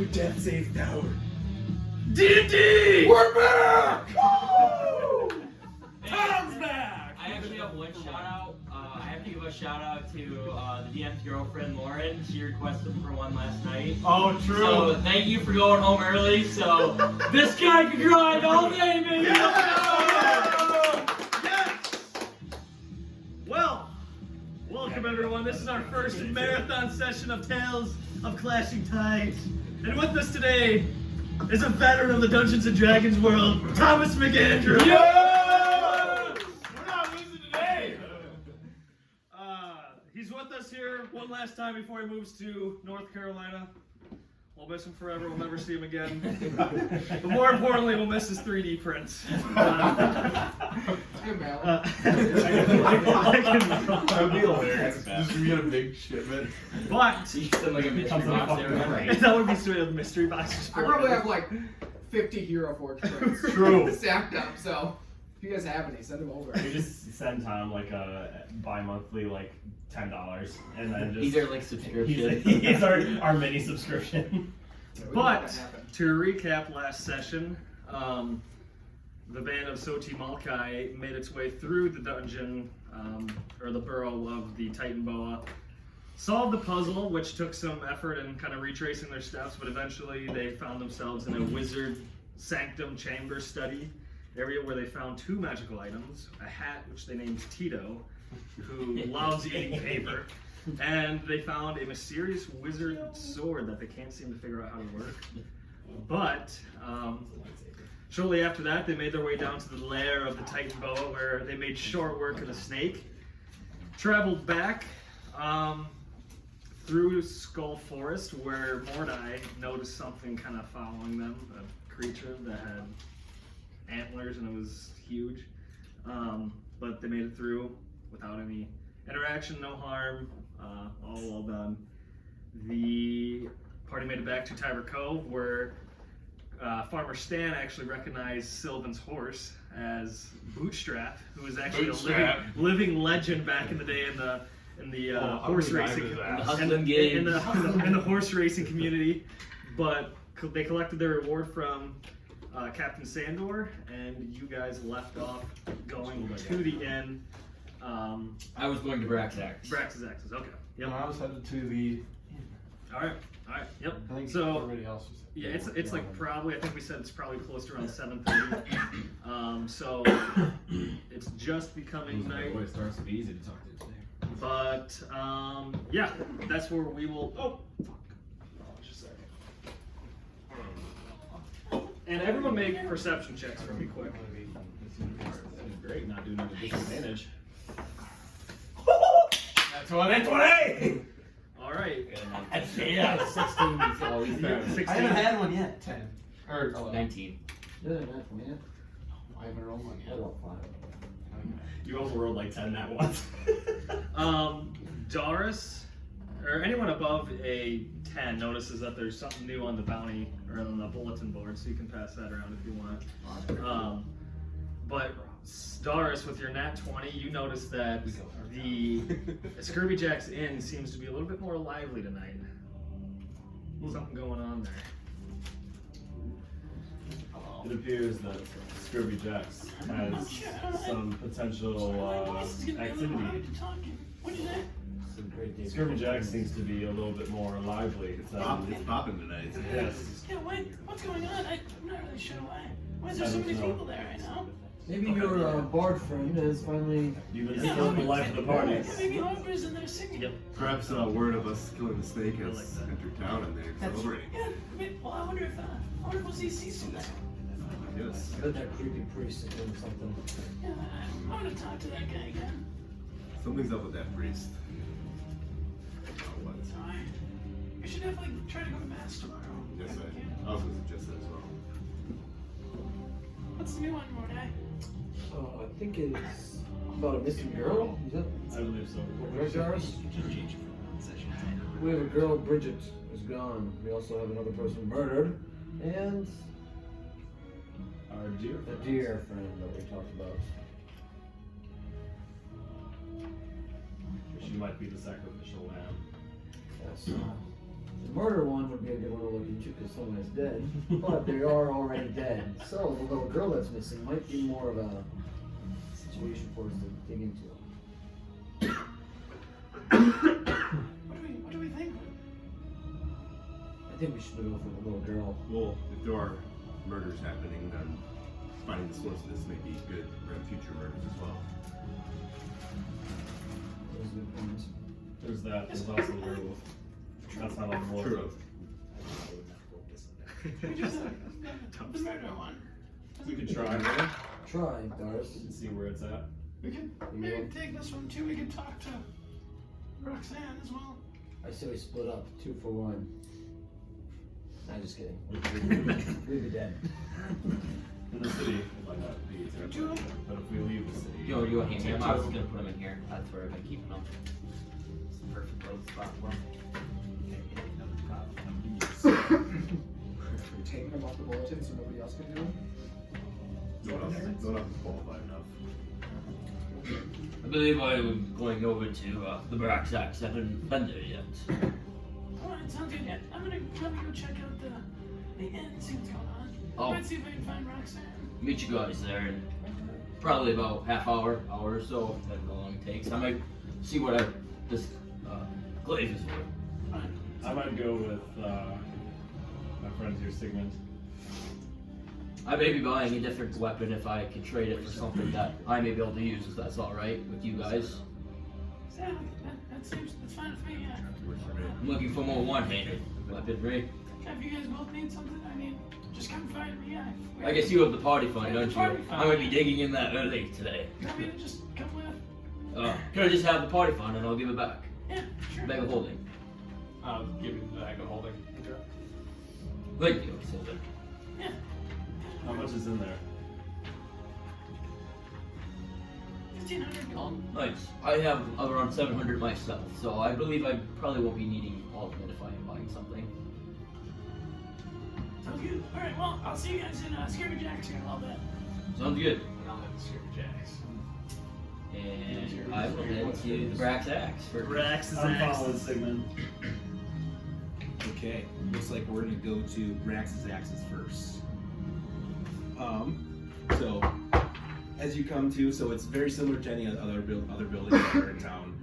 to Death Safe Tower. D&D! We're back! Tom's back! I actually have one shout out. I have to give a shout out to the DM's girlfriend, Lauren. She requested for one last night. Oh, true. So thank you for going home early. So this guy can grind all day, baby. Yes! Well, welcome everyone. This is our first marathon session of Tales of Clashing Tides. And with us today is a veteran of the Dungeons and Dragons world, Thomas McAndrew. Yeah! We're not losing today! He's with us here one last time before he moves to North Carolina. We'll miss him forever. We'll never see him again. But more importantly, we'll miss his 3D prints. That would be hilarious. Just get a big shipment. But You send like a mystery box there. that would be sweet. A mystery box. I probably have like 50 Hero Forge prints True. stacked up, so if you guys have any, send them over. We just send Tom like a bi-monthly like $10 and then just These are like subscriptions. he's our mini subscription. But to recap last session, the band of Soti Maulkeye made its way through the dungeon, or the burrow of the Titan Boa, solved the puzzle, which took some effort in kind of retracing their steps, but eventually they found themselves in a wizard sanctum chamber study area where they found two magical items, a hat which they named Tito, who loves eating paper, and they found a mysterious wizard sword that they can't seem to figure out how to work. But shortly after that, they made their way down to the lair of the Titan Boa, where they made short work of the snake, traveled back through Skull Forest, where Mordai noticed something kind of following them, a creature that had antlers and it was huge. But they made it through without any interaction, no harm, all well done. The party made it back to Tiver Cove, where Farmer Stan actually recognized Sylvin's horse as Bootstrap, who was actually a living legend back in the day in the horse racing in the horse racing community. But they collected their reward from Captain Sandor, and you guys left off going to the inn. I was going to Braxax. Braxax's, okay. Yep. I was headed to the. All right. Yep. I think So everybody else was. yeah, it's like probably, I think we said it's probably close to around 7:30. So it's just becoming night. It starts to be easy to talk to today. But yeah, that's where we will. Oh, fuck. Just a second. And everyone make perception checks for me quick. Great, not doing it at a disadvantage. That's 20! All right. Yeah, 16. So we started. 16. I haven't had one yet. 10. Or 19. Yeah, not one yet. I haven't rolled one I yet. don't find You overrolled like 10 that once. Darris, or anyone above a 10 notices that there's something new on the bounty or on the bulletin board, so you can pass that around if you want. But Darris, with your nat 20, you notice that the Scurvy Jack's Inn seems to be a little bit more lively tonight. Something going on there. It appears that Scurvy Jacks has some potential activity. Scurvy Jacks seems to be a little bit more lively. It's popping tonight. Yes. Yeah, what's going on? I'm not really sure why. Why is there so many people there right now? Maybe your bard friend is finally. You've been stealing the life of the party. Yeah, maybe Harper's in there singing. Yep. Perhaps word of us killing the snake has entered town and they're celebrating. Yeah, well, I wonder if we'll see Cecil there. Yes. I bet that creepy priest is doing something. Yeah, I want to talk to that guy again. Something's up with that priest. What? Sorry. We should have try to go to mass tomorrow. Yes, I was going to suggest that as well. What's the new one, Mordai? I think it's about a missing girl. Is that I believe so. right, Jarvis? We have a girl, Bridget, is gone. We also have another person murdered, and Our dear a dear friend that we talked about. She might be the sacrificial lamb. Yes. The murder one would be a good one to look into because someone is dead, but they are already dead. So the little girl that's missing might be more of a situation for us to dig into. What do we think? I think we should go for the little girl. Well, if there are murders happening, then finding the source of this may be good around future murders as well. Those are good points. There's that. There's also the werewolf. That's not like wolf. True. We just the murder one. We could try Try, Darris. and see where it's at. We could maybe take this one too. We could talk to Roxanne as well. I say we split up, 2 for 1. I'm just kidding. We'd be dead. In the city, it might not be terrible. But if we leave the city, You want to hand me them? I was gonna put them in here. That's where I've been keeping them. It's the perfect little spot for them. You're taking them off the bulletin so nobody else can do them? No one else is qualified enough. I believe I'm going over to the Braxton. I haven't been there yet. Alright, sounds good. Yeah, I'm gonna go check out the inn, see what's going on. Oh. Might see if I can find Roxanne. Meet you guys there in probably about half hour or so, depending on how long it takes. I might see what this glaive is worth. Fine. I might go with my friend here, Sigmond. I may be buying a different weapon if I can trade it for something that I may be able to use, if that's alright with you guys. Yeah, that's fine with me, yeah. I'm looking for more one-handed weaponry. If you guys both need something, I mean, just come find me, yeah. I guess you have the party fund, Yeah, don't the party you? fund. I might be digging in that early today. I mean, just come with. Can I just have the party fund and I'll give it back? Yeah, sure. Bag of holding. I'll give you the bag of holding. Thank you, Sylvin. Yeah. How much is in there? 1,500 gold. Nice. I have around 700 myself, so I believe I probably won't be needing all of it if I am buying something. Sounds good. Alright, well, I'll see you guys in Scary Jack's here in a little bit. Sounds good. I'll have the Scary Jacks. And I will head to the Brax Axe. Braxton I'm Black. following Sigmund. Okay, looks like we're gonna go to Brax's axes first. So as you come to, so it's very similar to any other buildings that are in town.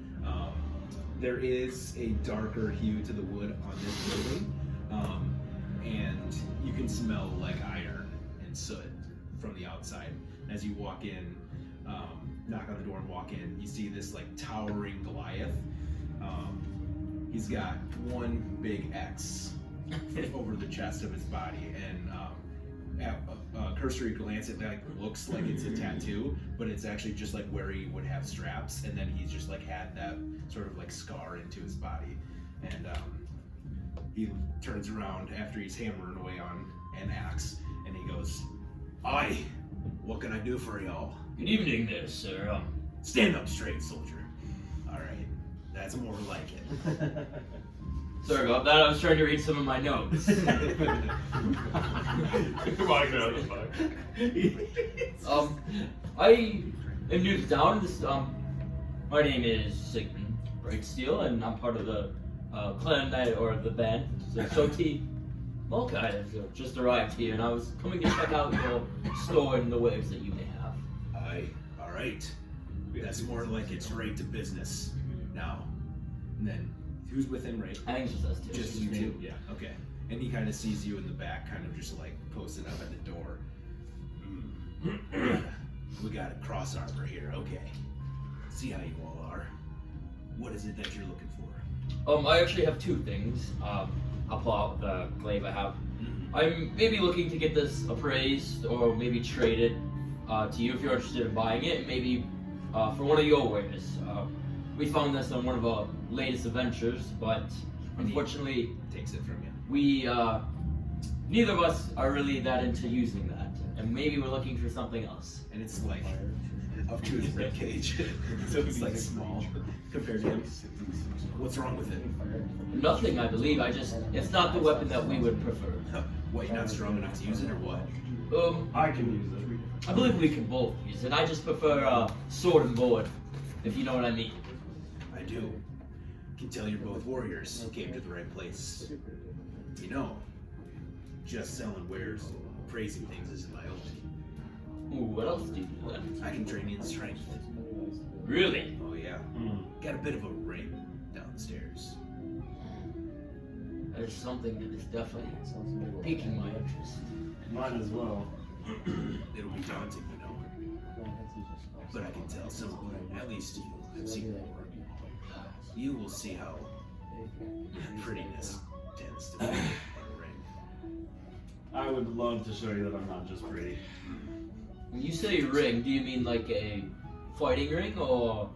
There is a darker hue to the wood on this building, and you can smell like iron and soot from the outside. As you walk in, knock on the door and walk in, you see this like towering Goliath. He's got one big X over the chest of his body, and at a cursory glance, it like looks like it's a tattoo, but it's actually just like where he would have straps, and then he's just like had that sort of like scar into his body, and he turns around after he's hammering away on an axe, and he goes, "Aye, what can I do for y'all?" Good evening there, sir. Stand up straight, soldier. All right, that's more like it. Sorry about that, I was trying to read some of my notes. Come on, get out of the fuck. I am new to town. My name is Sigmond Brightsteel, and I'm part of the clan or the band. So Soti Maulkeye has just arrived here, and I was coming to check out your store and the wares that you may have. Aye, all right. That's more like it's right to business. Now, and then who's with him, right? I think it's just us two. Just you two? Yeah, okay. And he kind of sees you in the back, kind of just like posted up at the door. We got a cross arbor here, okay. See how you all are. What is it that you're looking for? I actually have two things. I'll pull out the glaive I have. I'm maybe looking to get this appraised or maybe traded to you if you're interested in buying it. Maybe for one of your wares. We found this on one of our latest adventures, but unfortunately, Takes it from you. we neither of us are really that into using that, and maybe we're looking for something else. And it's like up to his rib cage. So it's like small compared to him. What's wrong with it? Nothing, I believe. It's not the weapon that we would prefer. What, you're not strong enough to use it or what? I can use it. I believe we can both use it. I just prefer sword and board, if you know what I mean. I do. Can tell you're both warriors. You came to the right place. You know, just selling wares, praising things isn't my own. Ooh, what else do you do then? I can train you in strength. Really? Oh yeah. Got a bit of a ring downstairs. That is something that is definitely piquing my interest. Mine as well. It'll be daunting, you know. But I can tell some of you, at least you, have seen more. You will see how prettiness tends to fit in a ring. I would love to show you that I'm not just pretty. When you say ring, do you mean like a fighting ring, or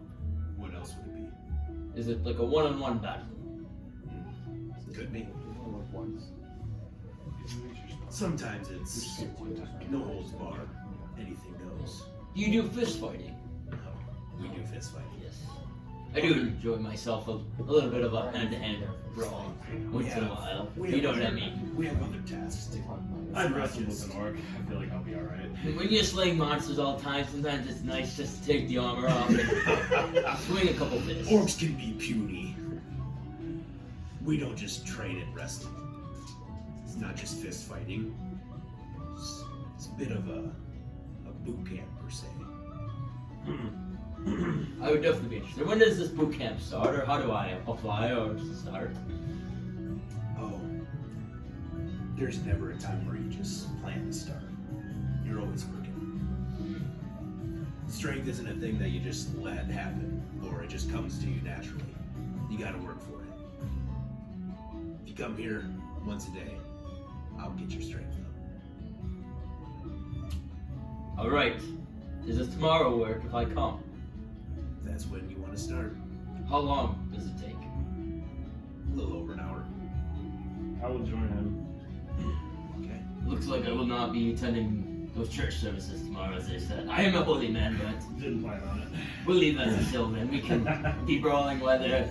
What else would it be? is it like a one-on-one battle? Could be. Sometimes it's no holds bar. Anything goes. Do you do fist fighting? No, we do fist fighting. Yes. I do enjoy myself a little bit of a hand-to-hand brawl once in a while. You know what I mean? We have other tasks too. I'd wrestle with an orc. I feel like I'll be alright. When you're slaying monsters all the time, sometimes it's nice just to take the armor off and swing a couple fists. Orcs can be puny. We don't just train at wrestling. It's not just fist fighting. It's a bit of a boot camp per se. I would definitely be interested. When does this boot camp start, or how do I apply, or just start? Oh, there's never a time where you just plan to start. You're always working. Strength isn't a thing that you just let happen, or it just comes to you naturally. You gotta work for it. If you come here once a day, I'll get your strength up. Alright. Does this tomorrow work if I come? That's when you want to start. How long does it take? A little over an hour. I will join him. Okay. Looks like I will not be attending those church services tomorrow, as they said. I am a holy man, but Didn't plan on it. we'll leave that to Sylvin. We can be brawling while they're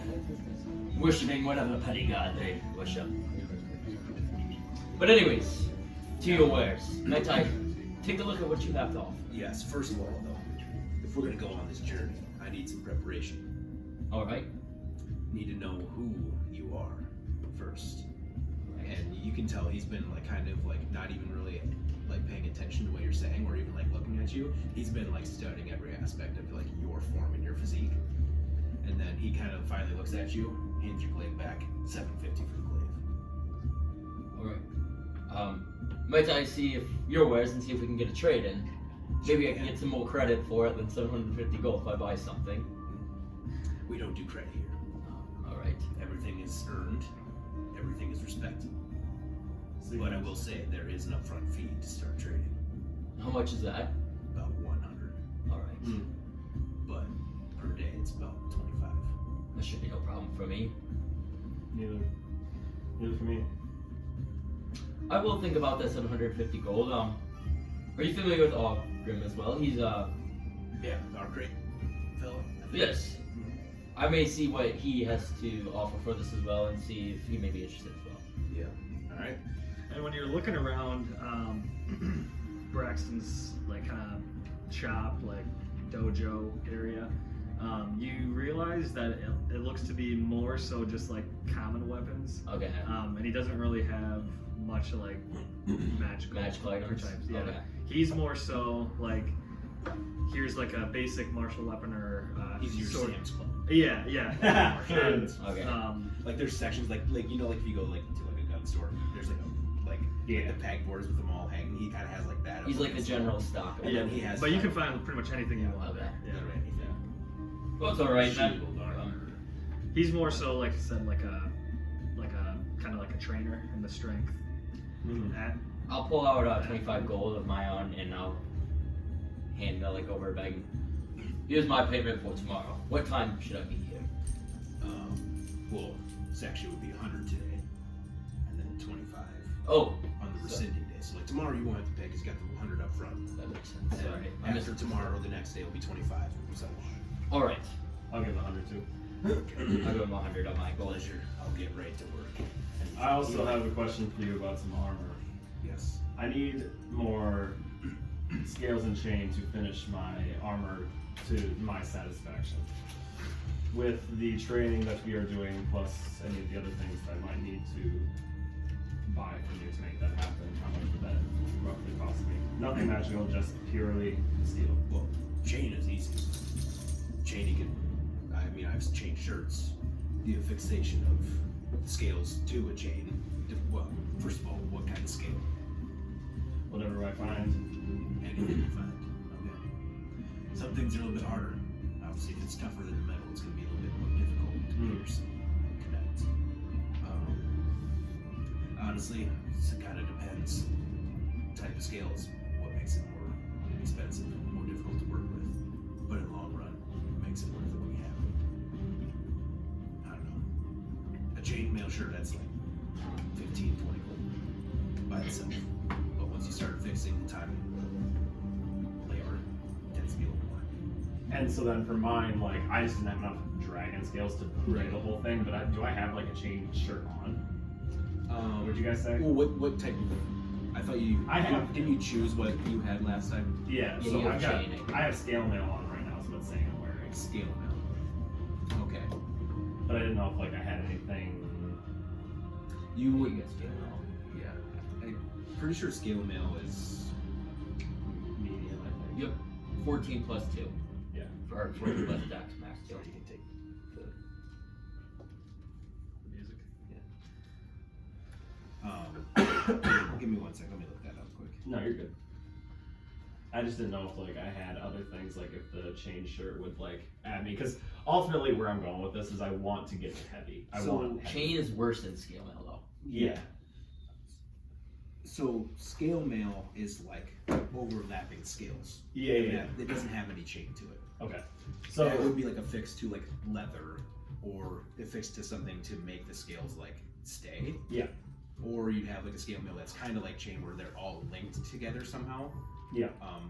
worshipping whatever petty god they worship. But anyways, to your wares. Might I take a look at what you have to offer? Yes, first of all, though, if we're going to go on this journey, I need some preparation. Alright. Need to know who you are first. And you can tell he's been like kind of like not even really like paying attention to what you're saying or even like looking at you. He's been like studying every aspect of like your form and your physique. And then he kind of finally looks at you, hands your glaive back, $750 for the glaive. Alright. Might I see if your wares and see if we can get a trade in? Maybe I can get some more credit for it than 750 gold if I buy something. We don't do credit here. Alright. Everything is earned. Everything is respected. But I will say there is an upfront fee to start trading. How much is that? About 100. Alright. But per day it's about 25. That should be no problem for me. Neither for me. I will think about that 750 gold. Are you familiar with Ogrim as well? He's Yeah, our great fellow. yes. I may see what he has to offer for this as well and see if he may be interested as well. Yeah. Alright. And when you're looking around Braxton's like kind of shop, like dojo area, you realize that it looks to be more so just like common weapons. Okay. And he doesn't really have much like magical items? types. Yeah. Okay. He's more so like here's like a basic martial weapon or He's your sword. Sam's Club. Yeah, yeah. And, Okay. Like there's sections like you know like if you go like into like a gun store, there's like the peg boards with them all hanging. He kind of has like that. He's like the general stock. And yeah, then he has. but you can find pretty much anything you want. Okay. Yeah. Literally anything. Well, it's alright, man. Shield armor. He's more so like I said, like a kind of like a trainer in the strength. That. I'll pull out 25 gold of my own and I'll hand like over a bag. Here's my payment for tomorrow. What time should I be here? Well, this actually would be 100 today, and then 25 Oh, on the rescinding day. So like tomorrow you won't have to pay because you got the 100 up front. that makes sense. And Sorry. I then missed after tomorrow, the next day will be 25 and so on. Alright. I'll give 100 too. I'll go with 100 on my gold. Pleasure. I'll get right to work. I also have a question for you about some armor. Yes. I need more scales and chain to finish my armor to my satisfaction. with the training that we are doing, plus any of the other things that I might need to buy from you to make that happen, how much would that roughly cost me? Nothing magical, just purely steel. Well, chain is easy. Chain you can, I mean, I've changed shirts. The affixation of scales to a chain. Well, first of all, what kind of scale? Whatever I find. Anything you find. Okay. Some things are a little bit harder. Obviously, if it's tougher than the metal, it's going to be a little bit more difficult to pierce and connect. Honestly, it kind of depends. Type of scales, what makes it more expensive, more difficult to work with. But in the long run, it makes it worth it when you have it. I don't know. A chainmail shirt, that's like 15, 20 gold by itself. But once you start fixing the time and labor, it tends to be a little more. And so then for mine, like, I just didn't have enough dragon scales to play the whole thing, but do I have like a chain shirt on? What'd you guys say? Well, what type of? I thought you. Didn't you choose what you had last time? Yeah. Yeah, So you have I chaining. have scale mail on right now, so it's saying I'm wearing. Scale mail. Okay. But I didn't know if like I had anything. You would. get scale mail. Yeah. I'm pretty sure scale mail is. Medium, I think. Yep. 14 plus 2. Yeah. Or 14 plus dex max 2. You can take the Music. give me 1 second. Let me look that up quick. No, you're good. I just didn't know if like I had other things, like if the chain shirt would like add me, because ultimately where I'm going with this is I want to get heavy. I So, want heavy. Chain is worse than scale mail though. Yeah. So scale mail is like overlapping scales. Yeah. It doesn't have any chain to it. Okay. So So it would be like affixed to like leather, or affixed to something to make the scales like stay. Yeah. Or you'd have like a scale mail that's kind of like chain where they're all linked together somehow. Yeah.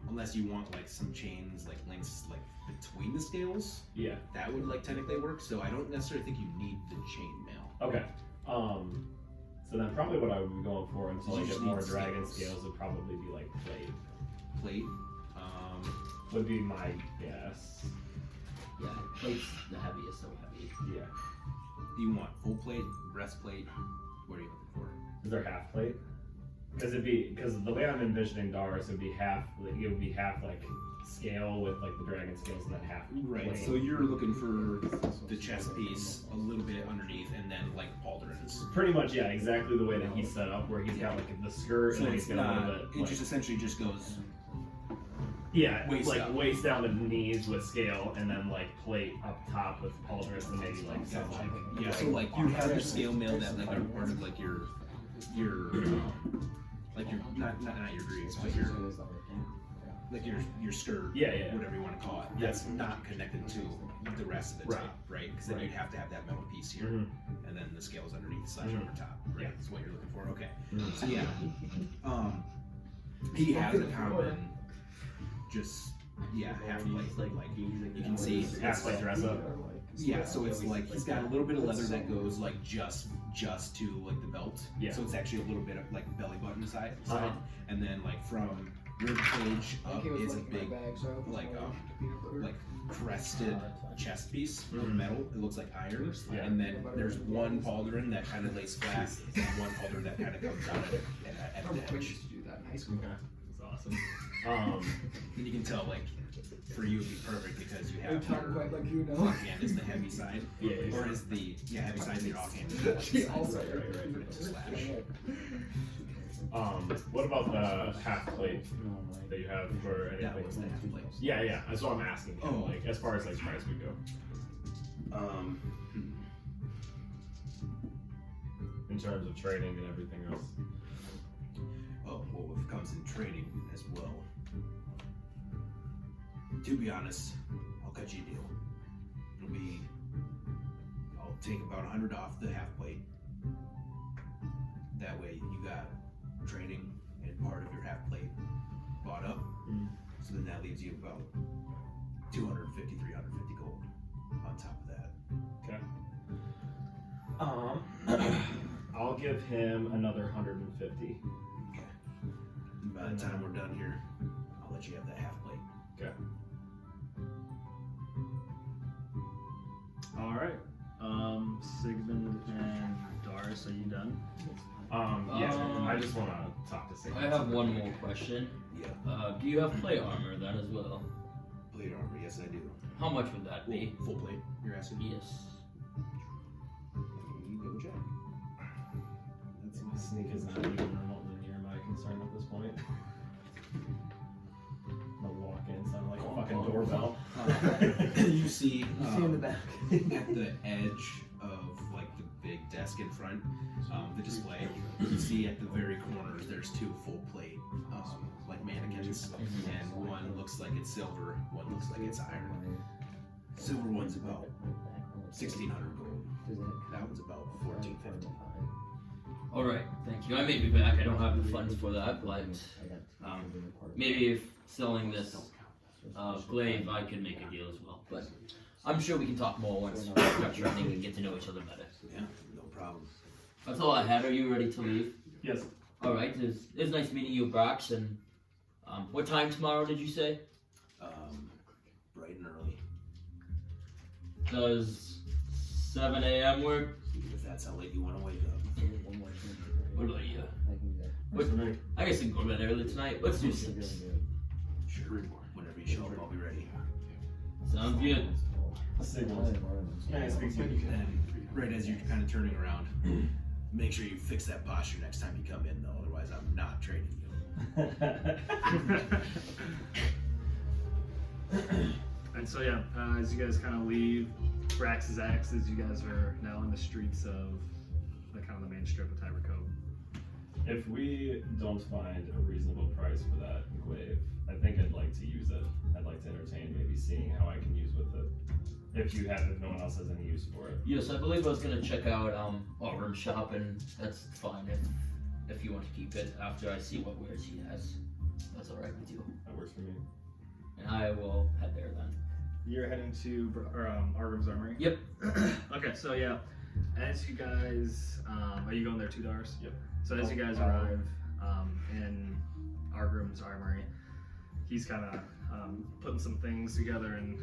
Unless you want like some chains like links like between the scales, Yeah. that would like technically work. So I don't necessarily think you need the chain mail. Okay. So then probably what I would be going for until I You get just more need dragon scales. scales would probably be like plate. Plate. Would be my guess. Yeah, plate's the heaviest, so heavy. Yeah. Do you want full plate, breastplate? What are you looking for? Is there half plate? Because the way I'm envisioning Darris would be half. It would be half like scale with like the dragon scales and then half Right. plate. So you're looking for the chest piece a little bit underneath, and then like pauldrons. Pretty much, yeah, exactly the way that he's set up, where he's got like the skirt So and then it's he's got a not. little bit. It Like, just essentially just goes. yeah, waist like up. waist down to knees with scale, and then like plate up top with pauldrons, and maybe like some like Yeah. So like you have your scale mail that like are part of like your like your not your greaves, but your like your skirt. Yeah. Whatever you want to call it. That's not connected to the rest of the top, right? Because then you'd have to have that metal piece here, Mhm. and then the scales underneath slash Mhm. over top. Right. Yeah. That's what you're looking for. Okay. Mhm. So yeah. He has a common. Just half plate like you can see half plate dress up. yeah, so it's like he's got a little bit of leather that goes like just to like the belt. Yeah. So it's actually a little bit of like belly button side, Uh-huh. and then like from rib cage up is a big like crested chest piece of Mhm. metal. It looks like iron, Yeah. and then there's one pauldron that kind of lays flat, and one pauldron that kind of comes out at the edge. Nice. Okay, that's awesome. And you can tell like for you it'd be perfect because you have Talk your quite like you know. front hand is the heavy side, Yeah. or is the heavy side of your offhand is the light side. Right. It's a slash. What about the half plate that you have for anything? That was the half plate. Yeah, that's what I'm asking. Oh. Like as far as like price would go, in terms of training and everything else. Oh, well, it comes in training as well. To be honest, I'll cut you a deal. I'll take about 100 off the half plate. That way you got training and part of your half plate bought up. Mm. So then that leaves you about 250, 350 gold on top of that. Okay. I'll give him another 150. Okay. And by the time we're done here, I'll let you have that half plate. Okay. Yeah, I just want to talk to Sigmond. I have one more question. Yeah. Do you have plate armor then as well? Plate armor, yes I do. How much would that be? Full plate, you're asking? Yes. Let me go check. That's My sneak is not even remotely near my concern at this point. The walk-in sound like a fucking doorbell. You see, You see in the back. at the edge of like the big desk in front, the display, you see at the very corners there's two full plate like mannequins, and one looks like it's silver, one looks like it's iron. Silver one's about 1,600 gold. That one's about 1,450. All right, thank you. I may be back. I don't have the funds for that, but maybe if selling this glaive, I could make a deal as well. But I'm sure we can talk more once we start training and get to know each other better. Yeah, no problem. That's all I had. Are you ready to leave? Yes. All right. It's nice meeting you, Brax. And what time tomorrow did you say? Bright and early. Does 7 a.m. work? If that's how late you want to wake up. What about you? Works for me. I guess I can go to bed early tonight. Let's do 6. Sure. Whenever you show up, I'll be ready. Sounds good. Sigmond. May I speak to you? And right as you're kind of turning around, make sure you fix that posture next time you come in, though. Otherwise, I'm not training you. And so yeah, as you guys kind of leave Brax's axes, you guys are now in the streets of the kind of the main strip of Tiver Cove. If we don't find a reasonable price for that glaive, I think I'd like to use it. I'd like to entertain maybe seeing how I can use with it. If no one else has any use for it. Yes, I believe I was gonna check out Auburn shop, and that's fine if you want to keep it after I see what wares he has. That's all right with you. That works for me. And I will head there then. You're heading to Argrim's Armory? Yep. Okay, so yeah, as you guys, are you going there too, Darris? Yep. So as you guys arrive in Argrim's Armory, he's kind of putting some things together, and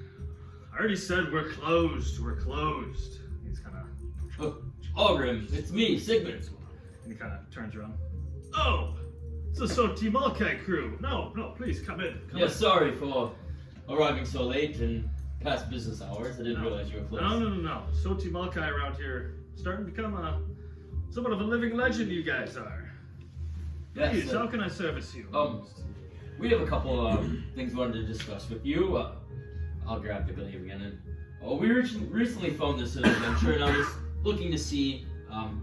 I already said we're closed, He's kind of, Auburn, it's me, Sigmond. and he kind of turns around. Oh, it's the Soti Maulkeye crew. No, please come in. Come in. Sorry for arriving so late and past business hours. I didn't realize you were closed. No. Soti Maulkeye around here starting to become somewhat of a living legend. You guys are. Yes, Please, how can I service you? we have a couple things we wanted to discuss with you. I'll grab the glaive again. And we recently found this adventure, and I was looking to see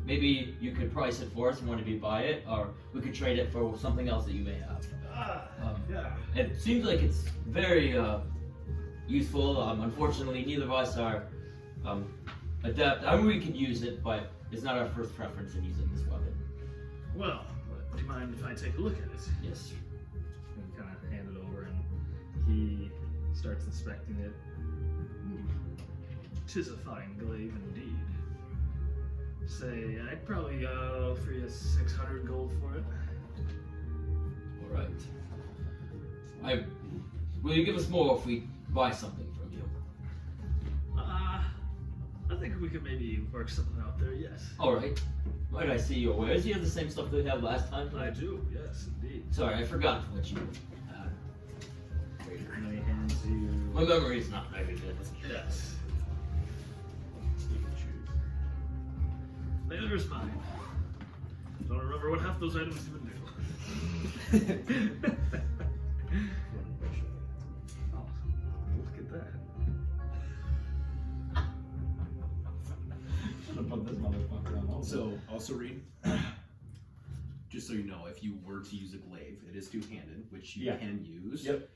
maybe you could price it for us and want to buy it, or we could trade it for something else that you may have. Yeah. It seems like it's very useful. Unfortunately, neither of us are adept. I mean, we could use it, but it's not our first preference in using this weapon. Well, do you mind if I take a look at it? Yes. And kind of hand it over, and he starts inspecting it. Tis a fine glaive indeed. Say, I'd probably offer you 600 gold for it. All right. Will you give us more if we buy something from you? I think we could maybe work something out there, yes. All right. Might I see your wares? You have the same stuff that we had last time? I do, yes, indeed. Sorry, I forgot what you had. And he hands you... My memory is not very good. Yes. Neither is mine. Don't remember what half those items even do. Oh, look at that. Should've put this motherfucker on hold. So, also read, just so you know, if you were to use a glaive, it is two-handed, which you can use. Yep.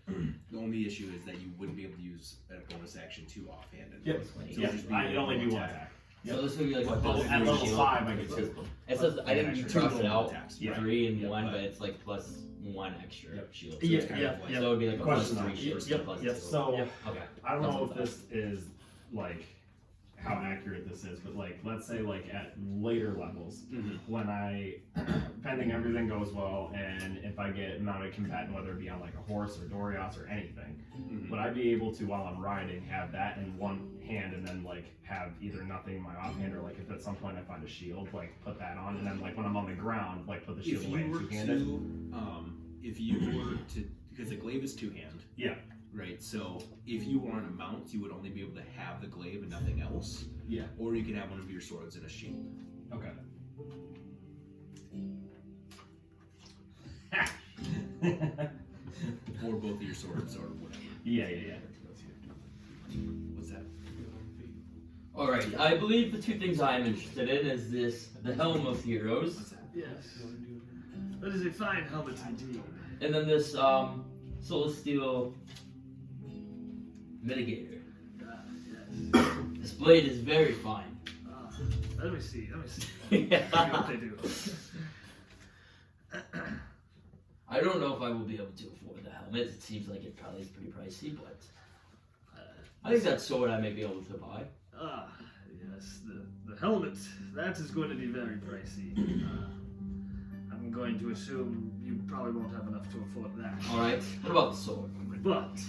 The only issue is that you wouldn't be able to use a bonus action two offhanded. Yep. So it'd just be It'd only be one attack. So this would be like a At plus level 3 shield. 5, I get 2. It says I didn't Extra cross it normal out. attacks, 3 and Yep. 1, but it's like plus 1 extra Yep. shield. So it's kind of like, So it would be like a plus Question 3 mark. shield. Yep. Plus Yep. 2. So, Okay. I don't know if That's this is like how accurate this is, but like, let's say like at later levels, when pending everything goes well, and if I get mounted combatant, whether it be on like a horse or Dorios or anything, would I be able to, while I'm riding, have that in one hand and then like have either nothing in my offhand, or like if at some point I find a shield, like put that on, and then like when I'm on the ground, like put the shield away and two-handed? If you were to, because the glaive is two-hand. Yeah. Right, so if you were on a mount, you would only be able to have the glaive and nothing else. Yeah. Or you could have one of your swords and a shield. Okay. Or both of your swords or whatever. Yeah. What's that? Alright, I believe the two things I am interested in is the Helm of Heroes, What's that? Yes. That is a fine helmet indeed. and then this Celestial Mitigator. Yes. This blade is very fine. Let me see. Yeah. See what they do. I don't know if I will be able to afford the helmet. It seems like it probably is pretty pricey, but I think that sword I may be able to buy. Yes, the helmet. That is going to be very pricey. I'm going to assume you probably won't have enough to afford that. Alright, what about the sword? But,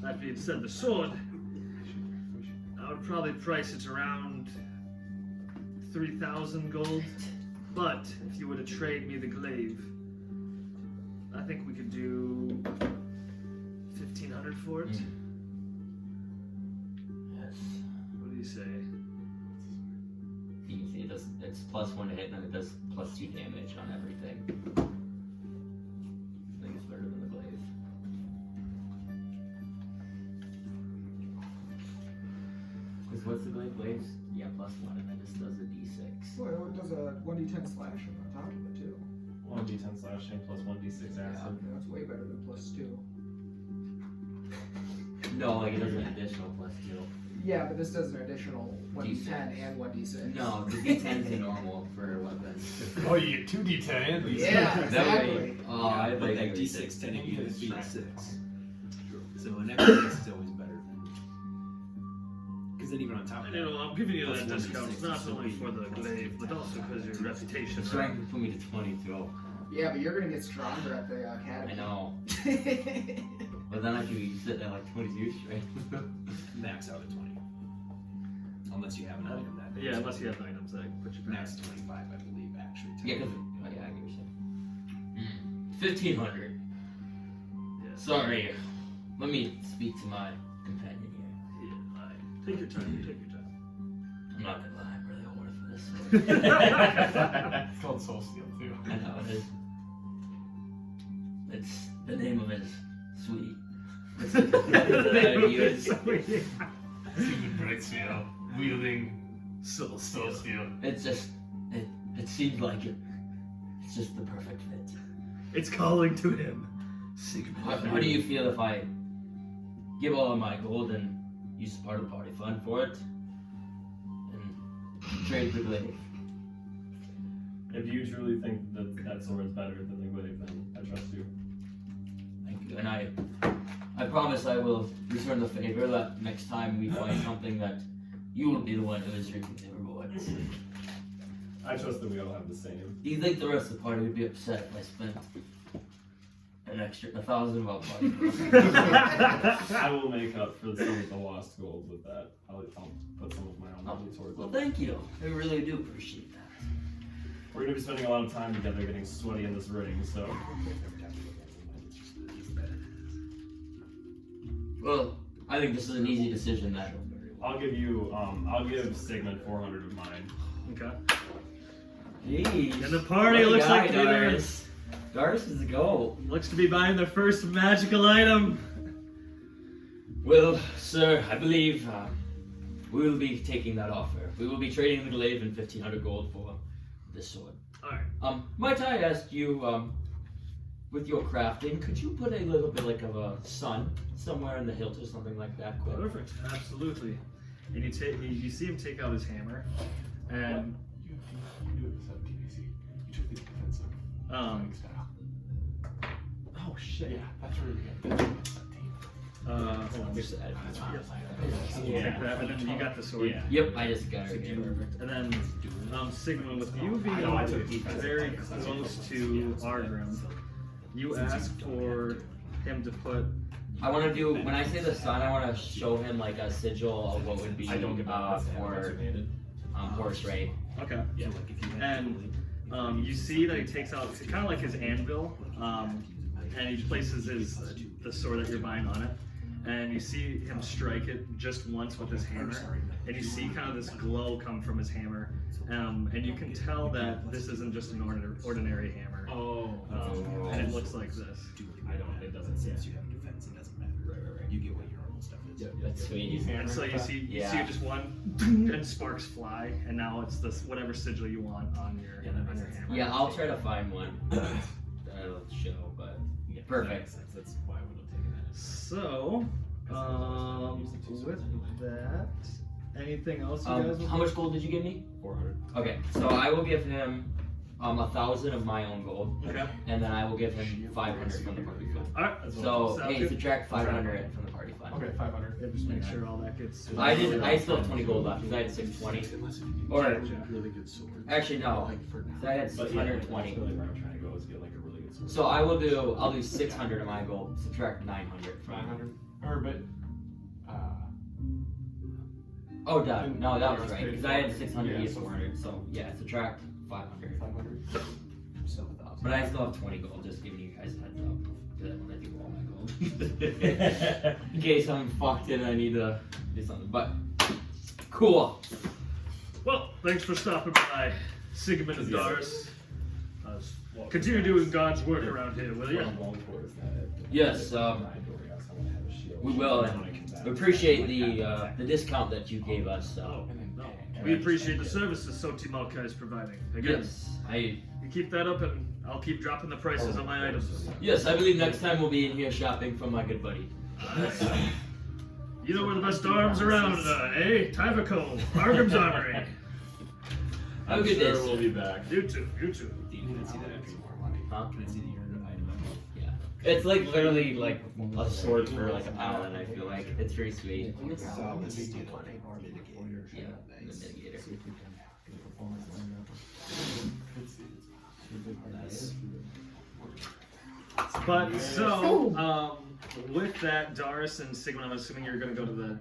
that being said, the sword, I would probably price it around 3,000 gold. But, if you were to trade me the glaive, I think we could do 1,500 for it. Yes. What do you say? You can see it's plus 1 to hit, and then it does plus 2 damage on everything. I think it's better than the glaive. Because what's the glaive? Glaive's, yeah, plus 1, and then this does a d6. Well, it does a 1d10 slashing on top of it too. 1d10 slashing plus 1d6 acid. Yeah, that's way better than +2. No, like it does an additional plus 2. Yeah, but this does an additional 1d10 D6. and 1d6. No, the d10 is normal for weapons. Oh, you get 2d10 and d6. Yeah, That exactly. way, I I'd like like D6 10 You and get you a D6. strength. So an extra D6 is always better than. Because then even on top of And you that. know, I'm giving you that plus discount 1d6 not is still only for the plus glaive, but also because your reputation. The strength would put me to 22. Yeah, but you're gonna get stronger at the academy. I know. But then I could be sitting at like 22 strength. Max out at 20. Unless you have an item that. Yeah, unless you have items that put you back. Max 25, I believe, actually. Yeah, because I get what you're saying. 1,500. Yeah. Sorry. Let me speak to my companion here. Yeah, fine. Take your time. Take your time. I'm not gonna lie, I'm really horny for this sword. It's called Soul Steel too. I know it is. It's the name of it is sweet. It's the use. Sigmond Brightsteel wielding Soul Steel. It's just it seems like it. It's just the perfect fit. It's calling to him. Sigmund. How do you feel if I give all of my gold and use part of the party fund for it and trade the glaive? If you truly think that sword's better than the glaive, then I trust you. Thank you. And I promise I will return the favor that next time we find something that you will be the one who is reaping the rewards. I trust that we all have the same. Do you think the rest of the party would be upset if I spent an extra 1,000 about party? I will make up for some of the lost gold with that. I'll put some of my own money towards Well, it. thank you. I really do appreciate that. We're gonna be spending a lot of time together getting sweaty in this ring, so Well, I think this is an easy decision then. I'll give Sigmund 400 of mine. Okay. Jeez. And the party looks like they're Darris is the goal. looks to be buying their first magical item. Well, sir, I believe we will be taking that offer. We will be trading the glaive and 1,500 gold for this sword. Alright. Might I ask you, with your crafting, could you put a little bit like of a sun somewhere in the hilt or something like that? Quick? Perfect. Absolutely. And you see him take out his hammer, and You knew it was 17 AC. You took the defensive. Um, style. Oh shit. Yeah, that's really good. That's 17. Hold on. Just add. Take that, and then you got the sword. Yeah. Yep, I just got it. Perfect. And then Sigmund, with you being very close to Argrim, you ask for him to put. I want to do, when I say the sun, I want to show him like a sigil of what would be for horse raid. Okay. Yeah. And you see that he takes out kind of like his anvil, and he places the sword that you're buying on it, and you see him strike it just once with his hammer, and you see kind of this glow come from his hammer, and you can tell that this isn't just an ordinary hammer. And it looks like this. It doesn't seem Since you have defense, it doesn't matter. Right. You get what your normal stuff is. That's sweet. And so you see Yeah. just one, and sparks fly, and now it's this whatever sigil you want on your hammer. Yeah, I'll try to find one that'll show, but perfect. That's why I would have taken that. So, with that, anything else you guys? How much gold did you give me? 400. Okay, so I will give him 1,000 of my own gold, Okay. and then I will give him 500 from the party fund. All right. So Sounds hey, good. subtract 500 from the party fund. Okay, 500. Yeah, just make sure all that gets. I still have 20 gold left because I had 620. Or really good sword. actually no, Like for now. 'cause I had But yeah, 620. that's really where I'm trying to go is get like a really good sword. So I'll do 600 of my gold, subtract 900 from 500. Or but. Oh, duh. No, that was right because I had 600, he had 400. So yeah, subtract 500. 500. So 1,000. But I still have 20 gold, just giving you guys a heads up. Because I want to do all my gold. In case I'm fucked and I need to do something. But, cool. Well, thanks for stopping by, Sigmund and Darris. Continue doing God's work around here, will you? Yes, we will. And we appreciate the discount that you gave us. No. We appreciate the services Soti Maulkeye is providing. Again, Yes, you keep that up, and I'll keep dropping the prices on my items. Yes, I believe next time we'll be in here shopping from my good buddy. You know where the best arms around, eh? Tiver Cove, Argrim's Armory. Have a good day. We'll be back. You too. Can I see that after more money? Huh? Can I see the earned item? Yeah. It's like literally like a sword for like a paladin, I feel like. It's pretty sweet. So let's do Yeah, the mitigator. But so, with that, Darris and Sigmund, I'm assuming you're going to go to the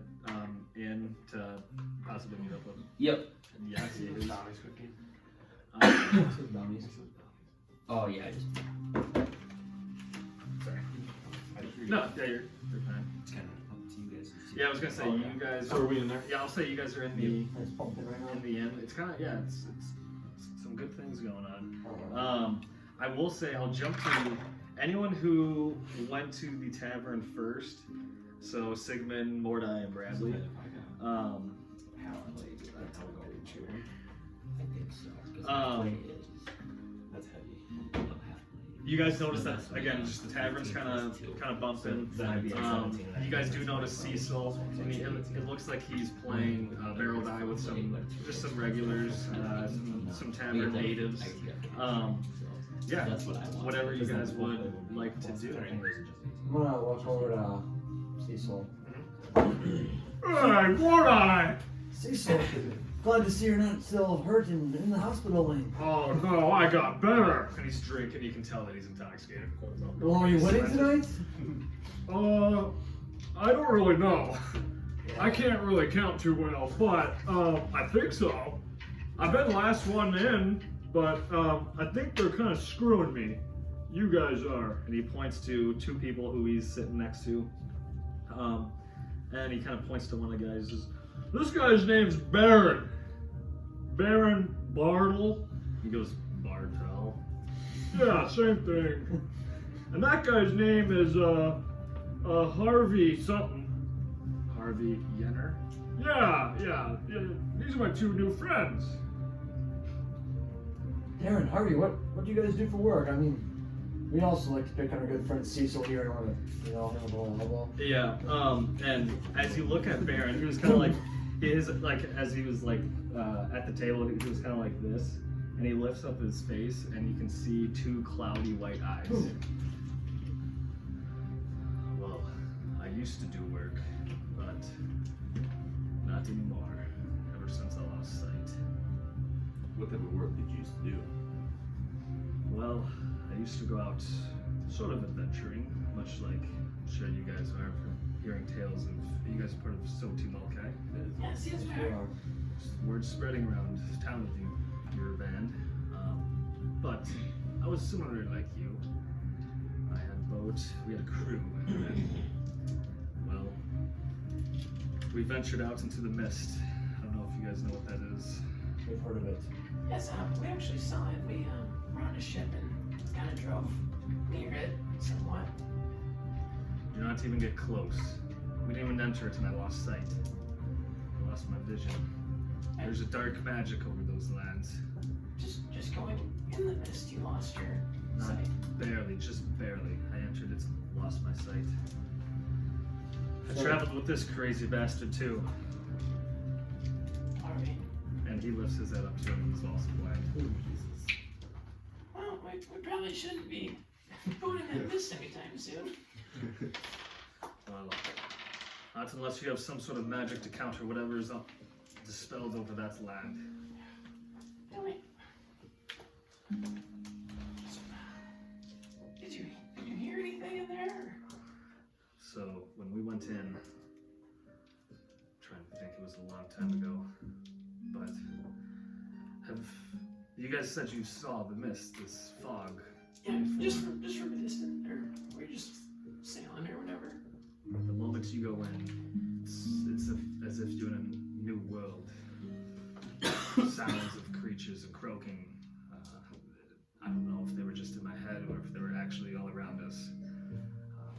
inn to possibly meet up with them. Yep. Yes, it is. Oh yeah, I just Sorry. No, yeah, you're fine. It's kind of up to you guys. Yeah, I was gonna say you guys. So are we in there? Yeah, I'll say you guys are in the It's pumping right now. in the inn. It's kind of it's some good things going on. I will say I'll jump to anyone who went to the tavern first. So Sigmund, Mordai, and Bradley. I think so. 'Cause my plate is That's heavy. You guys notice that again? Just the tavern's kind of bumping. You guys do notice Cecil. I mean, it looks like he's playing barrel die with some regulars, some tavern natives. Yeah, that's what I want. whatever you guys would like to do. I'm gonna walk over to Cecil. Hey, Mordai! Cecil, glad to see you're not still hurt and in the hospital lane. Oh no, I got better. And he's drinking. You can tell that he's intoxicated. Well, are you winning tonight? I don't really know. I can't really count too well, but I think so. I've been the last one in, but I think they're kind of screwing me. You guys are. And he points to two people who he's sitting next to. And he kind of points to one of the guys. Says, "This guy's name's Barron. Baron Bartel." He goes, "Bartel." Yeah, same thing. And that guy's name is Harvy something. Harvy Yenner? Yeah. These are my two new friends. Darren, Harvey, what do you guys do for work? I mean, we also like to pick on our good friend Cecil here and want to, have a little elbow. Yeah, and as you look at Baron, he was kind of like, as he was like at the table, he was kind of like this, and he lifts up his face, and you can see two cloudy white eyes. Ooh. Well, I I used to do work, but not anymore. Ever since I lost sight. What type of work did you used to do? Well, I used to go out sort of adventuring, much like I'm sure you guys are from hearing tales of. Are you guys part of Soti Maulkeye? Yes, yes, We we are. are. Word spreading around town with your band. But I was similar like you. I had a boat, we had a crew, and then, well, we ventured out into the mist. I don't know if you guys know what that is. We've heard of it. Yes, we actually saw it. We were on a ship and kind of drove near it somewhat. Do not even get close. We didn't even enter it and I lost sight. I lost my vision. There's a dark magic over those lands. Just going in the mist, you lost your Not sight. barely, just barely. I entered it and lost my sight. I So- traveled with this crazy bastard too. Harvy. And he lifts his head up to him. He's also blind. Well, we probably shouldn't be going in the mist anytime soon. Well, not unless you have some sort of magic to counter whatever is up dispelled over that land. Tell me. Did you hear anything in there? So when we went in, I'm trying to think, it was a long time ago, but have you guys said you saw the mist, this fog? Yeah, just from a distance, or we're just sailing or whatever. The moment you go in, it's as if you're in a new world. Sounds of creatures and croaking. I don't know if they were just in my head or if they were actually all around us.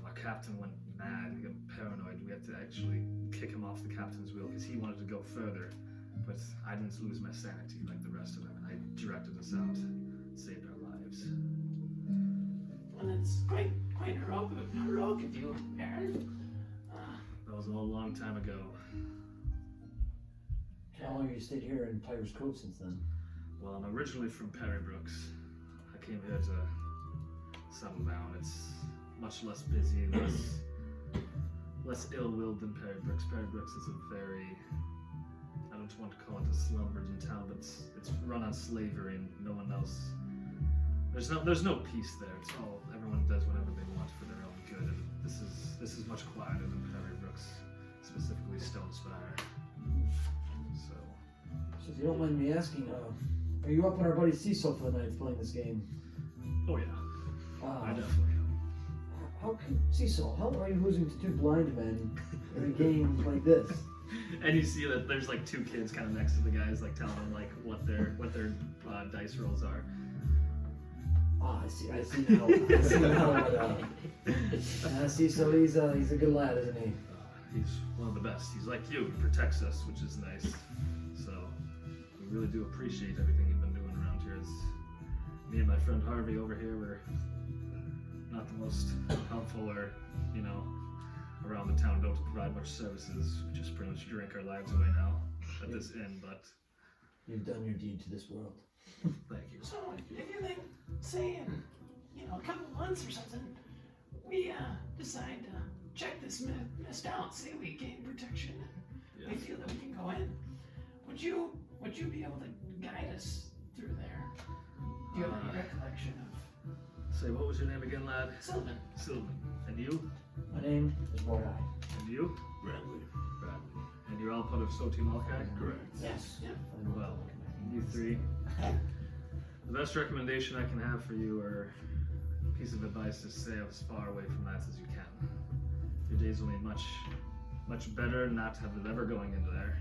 Our captain went mad, he got paranoid. We had to actually kick him off the captain's wheel because he wanted to go further. But I didn't lose my sanity like the rest of them, and I directed us out, saved our lives. Well, that's quite heroic of you, Barron. That was a long time ago. How long have you stayed here in Tiver's Cove since then? Well, I'm originally from Brooks. I came here to settle down. It's much less busy, less ill-willed than Brooks. Brooks is a very, I don't want to call it a slumberton town, but it's run on slavery and no one else. There's no peace there. It's all everyone does whatever they want for their own good. And this is much quieter than Brooks, specifically Stonespire. So. So if you don't mind me asking, are you up on our buddy Cecil for the night playing this game? Oh yeah, I definitely am. How are you losing to two blind men in a game like this? And you see that there's like two kids kind of next to the guys, like telling them like what their dice rolls are. Ah, I see now. I see now. Cecil, he's a good lad, isn't he? He's one of the best. He's like you. He protects us, which is nice. So we really do appreciate everything you've been doing around here. As me and my friend Harvy over here, we're not the most helpful, or around the town don't provide much services. We just pretty much drink our lives away now at this inn. But You've done your deed to this world. thank you. So if you think, say in a couple months or something, we decide to check this mist out, say we gain protection, and we feel that we can go in, would you be able to guide us through there? Do you have any recollection of Say, what was your name again, lad? Sylvin? Sylvin. And you? My name is Mordai. And you? Bradley. Bradley. And you're all part of Soti Maulkeye? Correct. Yes. Yeah. Well, you three. The best recommendation I can have for you, or piece of advice, is stay as far away from that as you can. Your days will be much better not to have it ever going into there.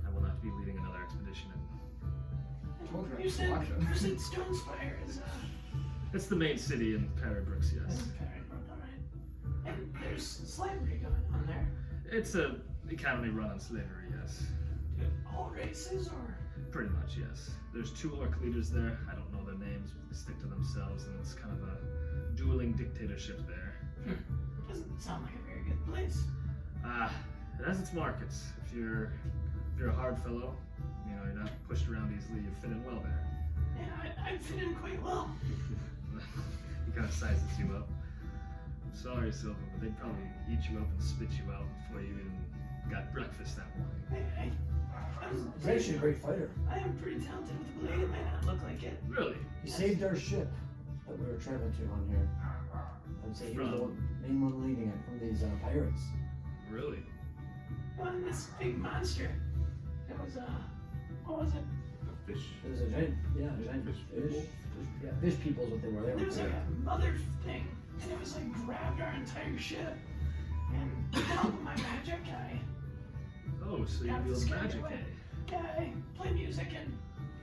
I will not be leading another expedition. Told you I You was said watching. Stonespire is It's the main city in Brooks, yes. alright. And there's slavery going on there. It's a economy run on slavery, yes. All races, or Pretty much, yes. There's two orc leaders there. I don't know their names, but they stick to themselves, and it's kind of a dueling dictatorship there. doesn't sound like a very good place. It has its markets. If you're a hard fellow, you're not pushed around easily, you fit in well there. Yeah, I fit in quite well. He kind of sizes you up. sorry, Sylvin, but they'd probably eat you up and spit you out before you even got breakfast that morning. He's actually a great fighter. I am pretty talented with the blade. It might not look like it. Really? He saved our ship that we were traveling to on here. I would say he was the main one leading it from these pirates. Really? Well, and this big monster. It was what was it? A fish. It was a giant fish. Yeah, fish people is what they were. They There were was like a mother thing, and it was like grabbed our entire ship. And with the help of my magic, Oh, so you Yeah, wield it's scary magic, way. eh? I play music and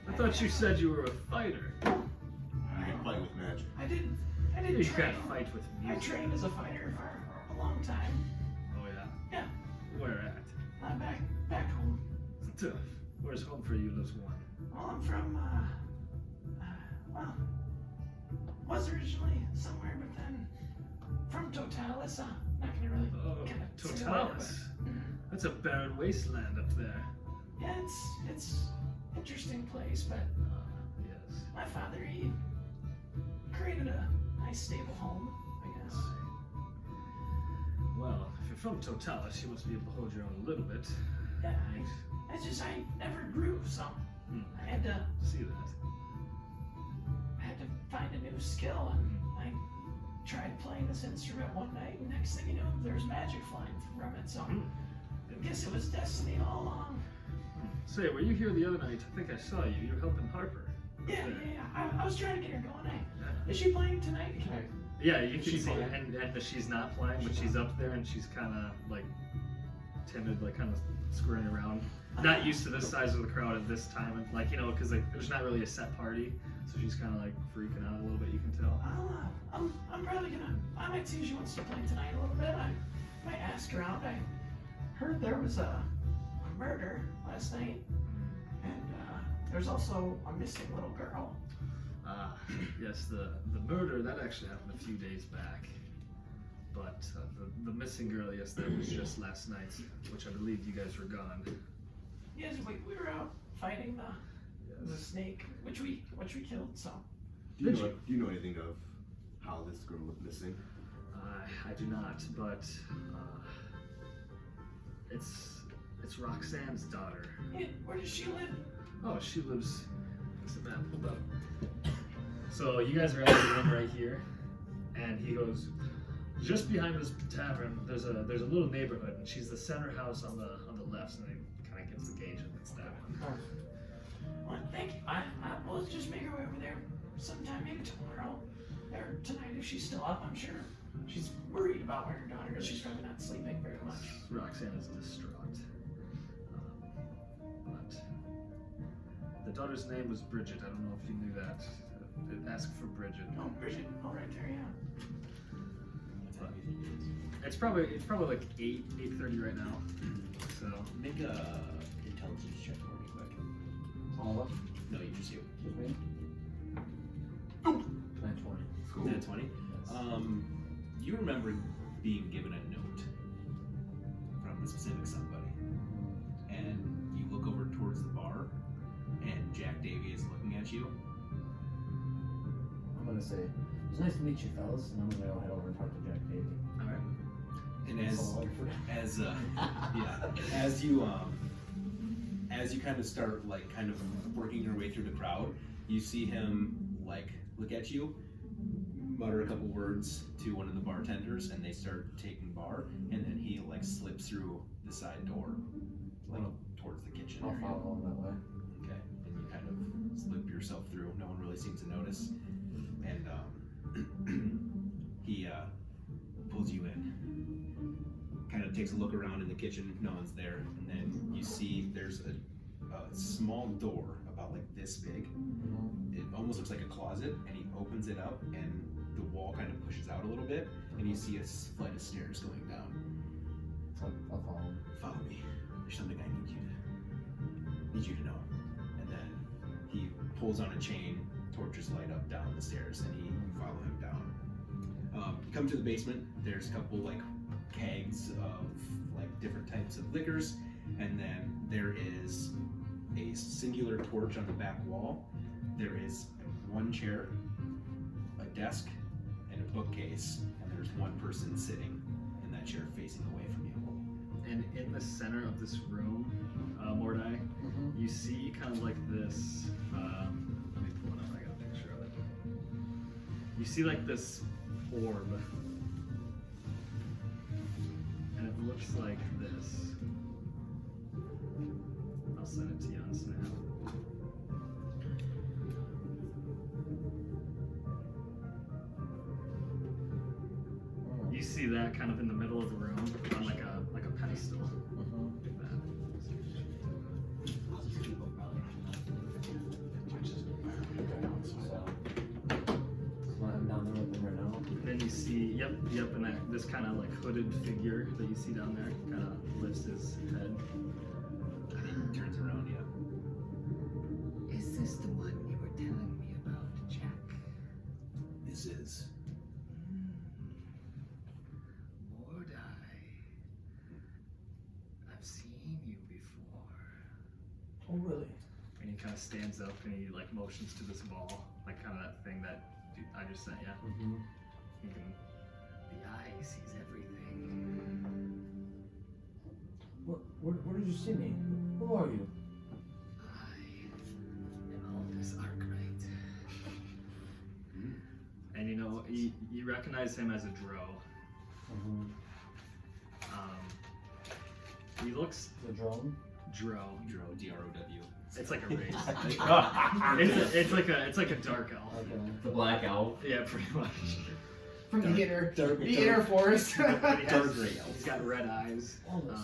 I thought you said you were a fighter. You can fight with magic. I did You train. can't fight with I music. trained as a fighter for a long time. Oh yeah? Yeah. Where at? I'm back home. Tough. Where's home for you, little one? Well, I'm from well, was originally somewhere, but then from Totalis. Not gonna really Oh, kinda say where, Totalis. but- That's a barren wasteland up there. Yeah, it's interesting place, but Yes. my father, he created a nice stable home, I guess. Well, if you're from Totalis, you must be able to hold your own a little bit. Yeah, I never grew, so I had to See that? find a new skill, and I tried playing this instrument one night, and next thing you know, there's magic flying from it, so I guess it was destiny all along. Say, were you here the other night? I think I saw you. You were helping Harper. Yeah. I was trying to get her going. Is she playing tonight? Can I? Yeah, you can She's see, playing. and she's not playing, but she's up there, and she's kind of like timid, like kind of squirting around. Not used to this size of the crowd at this time, and like because like there's not really a set party, so she's kind of like freaking out a little bit. You can tell. I'm probably gonna. I might see if she wants to play tonight a little bit. I might ask around. I heard there was a murder last night, and there's also a missing little girl. Yes, the murder that actually happened a few days back, but the missing girl, yes, that was just last night, which I believe you guys were gone. Yes, we were out fighting the Yes. snake, which we killed. So Do you know anything of how this girl went missing? I do not, but it's Roxanne's daughter. yeah, where does she live? Oh, she lives. What's the map? Hold up. So you guys are at the room right here, and he goes just behind this tavern. There's a little neighborhood, and she's the center house on the left, and it kind of gives the gauge of it's that one. Well, thank you. We'll just make our way over there sometime, maybe tomorrow or tonight if she's still up. I'm sure she's worried about where her daughter is. She's probably not sleeping very much. Roxanne is distraught. But the daughter's name was Bridget. I don't know if you knew that. Ask for Bridget. Oh, Bridget. Oh, right there, yeah. But it's probably like 8:30 right now. So Make a intelligence check for me quick. All of us? No, you just you. Just me? 20. Cool. Net 20. You remember being given a note from a specific somebody, and you look over towards the bar, and Jack Davy is looking at you. I'm gonna say, it's nice to meet you, fellas, and I'm gonna go head over and talk to Jack Davy. all right. And as you kind of start kind of working your way through the crowd, you see him look at you, mutter a couple words to one of the bartenders, and they start taking bar, and then he slips through the side door, towards the kitchen I'll area. follow him that way. Okay, and you kind of slip yourself through. No one really seems to notice, and he pulls you in. Kind of takes a look around in the kitchen. No one's there, and then you see there's a small door about this big. It almost looks like a closet, and he opens it up, and the wall kind of pushes out a little bit, and you see a flight of stairs going down. I'll follow him. Follow me. There's something I need you to know. And then he pulls on a chain, torches light up down the stairs, and you follow him down. You come to the basement. There's a couple kegs of different types of liquors, and then there is a singular torch on the back wall. There is one chair, a desk, and a bookcase, and there's one person sitting in that chair facing away from you. And in the center of this room, Mordai, you see kind of like this. Let me pull it up. I got a picture of it. You see like this orb, and it looks like this. I'll send it to you on Snap. You see that kind of in the middle of the room on like a pedestal. Like that. I'm down there with them right now. And then you see, yep, and this kind of like hooded figure that you see down there kind of lifts his head. And he turns around, yeah. Is this the one you were telling me about, Jack? This is. Mordai. I've seen you before. Oh, really? And he kind of stands up and he like motions to this ball, like kind of that thing that I just sent you. He can. The eye sees everything. Where did you see me? Who are you? I am Aldous Arkwright. And you know, you recognize him as a Drow. He looks The drone? Drow. Dro, D-R-O-W. It's like a race. it's like a dark elf. Okay. The black elf. Yeah, pretty much. From the inner, Dark- the inner forest. But he has- Dark gray elf. He's got red eyes. Aldous.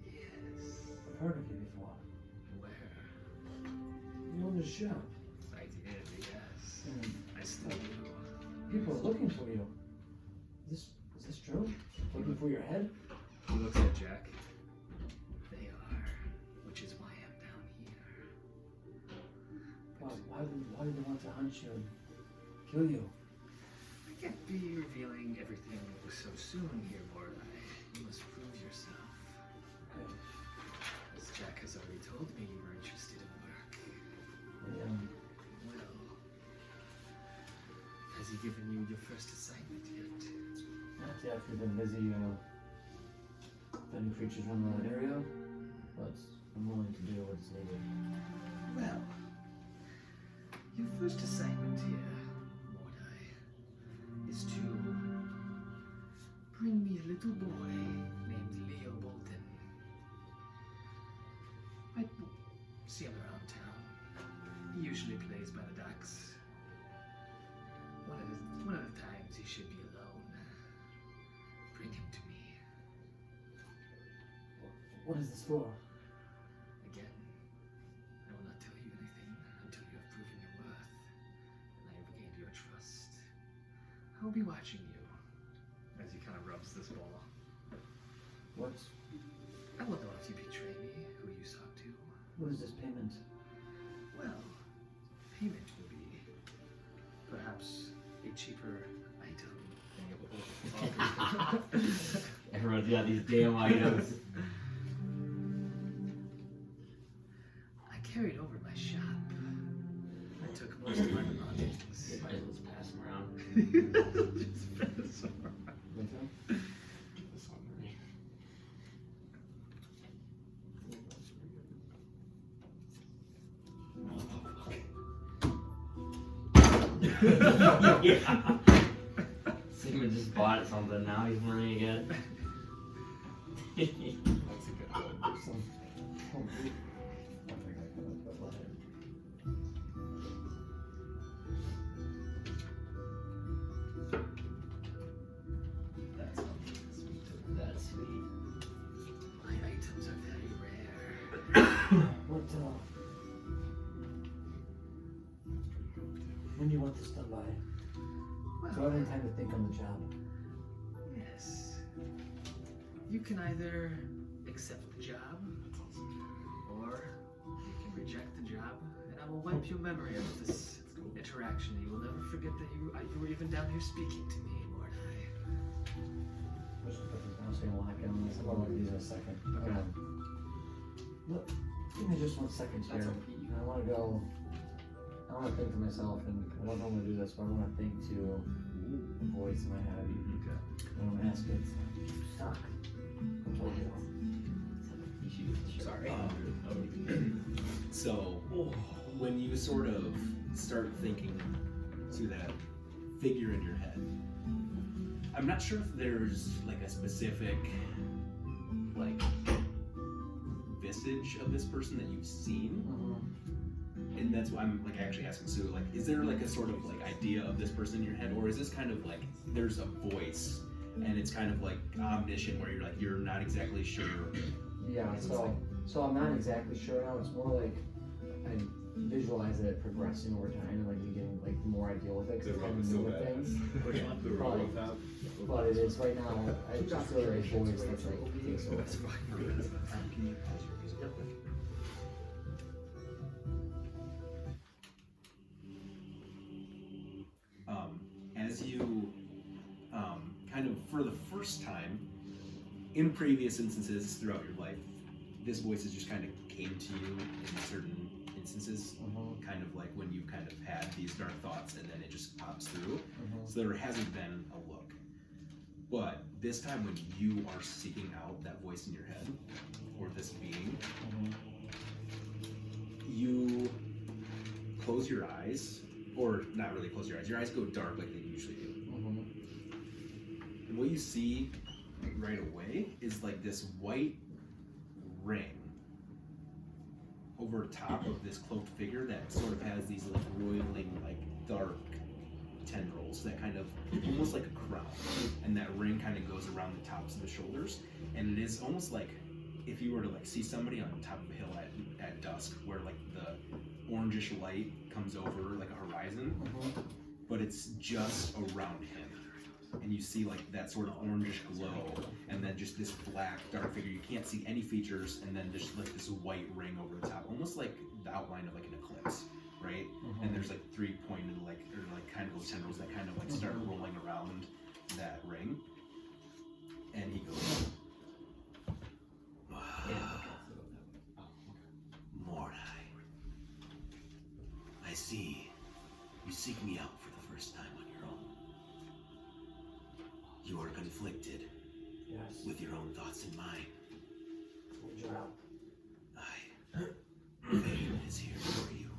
Yes. I've heard of you before. Where? You own this shop. I did, yes. And I still do. people are looking for you. Is this true? Looking for your head? He looks at Jack. They are, which is why I'm down here. Why do they want to hunt you and kill you? I can't be revealing everything so soon here, Mordai. You must prove yourself. Okay. As Jack has already told me you were interested in work. Yeah. Well, has he given you your first assignment yet? Not yet. We've been busy finding creatures around that area, but I'm willing to do what's needed. Well, your first assignment here, Mordai, is to bring me a little boy named Leo Bolton. I see him around town. He usually plays by the docks. One of the times he should be alone. Bring him to me. What is this for? Again, I will not tell you anything until you have proven your worth and I have gained your trust. I will be watching you. As he kind of rubs this ball. What I will know if you betray me, who you sought to. is this payment? Well, payment will be perhaps a cheaper item. Everyone's got these damn items. I carried over my shop. I took most of my belongings. Might as well just pass them around. Just pass him around. This one for me. Yeah. Sigmond just bought something, now he's running again. That's a good one. That's sweet. That's sweet. My items are very rare. What when do you want this done by? Do I have any time to think on the job? Yes. You can either accept the job, or you can reject the job, and I will wipe your memory of this interaction. You will never forget that you were even down here speaking to me, Mordai. I'm just gonna lock in on this. I'm gonna look at these in a second. Okay. Look, give me just 1 second here. I want to go I want to think to myself, and I don't normally do this, but I want to think to the voice in my head. Okay. I want to ask it, stuck. I told you. Sorry. So, when you sort of start thinking to that figure in your head, I'm not sure if there's like a specific like visage of this person that you've seen. And that's why I'm like actually asking Sue, like, is there like a sort of like idea of this person in your head, or is this kind of like there's a voice and it's kind of like omniscient where you're not exactly sure? Yeah, so I'm not exactly sure now. It's more like I visualize it progressing over time and like me getting like more ideal with it because I kind of know things. But it is right now. I just feel like a voice that's like takes over. Can you pause your music real quick? As you kind of for the first time in previous instances throughout your life, this voice has just kind of came to you in certain instances, kind of like when you've kind of had these dark thoughts and then it just pops through. So there hasn't been a look. But this time when you are seeking out that voice in your head, or this being, you close your eyes, or not really close your eyes go dark like they usually do. And what you see right away is like this white ring over top of this cloaked figure that sort of has these like roiling, like dark tendrils that kind of almost like a crown, and that ring kind of goes around the tops of the shoulders, and it is almost like if you were to like see somebody on top of a hill at dusk where like the orangish light comes over like a horizon, but it's just around him, and you see like that sort of orangish glow, and then just this black dark figure. You can't see any features, and then just like this white ring over the top, almost like the outline of like an eclipse, right? And there's like three pointed like, or like kind of those tendrils that kind of like start rolling around that ring, and he goes, Mordai, I see you seek me out for the first time on your own. You are conflicted with your own thoughts in mind. Fate is here for you.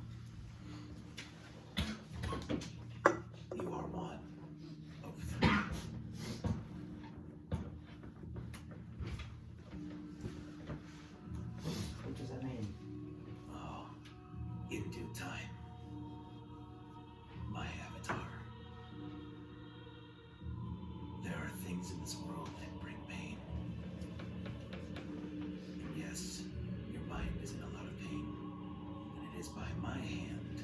You are one of three. What does that mean? Oh, in due time, my avatar. There are things in this world that bring pain. And yes, your mind is in a lot of pain, and it is by my hand,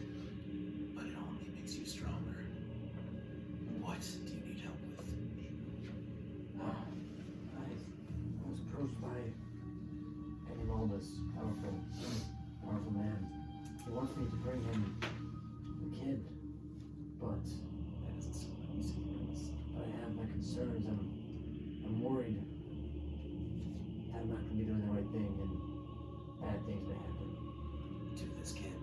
but it only makes you stronger. What do you need help with? I was approached by an enormous, powerful man. He wants me to bring him a kid, but That doesn't sound like you see this. I have my concerns. I'm worried that I'm not going to be doing the right thing, and bad things may happen. To this kid,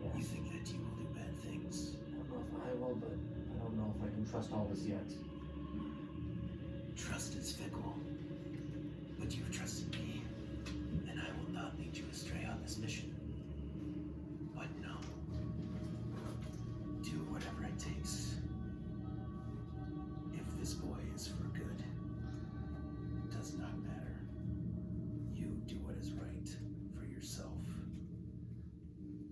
Yes. you think that you will do bad things? I don't know if I will, but I don't know if I can trust all this yet. Trust is fickle, but you've trusted me, and I will not lead you astray on this mission. But no, do whatever it takes. If this boy is for good, does not matter. You do what is right for yourself.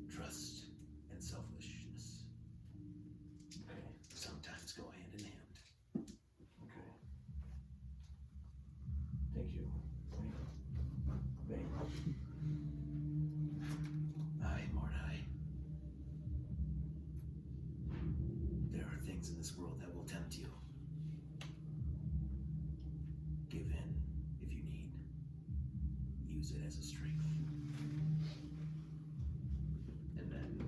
Trust and selfishness Okay. sometimes go hand in hand. Okay. Thank you. Wait. Aye, Mordai. There are things in this world that will tempt you. Give in if you need. Use it as a strength. And then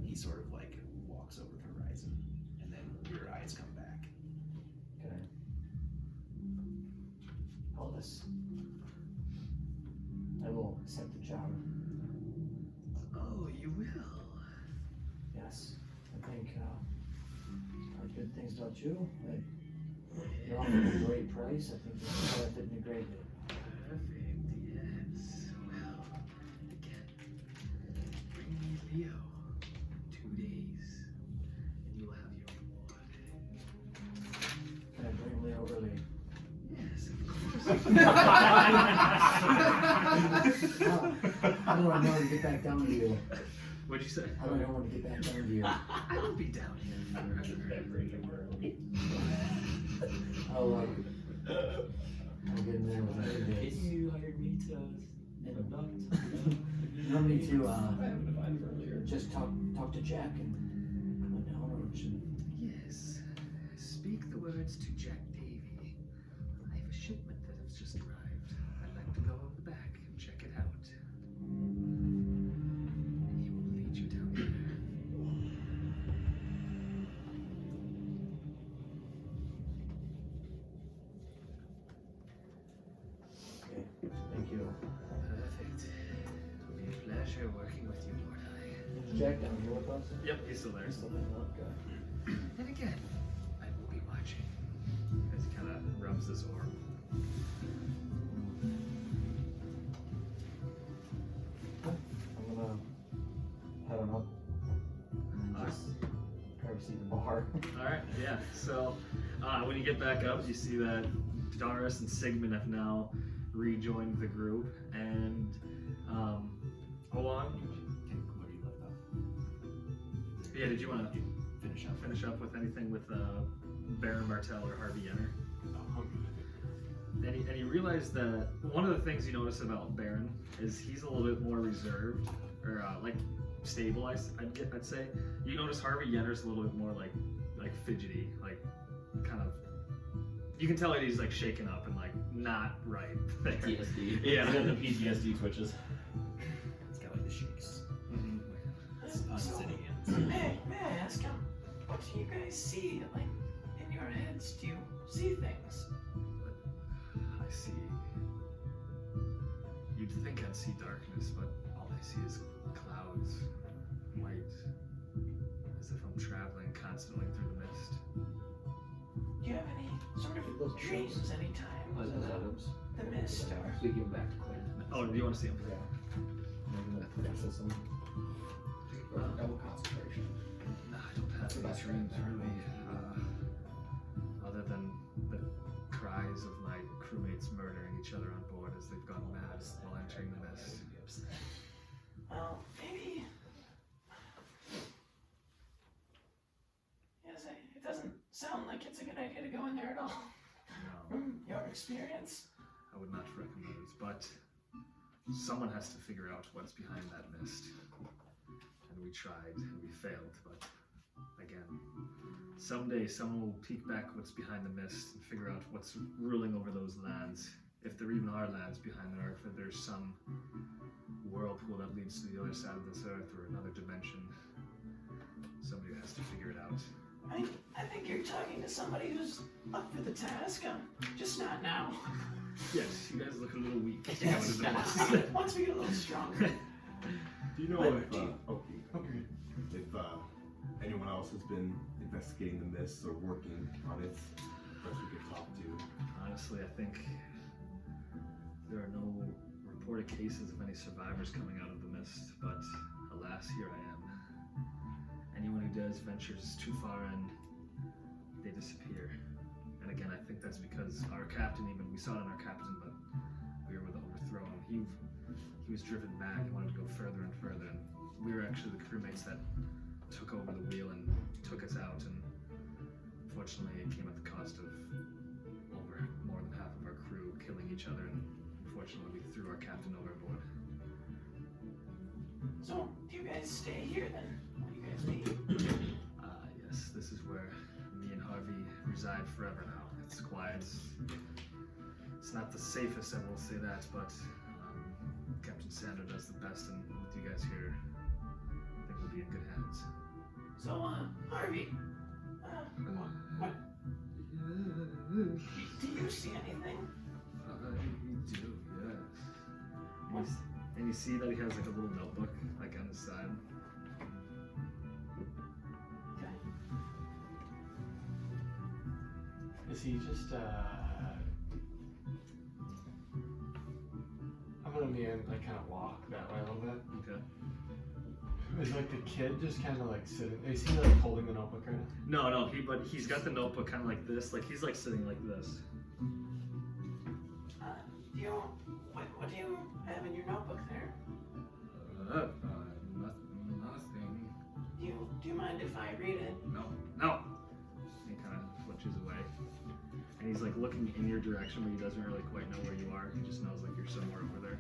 he sort of like walks over the horizon, and then your eyes come back. Okay. All this. I will accept the job. Oh, you will. Yes. things, don't you? Like, you're offering a great price. I think it's worth it me greatly. Perfect, yes. Well, again, bring me Leo. 2 days, and you'll have your reward. Can I bring Leo early? Yes, of How do I know to get back down to you? What'd you say? How do I know when to get back down to you? I will be down here forever. I'll get in there within 2 days. You hired me to abduct. You want me to just talk to Jack and come on down, or should... Yes. Speak the words to Jack Davy. I have a shipment that has just arrived. I'd like to go on the back and check it out. He will lead you down there. Okay, thank you. Perfect. It'll be a pleasure working with you, Mordai. Is Jack down here with us? Yep, he's still there. Still there? Okay. And again, I will be watching. As he kind of rubs his orb. I'm gonna head on up. Just try to see the bar. Alright, yeah. So when you get back up, you see that Darris and Sigmond have now rejoined the group. And hold on. Where you left off. Yeah, did you want to Finish up. with anything with Barron, Bartel, or Harvy Yenner? And you realize that one of the things you notice about Barron is he's a little bit more reserved, or like stable. I'd say. You notice Harvy Yenner's a little bit more like fidgety, like kind of. You can tell that he's like shaken up and like not right there. PTSD. Yeah. He's got the PTSD twitches. It's got like the shakes. Mhm. It's unsteady hands. May I ask what do you guys see? Like, in your heads, do you see things? I see. You'd think I'd see darkness, but all I see is clouds, white, as if I'm traveling constantly through the mist. Do you have any sort of dreams anytime? Oh, is that Adams? The mist or... We give him back to Quinn. Oh, do you want to see him? Double concentration. No, I don't have any dreams really. Other than the cries of my crewmates murdering each other on board as they've gone mad while entering the mist. Well, maybe... Yes, it doesn't sound like it's a good idea to go in there at all. No, From your experience. I would not recommend it, but someone has to figure out what's behind that mist. And we tried, and we failed, but again, someday someone will peek back what's behind the mist and figure out what's ruling over those lands. If there even are lands behind the earth, if there's some whirlpool that leads to the other side of this earth or another dimension, somebody has to figure it out. I think you're talking to somebody who's up for the task. Just not now. Yes, you guys look a little weak. Yes, once we get a little stronger. Do you know But if do you- if anyone else has been investigating the mist or working on it that we could talk to? Honestly, I think there are no reported cases of any survivors coming out of the mist, but alas, here I am. Anyone who does ventures too far in, they disappear. And again, I think that's because our captain, even we saw it in our captain, but we were overthrown. He was driven mad. He wanted to go further and further, and we were actually the crewmates that took over the wheel and took us out. And unfortunately, it came at the cost of more than half of our crew killing each other. And unfortunately, we threw our captain overboard. So, do you guys stay here then? Will you guys leave? Yes, this is where me and Harvey reside forever now. It's quiet. It's not the safest, I will say that, but Captain Sandra does the best, and with you guys here, I think we'll be in good hands. So, Harvy, what? Do you see anything? I do, yes. And you see that he has like a little notebook, like on his side. Okay. Is he just I'm gonna be in, like, kind of walk that way a little bit. Okay. Is like the kid just kind of like sitting? Is he like holding the notebook right now? No, but he's got the notebook kind of like this, like he's like sitting like this. What do you have in your notebook there? Nothing. Do you mind if I read it? No. He kind of flinches away, and he's like looking in your direction, but he doesn't really quite know where you are. He just knows like you're somewhere over there.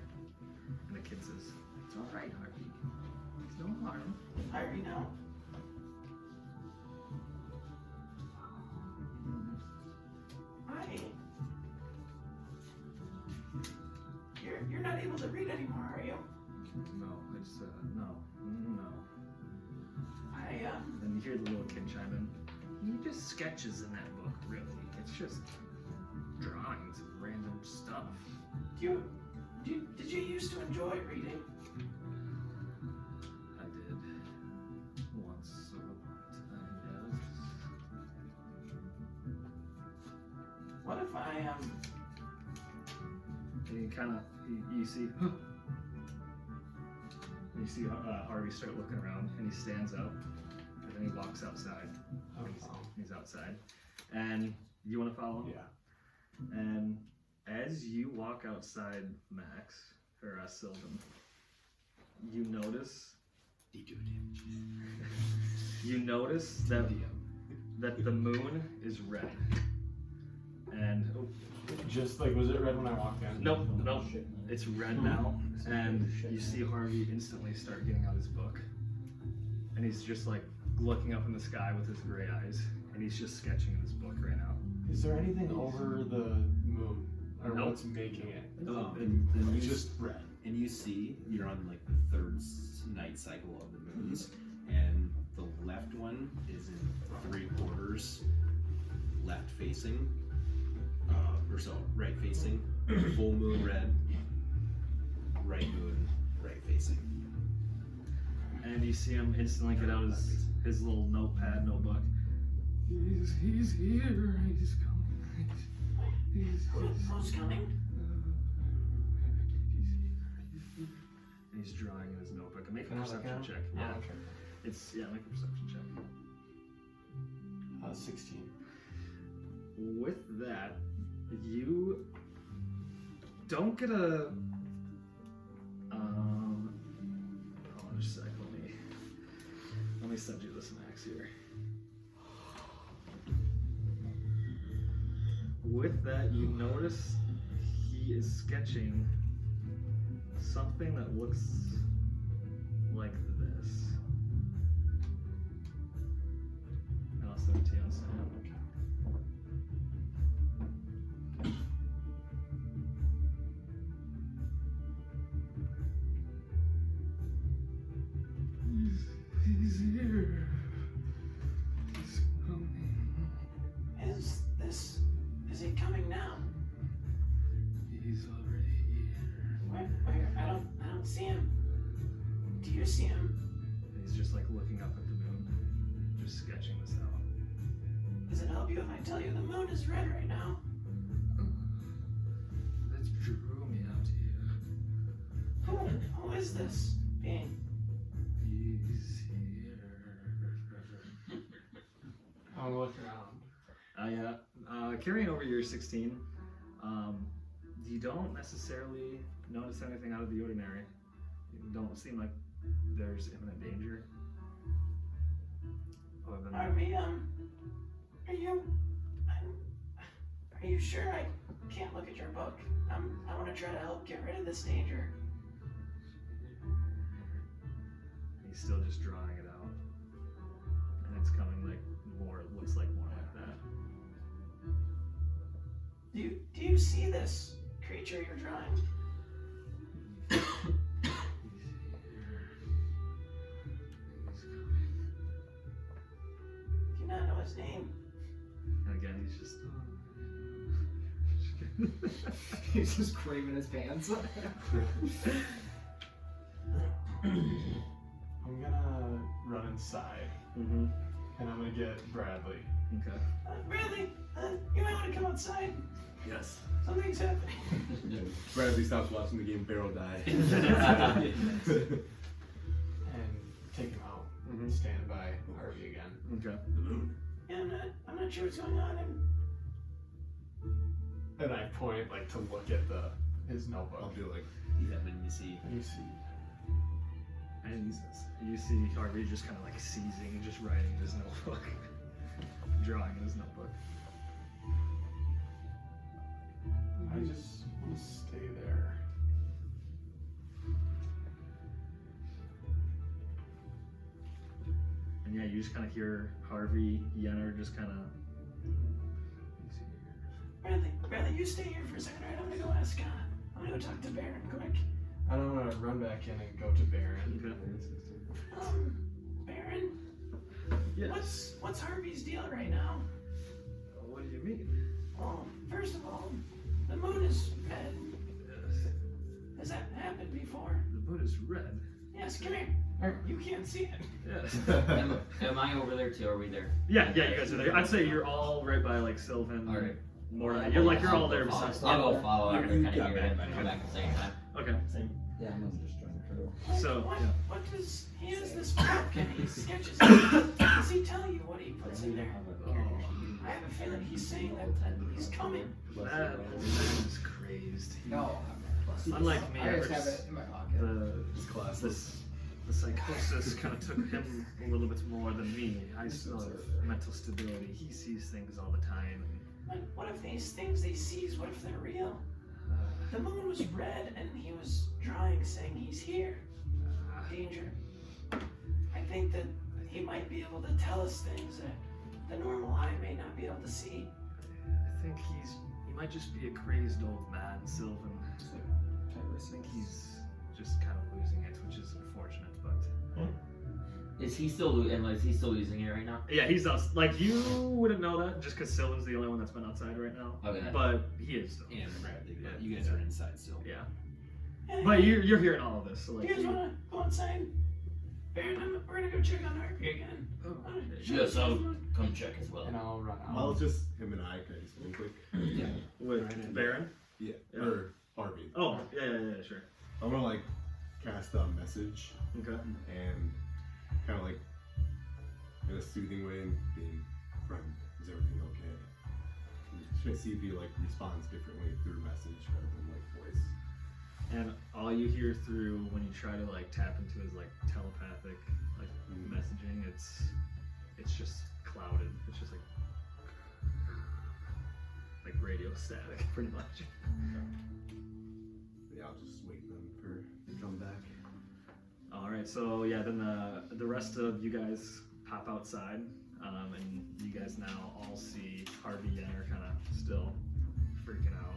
And the kid says, "It's all right, Harvey. There's no harm." Harvey, no. You're not able to read anymore, are you? No, it's no. And you hear the little kid chime in. He just sketches in that book, really. It's just drawings of random stuff. did you used to enjoy reading? I did. Once upon a time, yes. What if I And you kind of, you see, you see Harvey start looking around, and he stands up, and then he walks outside. Oh, He's outside, and you want to follow him? yeah. And as you walk outside, Max, or Sylvin, you notice that the moon is red. And Just like, was it red when I walked in? nope, it's red now. And you see Harvey instantly start getting out his book. And he's just like looking up in the sky with his gray eyes. And he's just sketching in his book right now. Is there anything over the moon? Or Nope. what's making it? And It's just red. And you see, you're on like the third night cycle of the moons, and the left one is in 3/4 left facing, or so right facing, full moon red, right moon right facing. And you see him instantly get out his little notebook. He's here. He's coming. who's coming? He's drawing in his notebook. And make a Can I look perception at him? check. Oh, Yeah. okay. Make a perception check. 16. With that, you don't get a hold on just a sec, let me send you this Max here. With that, you notice he is sketching something that looks like this. And I'll send it to you on Snap. He's here. He's coming. Is he coming now? He's already here. Where? I don't see him. Do you see him? And he's just like looking up at the moon, just sketching this out. Does it help you if I tell you the moon is red right now? That drew me out here. Who is this being? He's here. I'll look around. Carrying over your 16, you don't necessarily notice anything out of the ordinary. You don't seem like there's imminent danger. Other than Harvey, are you sure I can't look at your book? I want to try to help get rid of this danger. he's still just drawing it out. And it's coming like more, it looks like more like that. Do you see this creature you're drawing? He's here. He's coming. Do you not know his name? And again, he's just. He's just craving his pants. I'm gonna run inside, Mm-hmm. and I'm gonna get Bradley. Okay. Bradley, You might want to come outside. Yes. Something's happening. Bradley stops watching the game Barrel die. And take him out. Stand by Harvey again. Okay. The moon. Yeah, I'm not sure what's going on. And I point like to look at his notebook. I'll do like, You happen to see. And you see. And you see Harvey just kind of like seizing and just writing in his notebook. Drawing in his notebook. I just want to stay there. And yeah, you just kind of hear Harvey, Yenner just kind of. Bradley, you stay here for a second, right? I'm gonna go ask. I'm gonna go talk to Barron quick. I don't want to run back in and go to Barron. Barron, Yes. what's Harvey's deal right now? What do you mean? Well, first of all, the moon is red. Has that happened before? The moon is red. Yes, come here. You can't see it. Yes. Am I over there too? Are we there? Yeah, you guys are there. I'd say you're all right by like Sylvin. All right. Mordai. You're all there besides. I'll go follow Okay. after kind You of got hear him back and come back at the same time. Okay. Yeah, I'm just trying to through. So, What does he has this book and he sketches it? Does he tell you what he puts in there? I have a feeling he's saying that he's coming. That old man is crazed. No, Unlike me, I just have it in my pocket. the psychosis kind of took him a little bit more than me. I still have mental stability. He sees things all the time. But what if these things he sees, what if they're real? The moon was red and he was drawing saying he's here. Danger. I think that he might be able to tell us things that the normal eye may not be able to see. I think he might just be a crazed old man, Sylvin. I think he's just kind of losing it, which is unfortunate, but Is he still using it right now? yeah, he's us. Like you wouldn't know that just because Sylvin's the only one that's been outside right now. Okay. But he is still. And Bradley, but you guys are inside still. Yeah. Yeah, But you're hearing all of this, so do like. you guys wanna go inside? Baron, we're gonna go check on Harvey again. Yes, I'll come check as well. And I'll run out. Well, just him and I, can I just real quick? With Barron? Yeah. Yeah. Or Harvey. Oh, yeah, sure. I'm gonna like cast a message Okay. and kind of like in a soothing way and being, friend, is everything okay? And try to see if he like responds differently through message rather than like voice. And all you hear through when you try to like tap into his like telepathic like messaging, it's just clouded. It's just like radio static, pretty much. Yeah, I'll just wait then for to come back. All right, so yeah, then the rest of you guys pop outside, and you guys now all see Harvey Yenner kind of still freaking out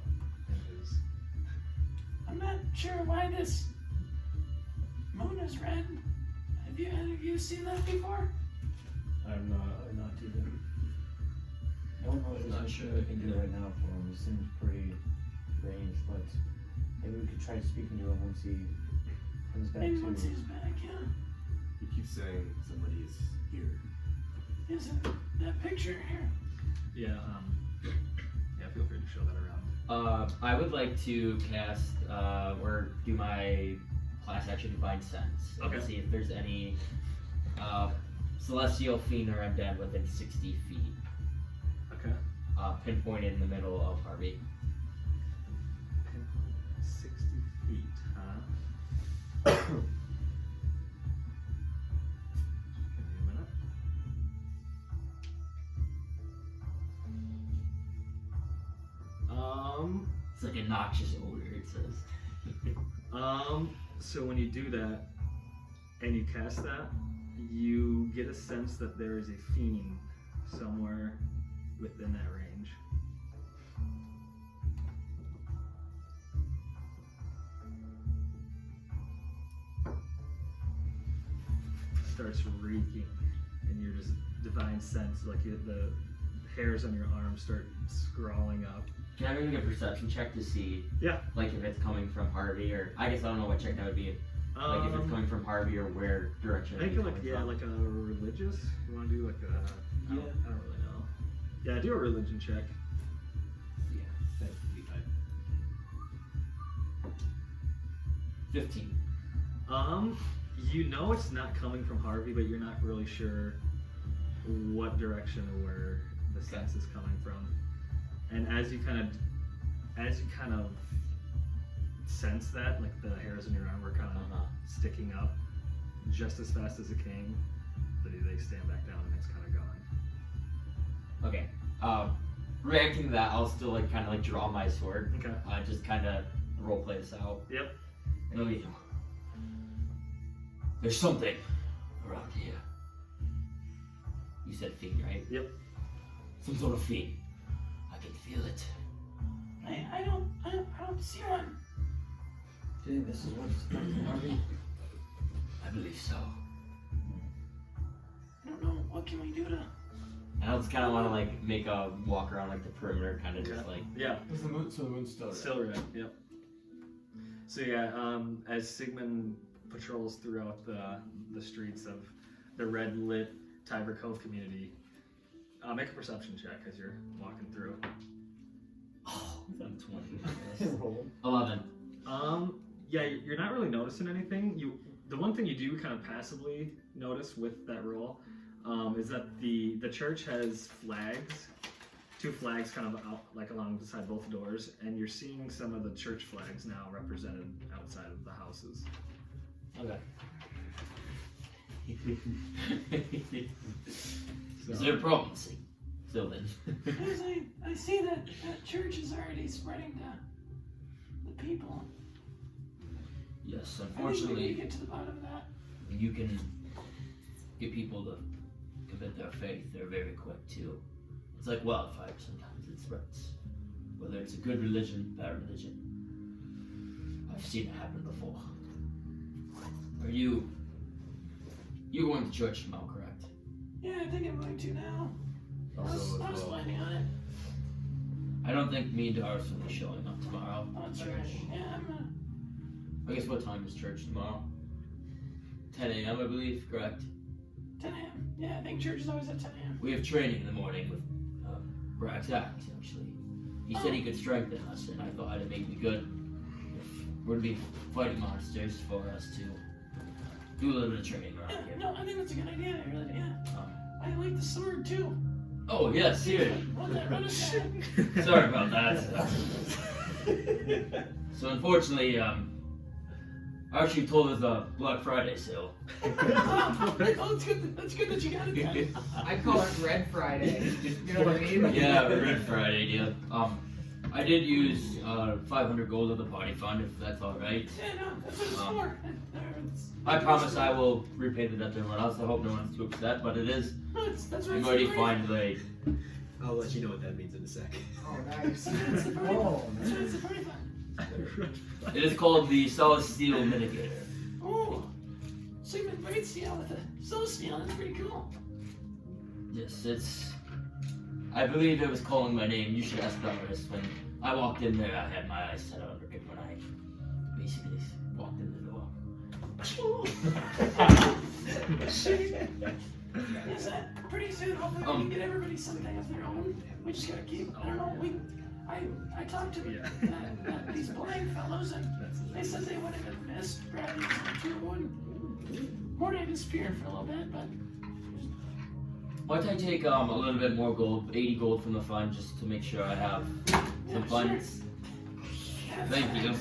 in his. I'm not sure why this moon is red. Have you seen that before? I'm not either. I don't know if there's anything we can do right now for him. He seems pretty ranged, but maybe we could try speaking to him once he comes back Maybe to. once he's back, yeah. He keeps saying somebody is here. Is it that picture here? Yeah, feel free to show that around. I would like to cast or do my class action Divine Sense and Okay. see if there's any celestial fiend or undead within 60 feet. Okay. Pinpointed in the middle of Harvey. 60 feet, huh? Give me a minute. It's like a noxious odor, it says. So when you do that and you cast that, you get a sense that there is a fiend somewhere within that range. Starts reeking, and you're just divine sense, like the hairs on your arm start scrawling up. Can I make a perception check to see, Yeah. like if it's coming from Harvey, or I guess I don't know what check that would be. Like if it's coming from Harvey or where direction. Make it's it like coming from. like a religious. You want to do like a? I don't really know. Yeah, do a religion check. 15. You know it's not coming from Harvey, but you're not really sure what direction or where the sense is coming from. And as you kind of sense that, like the hairs in your arm were kind of sticking up, just as fast as it came, they stand back down and it's kind of gone. Okay. Reacting to that, I'll still like kind of like draw my sword. Okay. Just kind of role play this out. Yep. Oh, yeah. There's something around here. You said fiend, right? Yep. Some sort of fiend. I can feel it. I don't see one. Do you think this is what's affecting Harvey? I believe so. I don't know. What can we do to? And I just kind of want to like make a walk around like the perimeter, kind of just like. Yeah. Is the moon? So the moon's still red. Still red. Yep. So yeah, as Sigmond patrols throughout the streets of the red lit Tiver Cove community, make a perception check as you're walking through. Oh, I'm 20. 11. Yeah, you're not really noticing anything. The one thing you do kind of passively notice with that roll is that the church has flags, 2 flags kind of out like along beside both doors, and you're seeing some of the church flags now represented outside of the houses. Okay. So, Is there a problem, Sylvin? Yes, I see that church is already spreading to the people. Yes, I think we unfortunately, need to get to the bottom of that. you can get people to commit their faith. They're very quick too. It's like wildfire. Sometimes it spreads. Whether it's a good religion, bad religion. I've seen it happen before. Are you going to church tomorrow, correct? Yeah, I think I'm going to now. I was planning on it. I don't think me and Darris will be showing up tomorrow Oh, at it's church. alright. Yeah, I'm gonna. I guess what time is church tomorrow? 10 a.m. I believe, correct? 10 a.m. Yeah, I think church is always at 10 a.m. We have training in the morning with Braxton, actually. He said he could strengthen us, and I thought it'd make me good if we're to be fighting monsters for us to do a little bit of training around Yeah, here. no, I think that's a good idea. I really, yeah. I like the sword too. Oh, yes, here. Run us down. Sorry about that. So unfortunately, I actually told us a Black Friday sale. Oh, it's good. That's good that you got it done. I call it Red Friday. You know what I mean? Yeah, Red Friday, yeah. I did use 500 gold of the party fund, if that's all right. Yeah, no, that's what it's for. I promise I will repay the debt to everyone else. I hope no one's too upset, but it is No, that's what a it's mighty for. fine blade. I'll let you know what that means in a sec. Oh, nice. That's the party. Oh, That's what it's the party fund. It is called the Solid Steel Mitigator. Oh, Sigmund Great Steel with the Soul Steel. That's pretty cool. Yes, it's... I believe it was calling my name. You should ask Darris. When I walked in there, I had my eyes set on it when I basically walked in the door. Is that pretty soon? Hopefully we can get everybody something of their own. We just gotta keep. I don't know. I talked to these blind fellows and they said they went into the mist, grabbed these 2 and Mordai disappeared for a little bit, but Why don't I take a little bit more gold, 80 gold from the fund, just to make sure I have some funds? yeah, Thank you.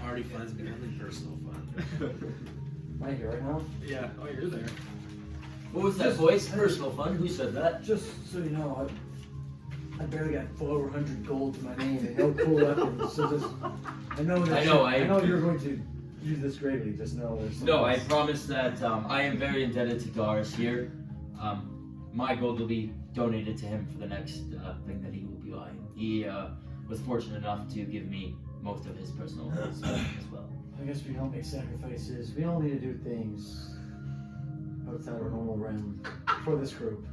Party funds becoming personal fun. Am I here right now? Yeah. Oh, you're there. What was that voice? Personal fund? Who said that? Just so you know, I barely got 400 gold to my name and no cool weapons. So just, I know you're going to use this greatly. Just know there's. No, I promise that I am very indebted to Darris here. My gold will be donated to him for the next thing that he will be buying. He was fortunate enough to give me most of his personal stuff as well. I guess we don't make sacrifices. We all need to do things outside our normal realm for this group.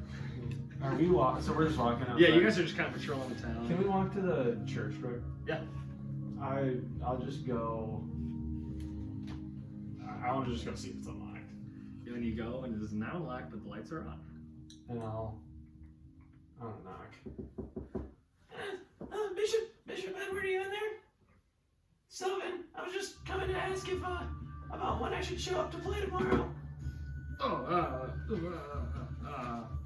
Are we so we're just walking outside. Yeah, you guys are just kind of patrolling the town. Can we walk to the church, right? Yeah. I'll just go. I want to just go see if it's unlocked. When you go and it is not unlocked, but the lights are on. And I'll knock. Bishop Edward, are you in there? Sylvin, I was just coming to ask if should show up to play tomorrow. Oh,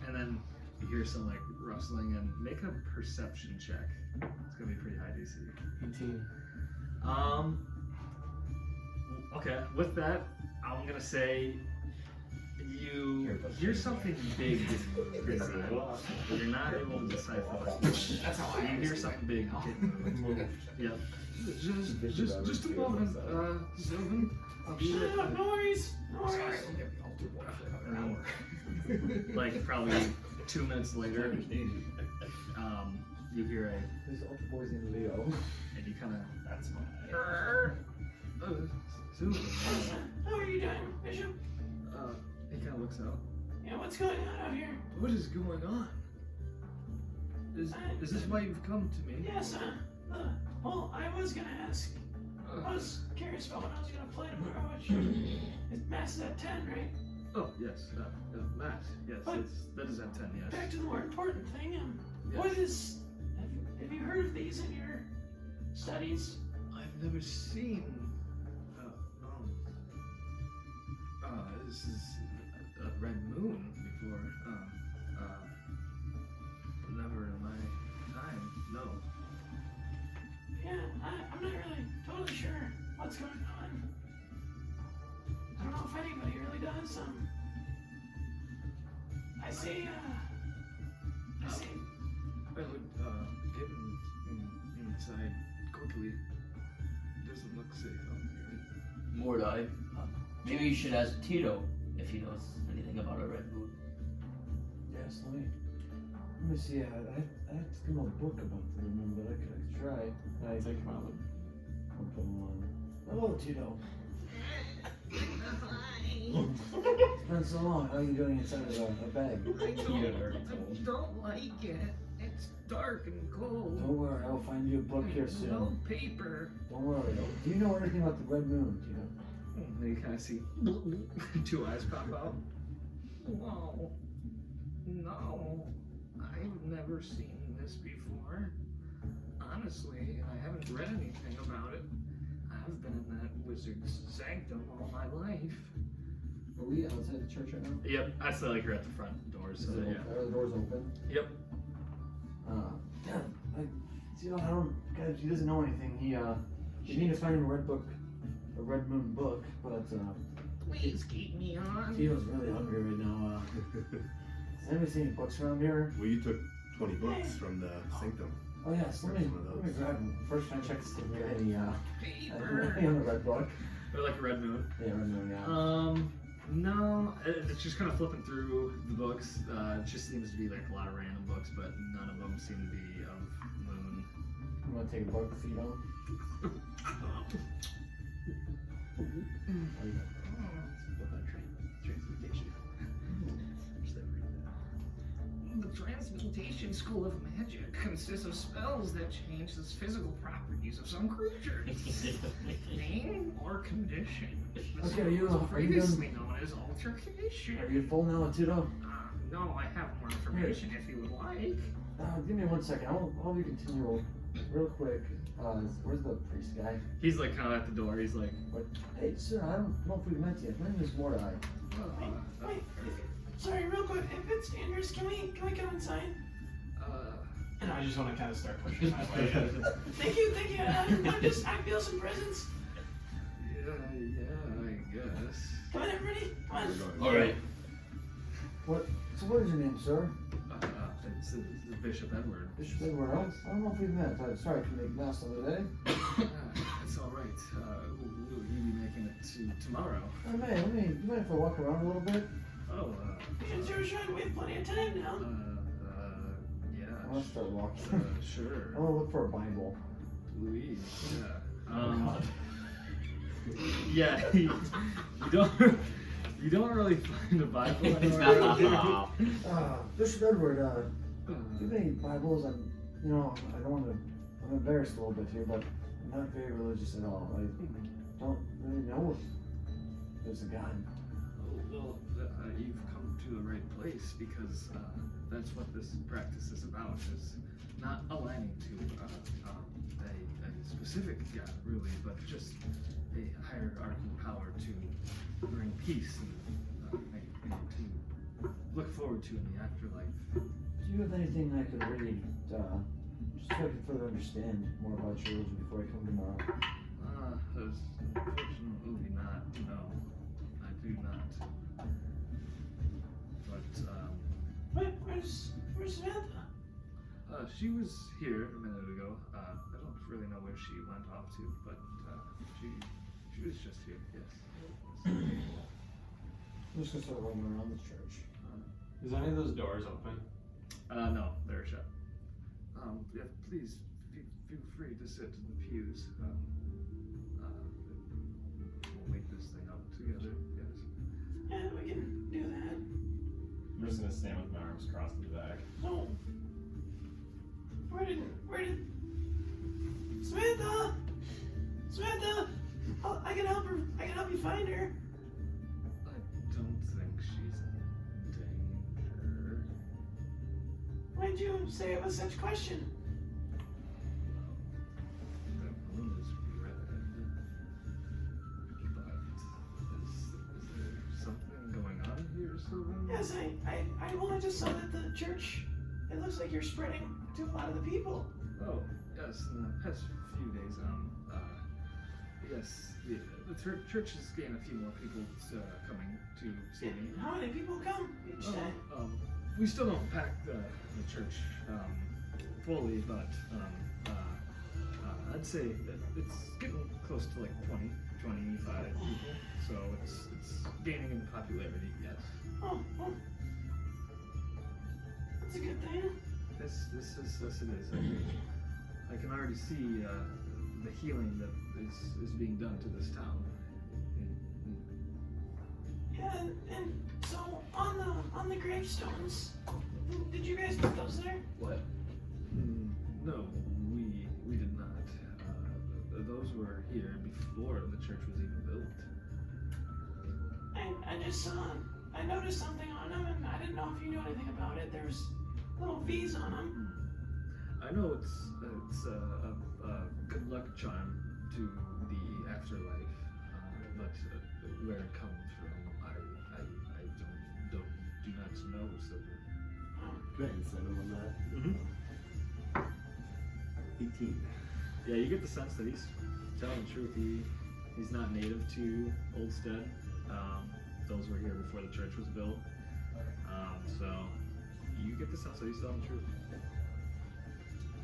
and then you hear some like rustling and make a perception check. It's gonna be pretty high DC. 18. Okay, with that, I'm gonna say you hear something big. You're not able to decipher what it is. That's how I You hear something big. Yep. Just a moment, Sylvin. I'll be Shut there. up, no worries. No Sorry, worries. we'll get the altar boy for And another then, hour. like probably 2 minutes later, you hear a, This altar boy's in Leo. and you kind of, That's my. Sylvin. How are you doing, Bishop? He kind of looks out. Yeah, what's going on out here? What is going on? Is this why you've come to me? Yes, well, I was gonna ask. I was curious about when I was gonna play tomorrow, which it masses at 10, right? Oh, yes, Matt. Yes, But- that is at 10, yes. Back to the more important thing, Yes. what is... Have you heard of these in your studies? I've never seen. This is a red moon before. Never in my time. No. Yeah, I'm not really totally sure what's going on. I don't know if anybody really does. I see. I would get inside quickly. Doesn't look safe out here. Mordai, maybe you should ask Tito if he knows anything about a red moon. Yes, let me see. I have to come up with a book about the moon, but I could try. I take him out. I'll put him on. Hello, Tito. It's been so long. How are you doing inside of a bag? I don't like it. It's dark and cold. Don't worry, I'll find you a book here soon. No paper. Don't worry. Do you know anything about the red moon, Tito? And then you kind of see 2 eyes pop out. Whoa. No. I've never seen this before. Honestly, and I haven't read anything about it. I've been in that wizard's sanctum all my life. Are we outside the church right now? Yep, I feel like you're at the front doors. So yeah. Are the doors open? Yep. Guys, he doesn't know anything. You need to find him a red moon book, but Please keep me on. Tito's really hungry right now. Has anybody seen any books around here? Well, you took 20 books from the sanctum. Oh yes, let me grab them. First, can I check to see if we have any on the red book? Or like a red moon. Yeah, red moon. Yeah. No, it's just kind of flipping through the books. It just seems to be like a lot of random books, but none of them seem to be of moon. I'm gonna take a book to feed on. The Transmutation School of Magic consists of spells that change the physical properties of some creatures. Name or condition. The Okay, spell are you was previously known as altercation. Are you full now, Tito? No, I have more information if you would like. Give me 1 second. I'll be continue real quick. Where's the priest guy? He's like kind of at the door. He's like, What? Hey, sir, I don't know if we've met yet. My name is Mordai. Wait, sorry, real quick. If it's dangerous, can we come inside? And I just want to kind of start pushing my way. Thank you. I feel some presence. yeah, I guess. Come on, everybody. Come on. All right. So what is your name, sir? It's Bishop Edward. Bishop Edward. I don't know if we've met. I'm sorry to make mass of the day. It's all right. Will you be making it to tomorrow? You mind if I walk around a little bit? Oh, Sure, we have plenty of time now. yeah. I want to start walking. Sure. I want to look for a Bible. Louise. Yeah. God. Yeah. You don't really find a Bible anywhere. Bishop Edward, do you have any Bibles? I don't want to. I'm embarrassed a little bit here, but I'm not very religious at all. I don't really know if there's a God. Well, you've come to the right place because that's what this practice is about. Is not aligning to a specific God, really, but just a hierarchical power to bring peace and to look forward to in the afterlife. Do you have anything I could read, just so I can further understand more about your religion before I come tomorrow? Unfortunately not, no. I do not. But, Where's Samantha? she was here a minute ago. I don't really know where she went off to, but she was just here, yes. I'm just gonna start roaming around the church. Is any of those doors open? No, they're shut. Yeah, please feel free to sit in the pews. We'll make this thing up together, yes. Yeah, we can do that. I'm just gonna stand with my arms crossed in the back. Oh. Where did Samantha? Samantha! Oh, I can help her. I can help you find her. I don't think she's in danger. Why'd you say it with such question? The moon is red. But is there something going on here, Sylvin? Yes, I just saw that the church, it looks like you're spreading to a lot of the people. Oh, yes, in the past few days, yes, the church has gained a few more people coming to see me. How many people come each day? We still don't pack the church fully, but I'd say that it's getting close to like 20, 25 people, so it's gaining in popularity, yes. Oh, that's a good thing. Yes, it is. I can already see the healing that is being done to this town. Yeah, and so on the gravestones, did you guys put those there? What? No, we did not. Those were here before the church was even built. I noticed something on them, and I didn't know if you knew anything about it. There's little V's on them. I know it's a good luck charm to the afterlife, but where it comes from, I do not know, Sylvin. Go ahead and send him on that. 18. Yeah, you get the sense that he's telling the truth. He's not native to Oldstead. Those were here before the church was built. So you get the sense that he's telling the truth.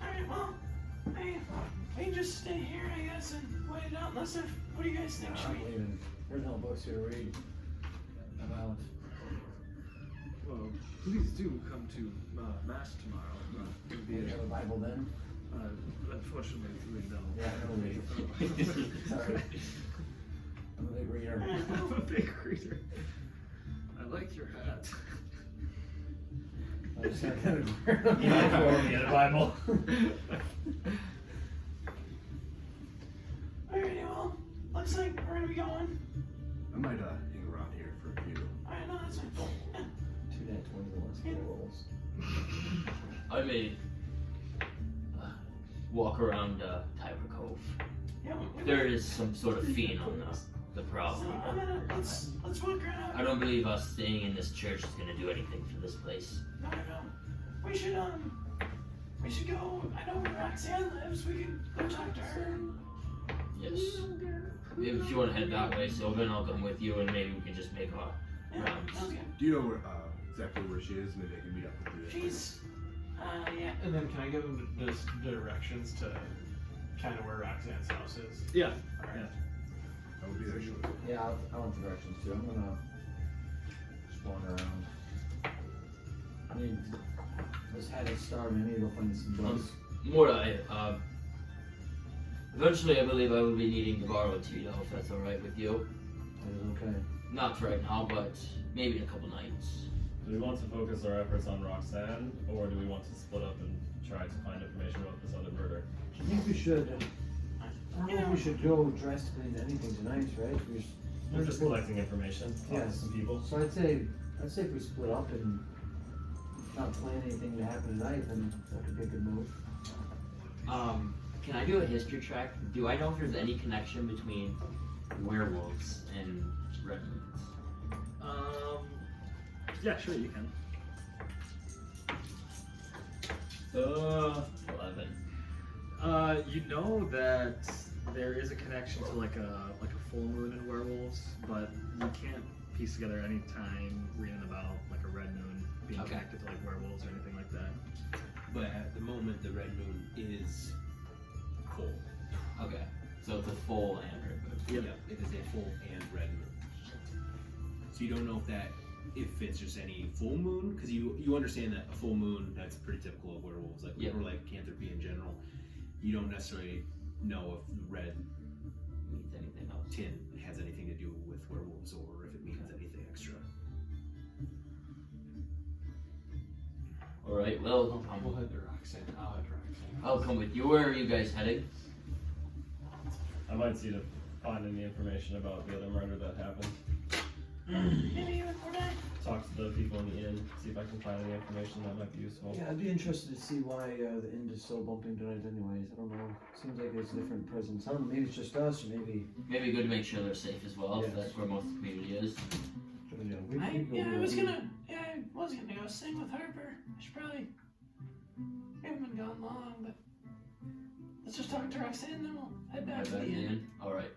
Alright, well, I can just stay here, I guess, and wait it out, unless what do you guys think? Should I'm we? leaving. There's no books here to read. I'm out. Well, please do come to Mass tomorrow. Do you have a Bible then? Unfortunately, we don't. Yeah, I don't read. Sorry. I'm a big reader. I'm a big reader. I like your hat. I just got kind of weird. Yeah, Bible. Alrighty, well, looks like we're gonna be going. I might hang around here for a few. Alright, no, that's fine. Yeah. 2 net 20 the last 4 rolls. I may walk around Tiver Cove. Yeah, There is some sort of fiend on the prowl. let's walk around. I don't believe us staying in this church is gonna do anything for this place. No. We should go. I know where Roxanne lives. We can go talk to her. Yes. If you want to head that way, Sylvin, I'll come with you, and maybe we can just make our Yeah, rounds. sounds good. Do you know where exactly where she is? Maybe I can meet up with you. She's, yeah. And then can I give him just directions to kind of where Roxanne's house is? Yeah. Alright. I will be there shortly. Yeah, I want directions too. I'm gonna just wander around. I need this had it started. I need to go find some books. Mordai, eventually I believe I will be needing to borrow a Tito, if that's alright with you. That is okay. Not right now, but maybe in a couple nights. Do we want to focus our efforts on Roxanne, or do we want to split up and try to find information about this other murder? I think we should. I don't know if we should go drastically into anything tonight, right? We're just collecting information, talking to Yes. some people. So I'd say if we split up and not plan anything to happen tonight, then that could be a good move. Can I do a history check? Do I know if there's any connection between werewolves and red moons? Yeah, sure you can. 11. You know that there is a connection to like a full moon in werewolves, but you can't piece together any time reading about like a red moon being connected to like werewolves or anything like that. But at the moment, the red moon is full. Okay, so it's a full and red moon. Yep, it is a full and red moon. So you don't know if it's just any full moon, because you understand that a full moon, that's pretty typical of werewolves, like or like lycanthropy in general. You don't necessarily know if the red Means anything else? tint has anything to do with werewolves or if it means anything extra. All right. Well, We'll head to Roxanne. I'll head to Roxanne. I'll come with you. Where are you guys heading? I might see to find any information about the other murder that happened. Maybe you and Mordai? Talk to the people in the inn, see if I can find any information that might be useful. Yeah, I'd be interested to see why the inn is so bumping tonight anyways. I don't know. Seems like there's a different presence. I don't know, maybe it's just us, or maybe... Maybe good to make sure they're safe as well. If Yes. that's where most of the community is. I was gonna go sing with Harper. I should probably. We haven't been gone long, but let's just talk to Roxanne, then we'll head back to the inn. All right.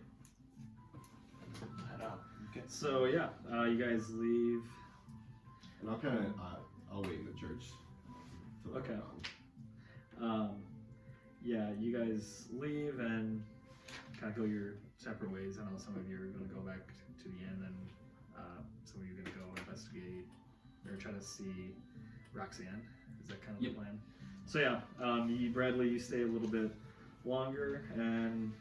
Head out. Okay. So yeah, you guys leave. And I'll kind of, I'll wait in the church. Till they're Okay. gone. Yeah, you guys leave and kind of go your separate ways. I know some of you are going to go back to the inn, and some of you are going to go investigate or try to see Roxanne. Is that kind of the plan? So yeah, Bradley, you stay a little bit longer, and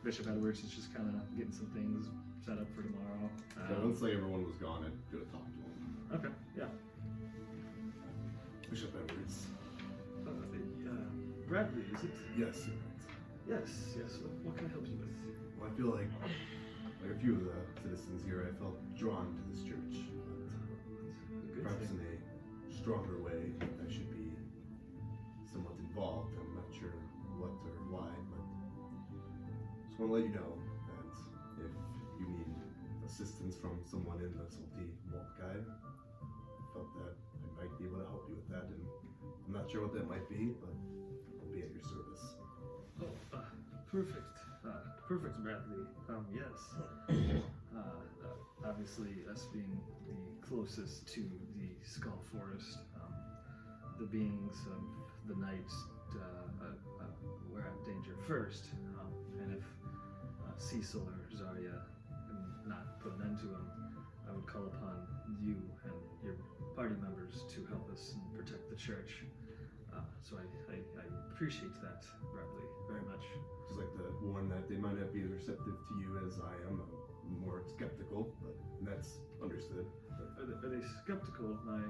Bishop Edwards is just kind of getting some things set up for tomorrow. Yeah, once like everyone was gone, I'd go talk to him. Okay, yeah. Bishop Edwards. Bradley, is it? Yes, you're right. Yes. What can I help you with? Well, I feel like a few of the citizens here, I felt drawn to this church. But perhaps in a stronger way, I should be somewhat involved. I'm not sure what or why, but just want to let you know that if you need assistance from someone in the Soti Maulkeye, I felt that I might be able to help you with that, and I'm not sure what that might be, but I'll be at your service. Oh, perfect. Perfect, Bradley. Yes. Obviously, us being the closest to the Skull Forest, the beings of the night were at danger first, and if Cecil or Zarya can not put an end to them, I would call upon you and your party members to help us and protect the church. So I appreciate that, Bradley, very much. Just like to warn that they might not be as receptive to you as I am. I'm more skeptical, but that's understood. Are they skeptical of my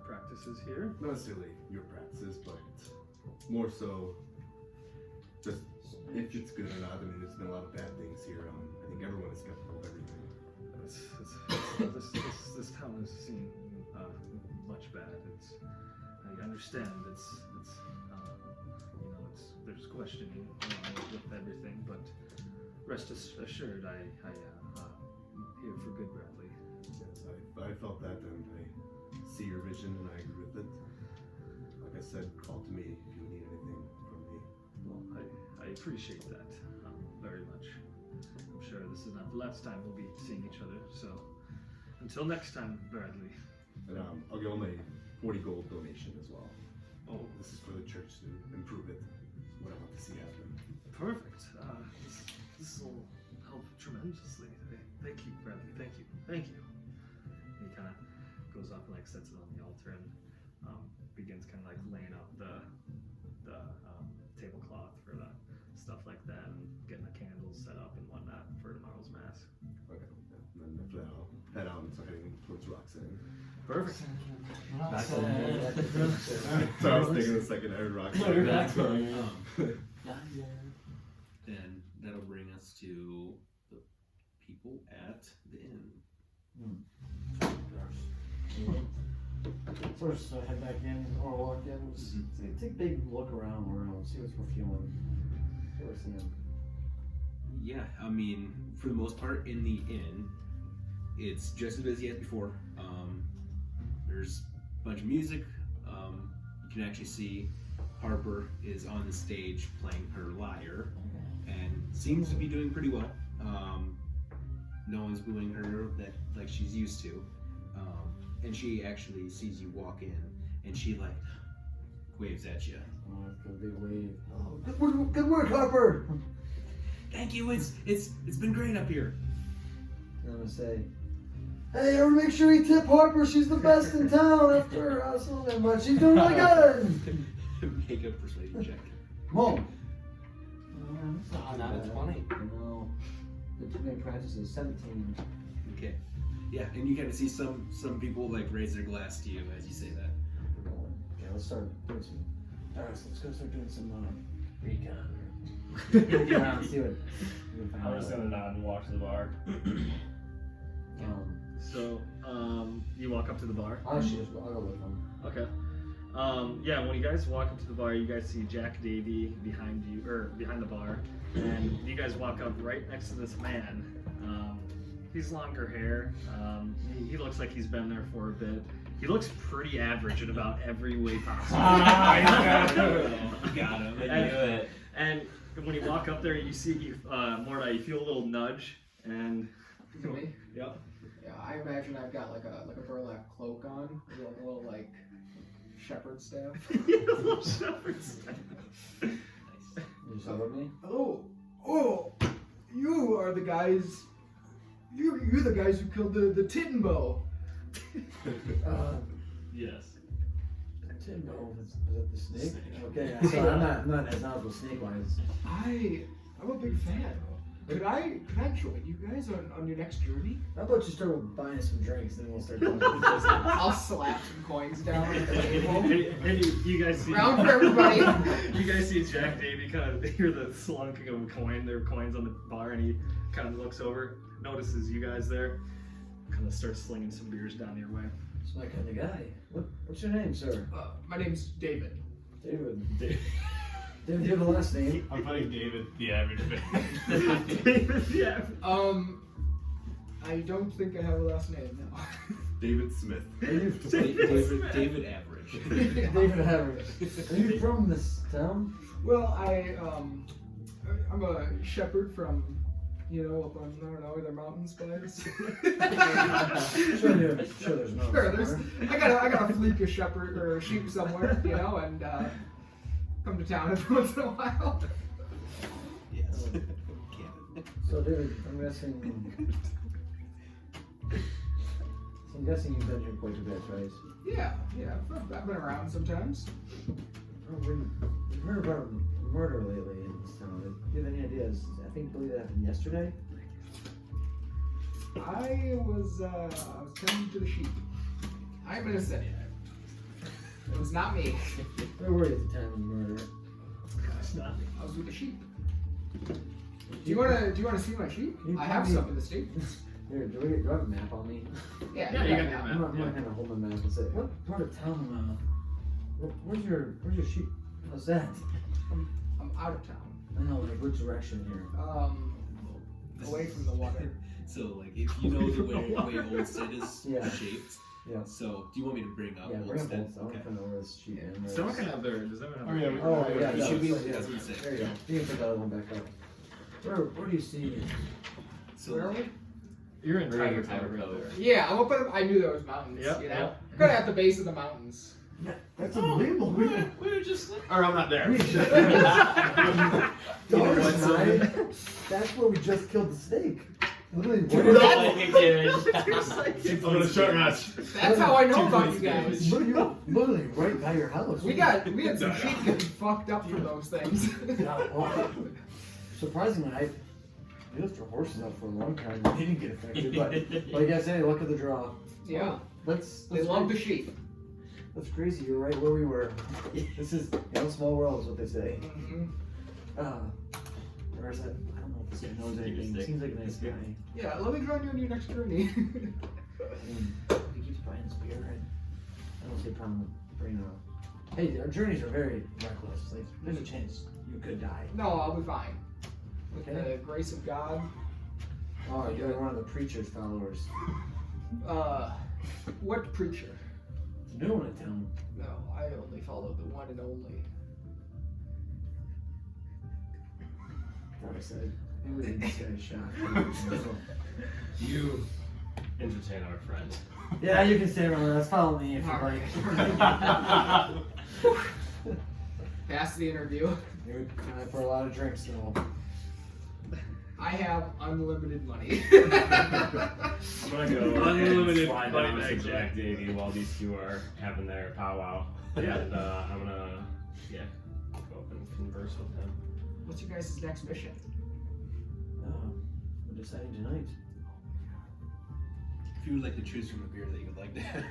practices here? Not necessarily your practices, but more so just if it's good or not. I mean, there's been a lot of bad things here. I think everyone is skeptical of everything. This town has seen much bad. I understand. There's questioning with everything, but rest assured, I'm here for good, Bradley. Yes, I felt that, and I see your vision, and I agree with it. Like I said, call to me if you need anything from me. Well, I appreciate that very much. I'm sure this is not the last time we'll be seeing each other, so until next time, Bradley. And I'll give them a 40 gold donation as well. Oh, This is for the church to improve it. It's what I want to see happen. perfect. This will help tremendously. Thank you, Bradley. Thank you. And he kind of goes up and like sets it on the altar and begins kind of like laying out the tablecloth for the stuff like that and getting the candles set up and whatnot for tomorrow's mass. Okay. And then after that, I'll head out and start heading towards Roxanne. Perfect. So I was thinking the second I heard Roxanne. Then that'll bring us to the people at the inn. First, head back in or walk in. Just take a big look around, see what we're feeling. See what's in. Yeah, I mean, for the most part, in the inn, it's just as busy as before. There's a bunch of music. You can actually see Harper is on the stage playing her lyre, and seems to be doing pretty well. No one's booing her like she's used to, and she actually sees you walk in, and she like waves at you. Oh, it's gonna be a wave. Oh, good work, Harper. Thank you. It's been great up here. And I'm gonna say, hey, everyone, make sure you tip Harper. She's the best in town after Sylvin, but she's doing really good. Make a persuasion check. Come on. Oh, not a 20. No. The too many practices. 17. Okay. Yeah, and you kind of see some people like raise their glass to you as you say that. Okay, let's start doing some. Alright, so let's go start doing some recon. Yeah, see what. I'm just gonna nod and walk to the bar. So, you walk up to the bar. I'll go with them. Okay. Yeah, when you guys walk up to the bar, you guys see Jack Davy behind you, or behind the bar, and you guys walk up right next to this man. He's longer hair. He looks like he's been there for a bit. He looks pretty average in about every way possible. Got him. I knew it. And when you walk up there, you see Mordai. You feel a little nudge, and Me? Yep. Yeah, I imagine I've got like a burlap cloak on, with like a little like shepherd staff. little shepherd staff. You saw me? Hello. Oh, you are the guys. You're the guys who killed the Tittenbow. Yes. Timbo, was that the snake? Okay, so I'm not as knowledgeable snake wise. I'm a big fan. Could I join you guys on your next journey? How about you start with buying some drinks, then we'll start talking. I'll slap some coins down at the table. And you guys see Round for everybody. You guys see Jack Davy kind of hear the slunking of a coin. There are coins on the bar, and he kind of looks over, notices you guys there, kind of starts slinging some beers down your way. It's my kind of guy. What's your name, sir? My name's David. David. David, do you have a last name? I'm putting David, the average man. David, yeah. I don't think I have a last name now. David Smith. David Average. David Average. Are you from this town? Well, I'm a shepherd from, up on, I don't know, either mountains, guys. Sure there's no. Sure, I got a fleet of shepherd or sheep somewhere, and come to town every once in a while. Yes. So, David, I'm guessing you've been here quite a bit, right? Yeah, I've been around sometimes. We've heard about a murder lately in this town. Do you have any ideas? I believe that happened yesterday. I was tending to the sheep. I haven't even said yet. It was not me. Where were you at the time of the murder? I was with the sheep. Do you wanna see my sheep? I have some in the stables. Here, do I have a map on me? Yeah, you got that. your I'm not gonna hold my map and say, what part of town? Where's your sheep? How's that? I'm out of town. I know, like which direction here? Away from the water. So, like, if you know the way Old Sid is shaped. Yeah. So, do you want me to bring up Yeah, Old bring up Sid? Old Sid. I want to know where this sheep is. Someone can have their. Does anyone have? Oh yeah. Oh, yeah. You should be. Yeah. That's what I'm saying. There you go. You can put the other one back up. Where do you see? So, Where are we? You're in Tiver Tiver Cove. Yeah, I'm up at, I knew there was mountains. Yep, You know, yep. kind of at the base of the mountains. That's unbelievable. We were just. Or I'm not there. Darris and I, that's where we just killed the snake. Literally, I'm gonna short match. That's how I know about you guys. literally right by your house. We had some sheep getting fucked up for those things. Surprisingly, I lifted horses up for a long time. They didn't get affected, but like I say, luck of the draw. Yeah. They love the sheep. That's crazy. You're right where we were. This is small world is what they say. Where is that? I don't know if this guy knows anything. He seems like a nice guy. Yeah, let me join you on your next journey. I mean, he keeps buying this beer. I don't see a problem with bringing it up. Hey, our journeys are very reckless. Like, there's a chance you could die. No, I'll be fine. with Okay. the grace of God. Oh, you're one of the preacher's followers. What preacher? New one in town. No, I only follow the one and only. Thought I said, maybe we just got a shot. You entertain our friend. Yeah, you can stay around with us. Follow me if you like. Pass the interview. You're for a lot of drinks, though. I have unlimited money. I'm gonna go Unlimited and slide money down to bag. Jack Davy while these two are having their powwow. Yeah. And I'm gonna, go up and converse with him. What's your guys' next mission? We're deciding tonight. If you would like to choose from a beer that you would like to have.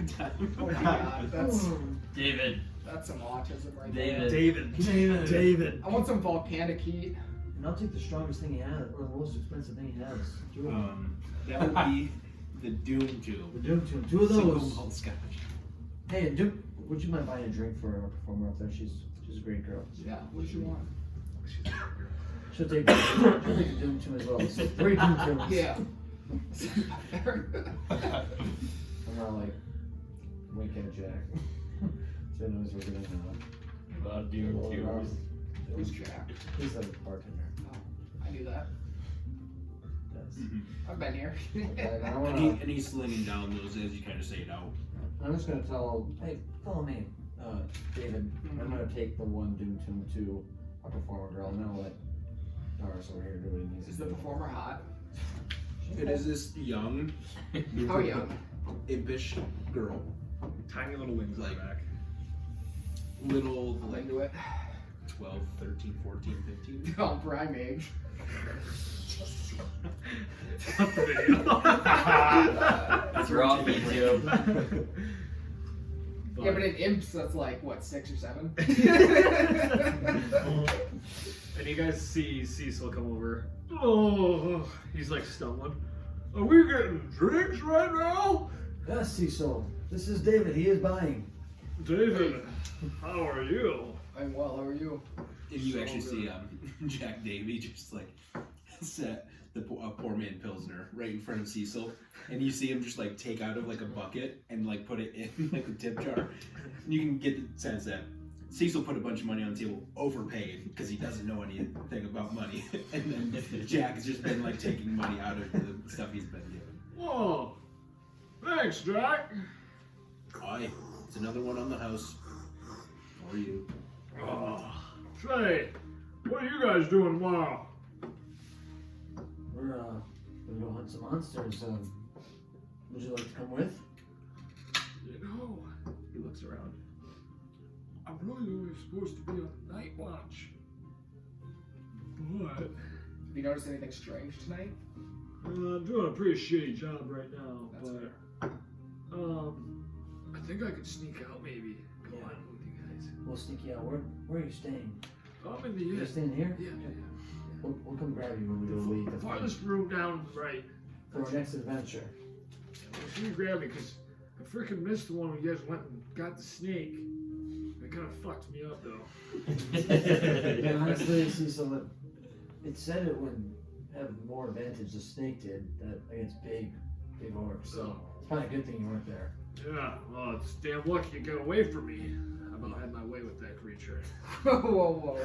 Oh my god, that's David. some autism right there. David. I want some volcanic heat. And I'll take the strongest thing he has, or the most expensive thing he has. Two of them. That would be the Doom Tube. The Doom Tube. Two of Single those. malt scotch. Hey, Doom, would you mind buying a drink for our performer up there? She's a great girl. Yeah, what do you want? She'll take the Doom Tube as well. So 3 Doom Tubes. Yeah. I'm not like, wink at Jack. So he knows we're gonna Doom cubes. Who's Jack? He's the bartender. Oh, I knew that. Yes. I've been here. Okay, I And, wanna, and he's slinging down those as you kind of say it out. I'm just gonna tell, hey, follow me, David. I'm gonna take the one Doom Tube to a performer girl, and I'll let Darris over here do what he needs Is to the do. performer hot? It is this young, How young? impish girl. Tiny little wings on Like- the back. Little, I'm like into it. 12, 13, 14, 15. Oh, prime age. Stop the video. That's raw for you too. Yeah, but in imps, that's like, what, 6 or 7? And you guys see Cecil come over. Oh, he's like stumbling. Are we getting drinks right now? Yes, Cecil. This is David. He is buying. David, how are you? I'm well, how are you? And you actually see Jack Davy just like set a poor man Pilsner right in front of Cecil, and you see him just like take out of like a bucket and like put it in like a tip jar. And you can get the sense that Cecil put a bunch of money on the table, overpaid because he doesn't know anything about money, and then Jack has just been like taking money out of the stuff he's been given. Oh, thanks, Jack. Aye, it's another one on the house. For you. Oh, say, what are you guys doing tomorrow? We're gonna go hunt some monsters. Would you like to come with? You know, he looks around. I'm really only supposed to be on night watch. What? Have you noticed anything strange tonight? I'm doing a pretty shitty job right now, That's but I think I could sneak out maybe. Go on with you guys. We'll sneak you out. Where are you staying? I'm in the You inn. staying here? Yeah. We'll come grab you when we go leave. The farthest room down right. For our next adventure. So you grab me because I freaking missed the one when you guys went and got the snake. It kind of fucked me up though. Yeah, honestly, Cecil, it said it would have more advantage the snake did against big orcs. So it's probably a good thing you weren't there. Yeah, well, it's damn lucky you got away from me. I about had my way with that creature. Whoa.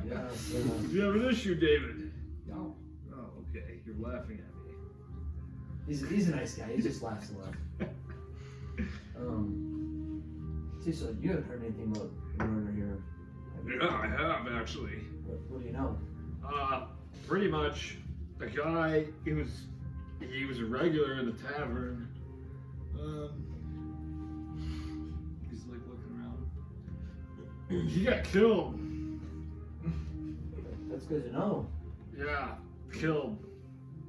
Yes. Do you have an issue, David? No. Oh, okay. You're laughing at me. He's a nice guy. He just laughs a lot. Cecil, you haven't heard anything about the murder here? Have you? Yeah, I have actually. What do you know? Pretty much, the guy, he was a regular in the tavern. He's like looking around. He got killed. That's good to know. Yeah, killed.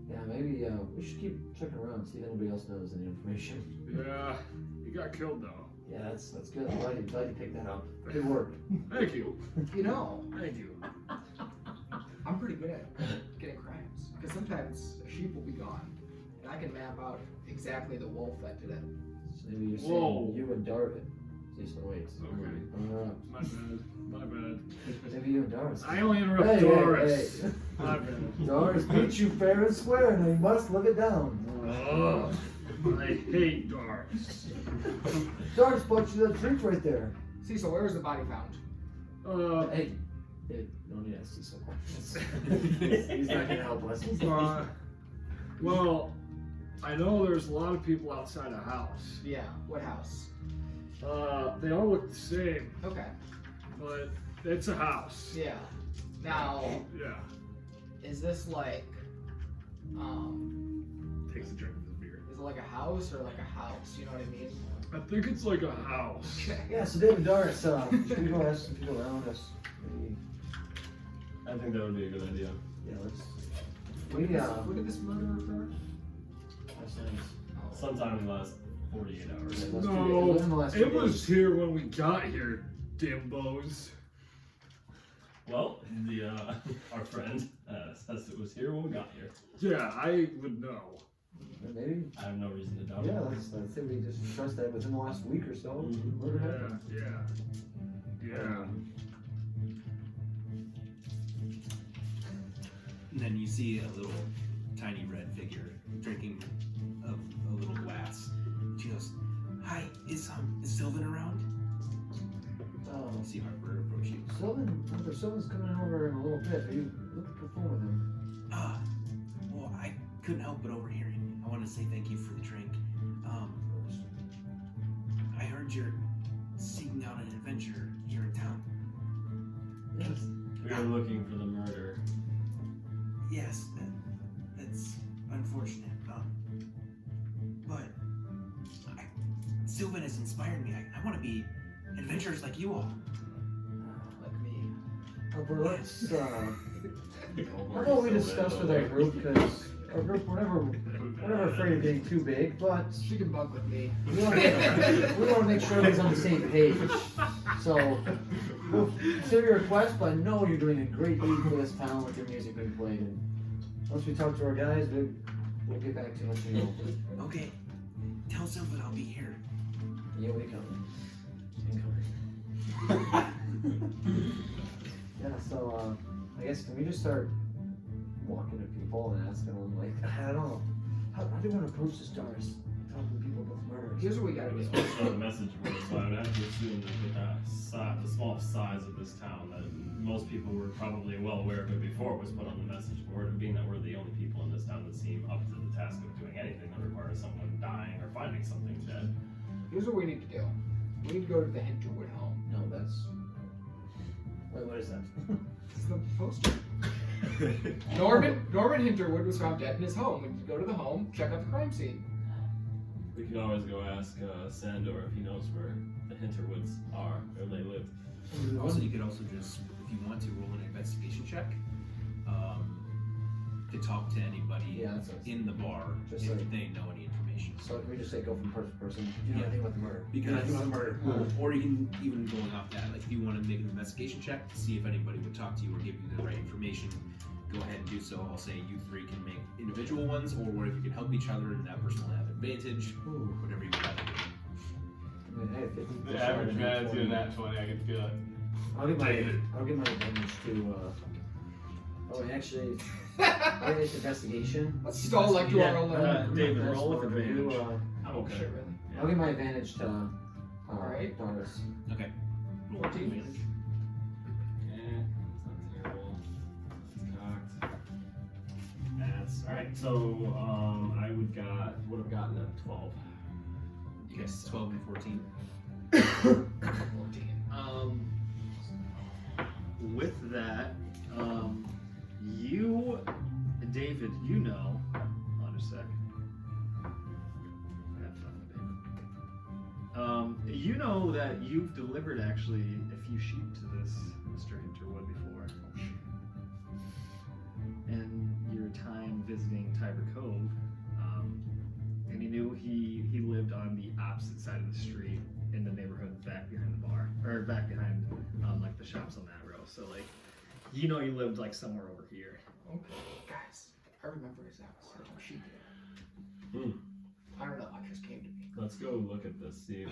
Yeah, maybe we should keep checking around, see if anybody else knows any information. Yeah, he got killed though. Yeah, that's good. I'm glad you picked that up. Good work. Thank you. You know, Thank you. I'm pretty good at getting crimes. Because sometimes a sheep will be gone, and I can map out exactly the wolf that did it. So maybe you're Whoa. saying you and Darvin. Cecil, wait. Okay. My bad. My bad. Maybe maybe you and Darris. I only interrupt Hey, Doris. hey. My bad. Doris beat you fair and square, and you must live it down. Oh, I hate Doris. Doris bought you that drink right there. Cecil, where was the body found? Hey, no need to ask Cecil questions. He's not gonna help us. Well, I know there's a lot of people outside the house. Yeah, what house? They all look the same, Okay. but it's a house. Yeah. Now, Yeah. is this like, Takes a drink of the beer. is it like a house or like a house? You know what I mean? I think it's like a house. Okay. Yeah, so David Doris, should we go ask some people around us? Maybe, I think that would be a good idea. yeah, let's. When did this murder occur? That's nice. Sometime in the last 48 hours. Let's do No, within the last it 2 was days. here when we got here, dimbos. Well, the our friend says it was here when we got here. Yeah, I would know. Maybe. I have no reason to doubt Yeah, it. let's say we just trust that within the last week or so, murder Yeah, happened. yeah. And then you see a little tiny red figure drinking a little glass. She goes, "Hi, is Sylvin around?" You see Harper approach you. Sylvin's coming over in a little bit. Are you looking to perform with him? Well, I couldn't help but overhear him. I want to say thank you for the drink. I heard you're seeking out an adventure here in town. Yes. We are looking for the murder. Yes, that's unfortunate. But Sylvin has inspired me. I want to be adventurers like you all. Like me. But let's, how about we discuss with our group, because our group, we're never afraid of being too big, but She can bunk with me. we want to make sure everyone's on the same page. So, we'll consider your request, but I know you're doing a great deed for this town with your music being played. And once we talk to our guys, we'll get back to you and let you know. Okay, tell Sylvin I'll be here. Yeah, we come. Incoming. Yeah, so I guess can we just start walking to people and asking them, like, I don't know, how do you want to approach the stars? Talking to people about murder. Here's what we gotta It was do. posted on the message board, so I would have to assume that with the small size of this town, that most people were probably well aware of it before it was put on the message board, and being that we're the only people in this town that seem up to the task of doing anything that requires someone dying or finding something dead. Here's what we need to do. We need to go to the Hinterwood home. No, that's. Wait, what is that? It's the poster. Norman Hinterwood was found dead in his home. We need to go to the home, check out the crime scene. We can always go ask Sandor if he knows where the Hinterwoods are, where they live. Also, you could also just, if you want to, roll an investigation check to talk to anybody Yeah, that's in the bar Just if like- they know any information. So can we just say go from person to person? Do you know Yeah. anything about the murder? Because- Do you know anything about the murder? Or you can even going off that, like if you want to make an investigation check to see if anybody would talk to you or give you the right information, go ahead and do so. I'll say you three can make individual ones, or what if you can help each other and that person will have advantage, Ooh. whatever you would like to do. I mean, hey, 50%. The average man's doing that 20, I can feel it. I'll get my advantage to. Oh, actually, I think investigation. Let's stall like you are alone. David, That's roll with what we're gonna advantage. do, I'm okay. Shit, really? I'll give my advantage to Alright. Doris. Okay. Roll 14. advantage. Yeah, it's not terrible. It's cocked. That's alright. So I would have gotten a 12. You guys 12 and 14. 14. With that, you, David, you know, hold on a sec. Have fun, David. You know that you've delivered actually a few sheep to this Mr. Hinterwood before. And your time visiting Tiver Cove, and he knew he lived on the opposite side of the street in the neighborhood back behind the bar, or back behind like the shops on that row. So like, you know, you lived like somewhere over here. Okay, guys, I remember his house. That's what she did. I don't know. It just came to me. Let's go look at this, see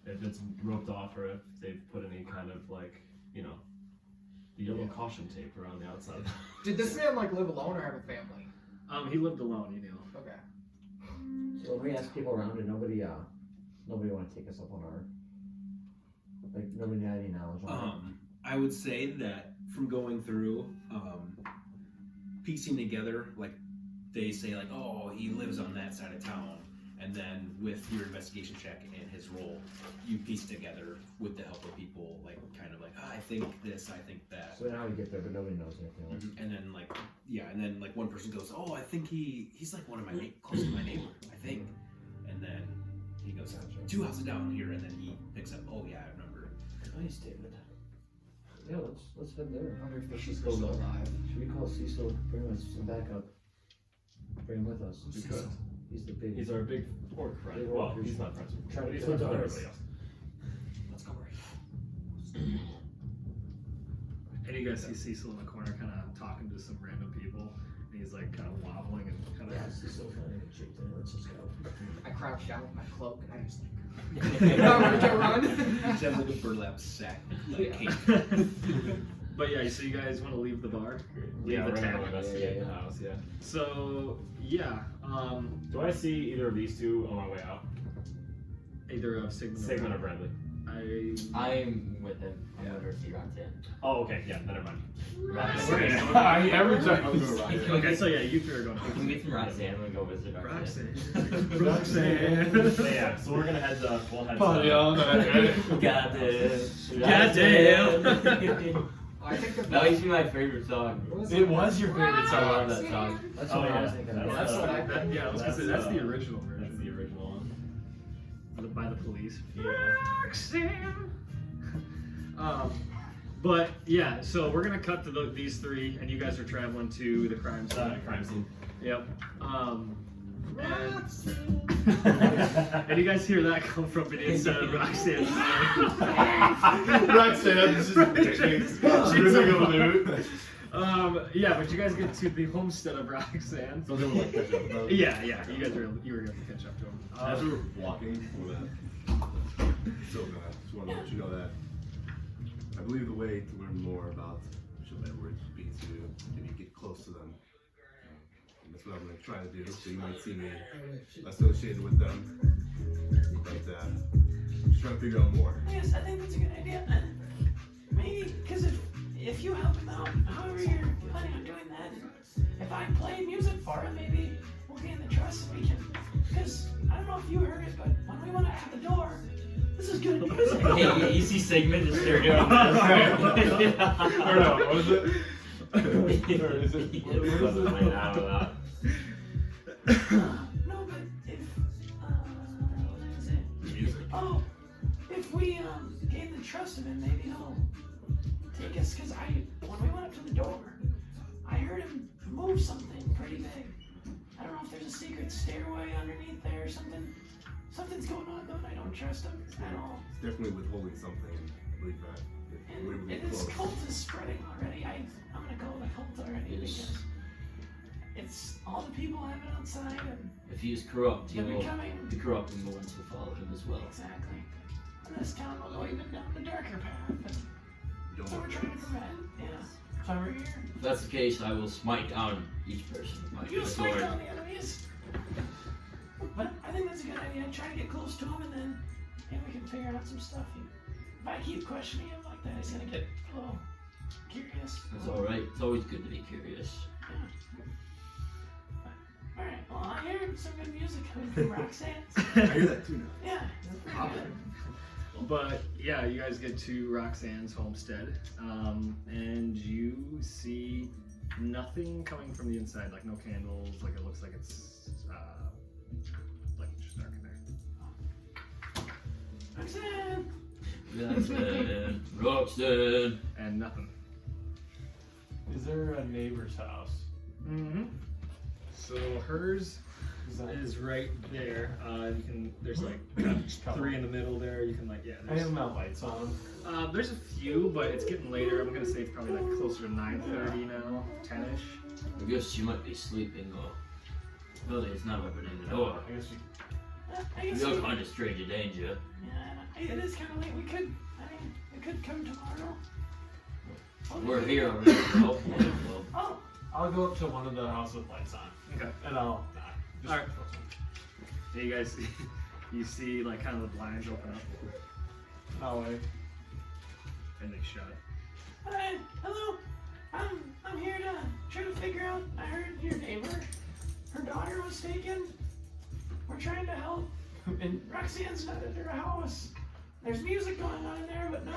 if it's roped off or if they've put any kind of like, you know, the yellow caution tape around the outside. Did this man like live alone or have a family? He lived alone, you know. Okay. So when we ask people around, and nobody want to take us up on our, like, nobody had any knowledge on it. I would say that from going through, piecing together, like, they say, like, oh, he lives on that side of town. And then with your investigation check and his role, you piece together with the help of people, like, kind of like, I think this, I think that. So now we get there, but nobody knows anything else. And then, like, and then, like, one person goes, oh, I think he's like one of my, close to my neighbor, I think. And then he goes, 2 houses down here, and then he picks up, oh, yeah, I remember. Nice, David. Yeah, let's head there. I wonder if the Let's sheep's go still look. alive. Should we call Cecil, bring us some backup? Bring him with us. We could. He's the big. He's our big orc friend. Big Well, orc he's not friends with me, Try to but he's get friends with to us. everybody else. Let's go right. And you guys see Cecil in the corner kind of talking to some random people. And he's like kind of wobbling and kind of. Yeah, Cecil's not even shaped in. Let's just go. I crouch down with my cloak and I just like. I'm ready to run. He has like a burlap sack, like, cape. But yeah, so you guys want to leave the bar? Leave Yeah, the we're gonna tavern. investigate the house, yeah. So yeah, Do I see either of these two on my way out? either of Sigmund or Bradley? I'm with him. I'm going to see Roxanne. Oh, okay, yeah, never mind. Every time. Okay, so yeah, you two are going. We can meet from Roxanne and go visit Roxanne. Roxanne. So yeah, so we're gonna head we'll head Party all night. Goddamn. I think of That used to be my favorite song. It was your favorite I song. love that song. That's Oh, what I yeah. was thinking. That's what I was gonna say. That's the original That's version. the original one. By the police. Yeah. Roxanne. But yeah, so we're gonna cut to these three, and you guys are traveling to the crime scene. Crime scene. Yep. And you guys hear that come from beneath instead of Roxanne. Roxanne is just losing a loot. Yeah, but you guys get to the homestead of Roxanne. So they were like catch up with us. Yeah, you guys were able to catch up to him. As we were walking with that, Sylvin, I just want to let you know that I believe the way to learn more about Bishop Edwards would be to maybe get close to them. And that's what I'm going to try to do. So you might see me associated with them. But just trying to figure out more. Yes, I think that's a good idea. Maybe, because if you help him out, however you're planning on doing that, if I play music for him, maybe we'll gain the trust and we can. Because I don't know if you heard it, but when we went out to the door, this is good music. Hey, you see Sigmund just there doing Or no, what was it? Or is it? What is it? I don't know. No, but if what is it? Music. Oh, if we gain the trust of him, maybe he'll take us. Because when we went up to the door, I heard him move something pretty big. I don't know if there's a secret stairway underneath there or something. Something's going on though, and I don't trust him at all. It's definitely withholding something. I believe that. If we were And getting this close. cult is spreading already. I'm gonna go with the cult already because it's all the people have it outside and If he is corrupt, he they're will becoming be corrupting the ones who follow him as well. exactly. And this town will go even down the darker path. And Don't so we're want trying to to. prevent. Yeah. So we're here. If that's the case, I will smite down each person with my You smite sword. down the enemies. But I think that's a good idea. Try to get close to him and then maybe we can figure out some stuff. If I keep questioning him like that, he's gonna get a little curious. That's alright. It's always good to be curious. Alright, well I hear some good music coming from Roxanne. I hear that too now. Yeah, that's pretty good. But yeah, you guys get to Roxanne's homestead, and you see nothing coming from the inside, like no candles, like it looks like it's like just dark in there. Roxanne! Roxanne! And nothing. Is there a neighbor's house? Mm-hmm. So hers Is that... is right there. You can. There's like three in the middle there. You can like yeah. I have not lights on. There's a few, but it's getting later. I'm gonna say it's probably like closer to 9:30 now, 10ish. I guess you might be sleeping or the building is not opening the door. I guess I guess You're kind of stranger danger. yeah, it is kind of late. We could, I mean, we could come tomorrow. We're here already, bro. Oh, I'll go up to one of the houses with lights on. Okay. And I'll just Alright. Yeah, you guys, you see like kind of the blinds open up I'll wait. and they shut. hi, hello. I'm here to try to figure out. I heard your neighbor, her daughter was taken. We're trying to help. And Roxanne's not at her house. There's music going on in there, but no.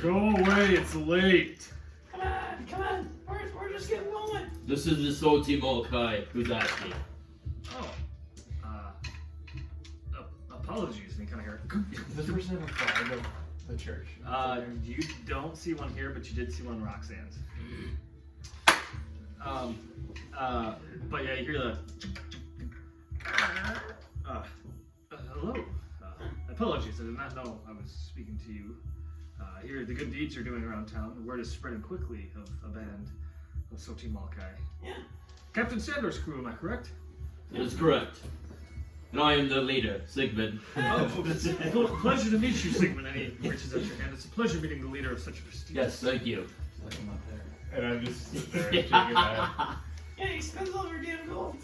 Go away, it's late. Come on. We're just getting going. This is the Soti Maulkeye. Who's asking? Oh, apologies. And you kind of hear. does this person have a flag of the church? You don't see one here, but you did see one in Roxanne's. But yeah, you hear the. Hello. Apologies, I did not know I was speaking to you. I hear the good deeds you're doing around town. The word is spreading quickly of a band of Soti Maulkeye. Yeah. Captain Sandler's crew, am I correct? That is correct. And I am the leader, Sigmond. Oh, it's a pleasure to meet you, Sigmund. And he reaches out your hand. It's a pleasure meeting the leader of such a prestige. Yes, thank you. And I just sit there and shake his head. Yeah, he spends all her damn gold.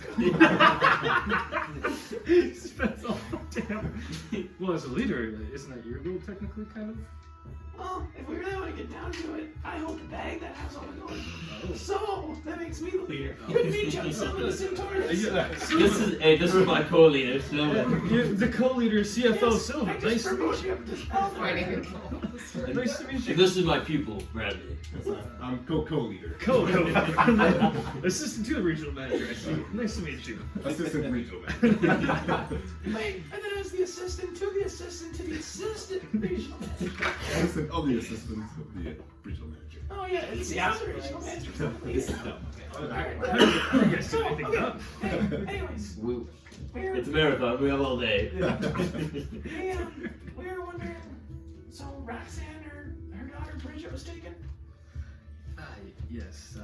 He spends all the damn. Well, as a leader, isn't that your goal technically, kind of? Well, if we really want to get down to it, I hold the bag that has all the gold. Oh. So that makes me the leader. Good to meet you, I'm Sylvin the Centaurus. This is my co-leader, Sylvin. The co-leader, CFO Sylvin. I just promote you up to Fighting elder. Nice to meet you. This is my pupil, Bradley. I'm co-leader. Assistant to the regional manager. I see. Nice to meet you. Assistant regional manager. Wait, I thought I was the assistant to the assistant to the assistant regional manager. Assistant of the assistant of the regional manager. Oh yeah, it's the other regional manager. Alright. I don't guess do anything done. Anyways, It's a marathon. We have all day. we were wondering. So Roxanne, her daughter Bridget was taken. Yes.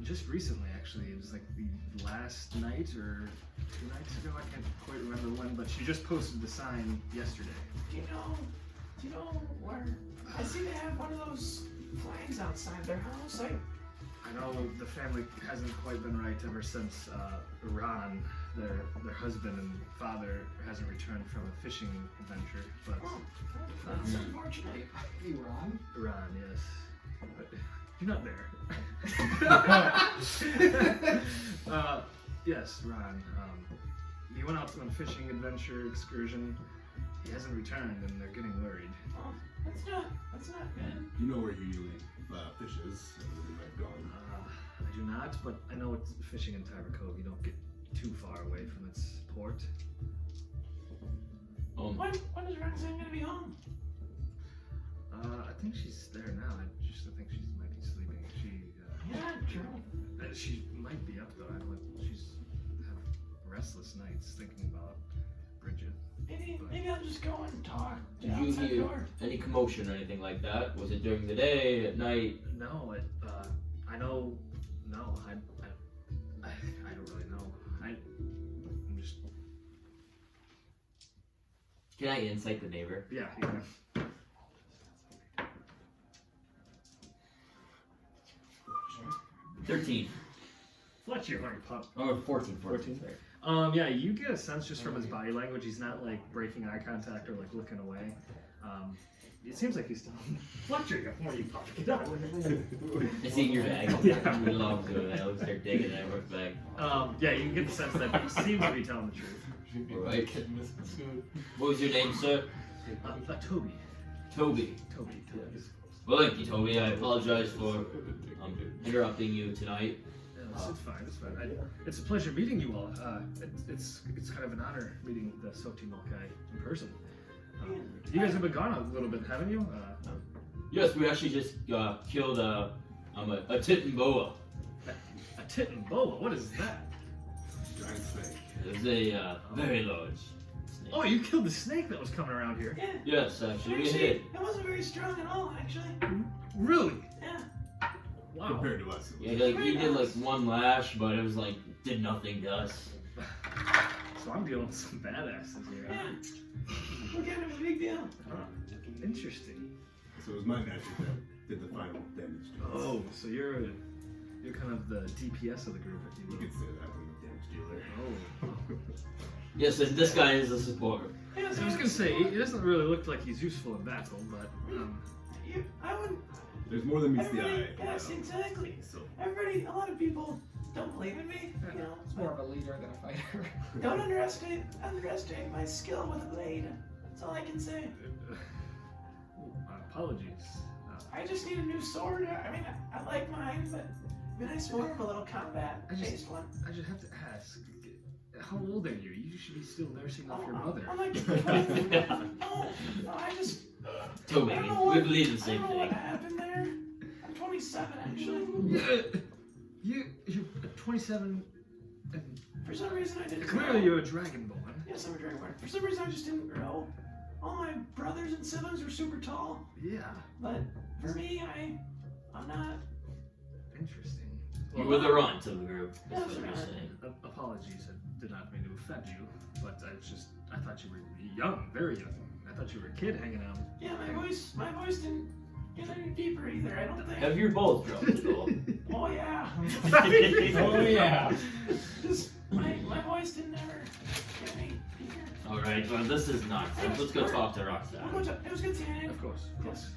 Just recently, actually. It was like the last night or 2 nights ago. I can't quite remember when, but she just posted the sign yesterday. Do you know where? I see they have one of those flags outside their house. I know the family hasn't quite been right ever since Ron, their husband and father, hasn't returned from a fishing adventure. But That's unfortunate. Hey, Ron. Ron, yes. But you're not there. Yes, Ron. He went out on a fishing adventure excursion. He hasn't returned, and they're getting worried. Oh, that's not good. You know where he usually fishes and where he might go. I do not, but I know it's fishing in Tiver Cove. You don't get too far away from its port. When is Roxanne gonna be home? I think she's there now. I think she might be sleeping. She might be up though. I don't. She's have restless nights thinking about Bridget. Maybe I'll just go and talk. Did you hear any commotion or anything like that? Was it during the day, at night? No, I know. No, I don't really know. I'm just. Can I insight the neighbor? Yeah. 13. Fletcher, honey pup. Or 14. 14. Yeah, you get a sense just from his body language. He's not like breaking eye contact or like looking away. It seems like he's still. Fletcher, you horny pup. Get out. Is he in your bag? Yeah. We love doing that. Let's start digging that work bag. Yeah, you can get the sense that he seems to be telling the truth. Alright. What was your name, sir? Toby. Toby. Toby. Well, thank you, Toby. I apologize for interrupting you tonight. It's fine. It's fine. It's a pleasure meeting you all. It's kind of an honor meeting the Soti Maulkeye in person. You guys have been gone a little bit, haven't you? Yes, we actually just killed a Titan boa. A Titan boa? What is that? Giant snake. It's a very large snake. Oh, you killed the snake that was coming around here. Yeah. Yes, actually, we Actually, did. it wasn't very strong at all, actually. Really? Yeah. Wow. Compared to us. Yeah, like he did like one lash, but it was like did nothing to us. So I'm dealing with some badasses here. Yeah. We're kind of a big deal. Huh. Interesting. So it was my magic that did the final damage to us. Oh, so you're kind of the DPS of the group, if you You will. could say that, I'm the damage dealer. Oh. Yes, and this guy is a supporter. Yeah, So I was gonna say, he doesn't really look like he's useful in battle, but I wouldn't. There's more than meets the Everybody, eye. yes, exactly. So, Everybody, a lot of people don't believe in me. You know, It's more of a leader than a fighter. don't underestimate my skill with a blade. That's all I can say. apologies. I just need a new sword. I mean, I like mine, but it'd be nice more of a little combat-based one. I just have to ask, how old are you? You should be still nursing off your mother. I'm like, no, I just. Too I maybe. don't know We what- believe the I same don't know what thing. happened there. I'm 27 actually. You're 27, and For some reason I didn't. clearly grow. you're a dragonborn. Yes, I'm a dragonborn. For some reason I just didn't grow. All my brothers and siblings were super tall, Yeah, but for me, I'm not. interesting. You were the runt of the group. Yeah, That's what sure. you're saying. Apologies, I did not mean to offend you, but I thought you were young, very young. I thought you were a kid hanging out. Yeah, my voice didn't get any deeper either. I don't think. Have your both dropped at all? Oh yeah. Oh yeah. Just my voice didn't ever get any deeper. Alright, well, this is nonsense. Let's go talk to Roxanne. It was good seeing you. Of course, of course.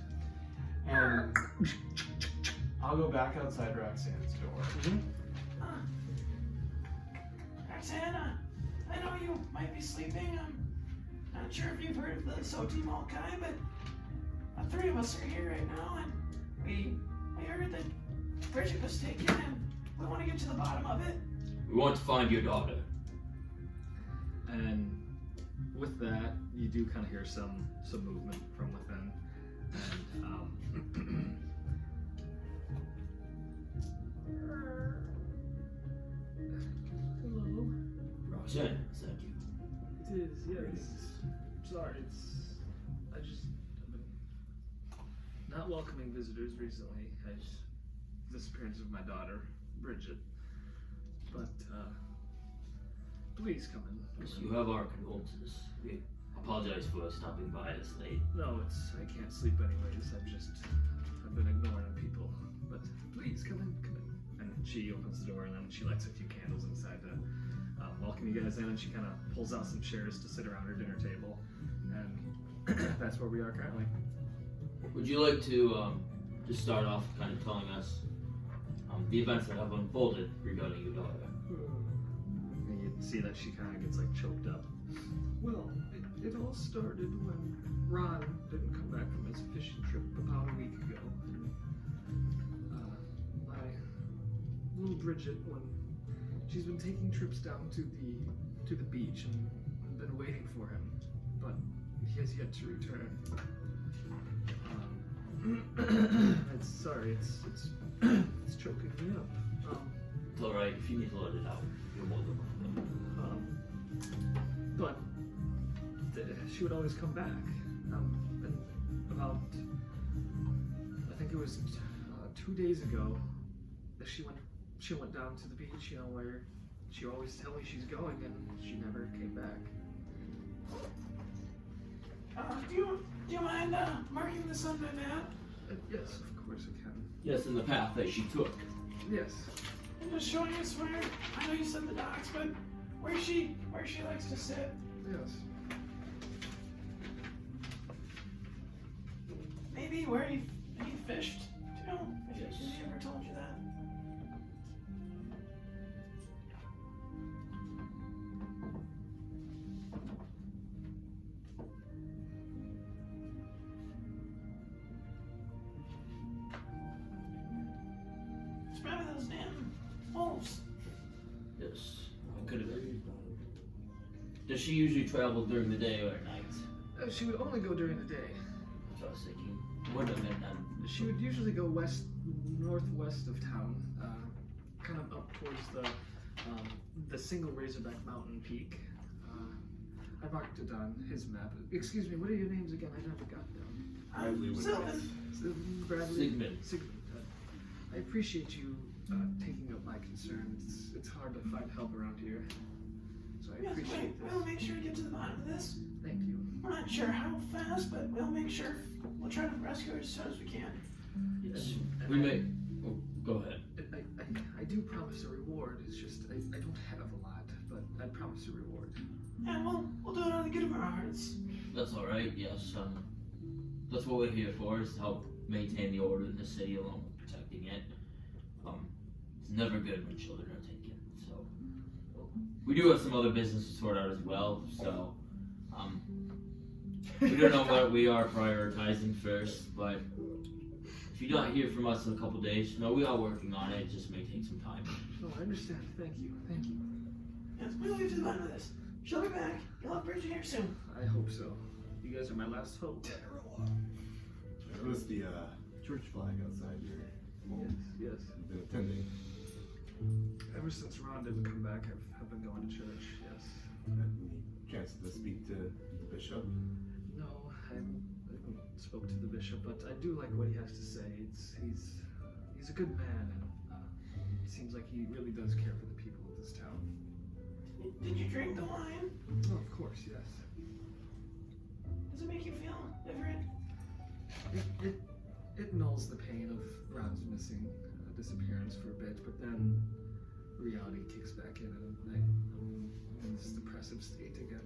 I'll go back outside Roxanne's door. Roxanne, I know you might be sleeping. I'm not sure if you've heard of the Soti Maulkeye, but the three of us are here right now, and we heard that Bridget was taken, and we want to get to the bottom of it. We want to find your daughter. And with that, you do kind of hear some movement from within, and hello. Roxanne, is that you? It is, yes. Sorry, I've been not welcoming visitors recently. Disappearance of my daughter, Bridget. But, please come in. Yes, you have our condolences. We apologize for stopping by this late. No, I can't sleep anyways. I've been ignoring people. But please come in. And she opens the door and then she lights a few candles inside to welcome you guys in. And she kind of pulls out some chairs to sit around her dinner table. And that's where we are currently. Would you like to just start off kind of telling us the events that have unfolded regarding your daughter? And you see that she kind of gets like choked up. Well, it all started when Ron didn't come back from his fishing trip about a week ago. My little Bridget, when she's been taking trips down to the beach and been waiting for him, but he has yet to return. It's choking me up. It's alright, if you need to let it out, you're more than welcome. But she would always come back. And about, I think it was 2 days ago, that she went down to the beach, you know, where she always tells me she's going, and she never came back. Do you mind marking this on my map? Yes, of course I can. Yes, in the path that she took. Yes. And just showing us where, I know you said the docks, but where she likes to sit. Yes. Maybe where he fished too. If Yes. he ever told you that. Just remember those damn wolves. Yes, I could agree. Does she usually travel during the day or at night? She would only go during the day. That's what I was thinking. What a minute. She would usually go northwest of town, kind of up towards the single Razorback Mountain peak. I marked it on his map. Excuse me, what are your names again? I never got them. Sylvin. Bradley. Sigmond. I appreciate you taking up my concern. It's hard to find help around here. So I Yes, appreciate this. we'll make sure to get to the bottom of this. Thank you. We're not sure how fast, but we'll make sure. We'll try to rescue her as soon as we can. Yes. And We may. Oh, go ahead. I do promise a reward. It's just I don't have a lot, but I promise a reward. And we'll do it out of the good of our hearts. That's all right. Yes. That's what we're here for, is to help maintain the order in the city along with protecting it. It's never good when children are taken. So we do have some other business to sort out as well. So we don't know what we are prioritizing first, but if you don't hear from us in a couple days, no, we are working on it. It just may take some time. No, I understand. Thank you. Thank you. Yes, we'll get to the bottom of this. She'll be back. You'll have Bridget here soon. I hope so. You guys are my last hope. I noticed the church flag outside here. Yes. You've been attending. Ever since Ron didn't come back, I've been going to church. Yes. Any chance to speak to the bishop? No, I haven't spoke to the bishop, but I do like what he has to say. He's a good man, and it seems like he really does care for the people of this town. Did you drink the wine? Oh, of course, yes. Does it make you feel different? It nulls the pain of Ron's missing disappearance for a bit, but then reality kicks back in, and I'm in this depressive state again.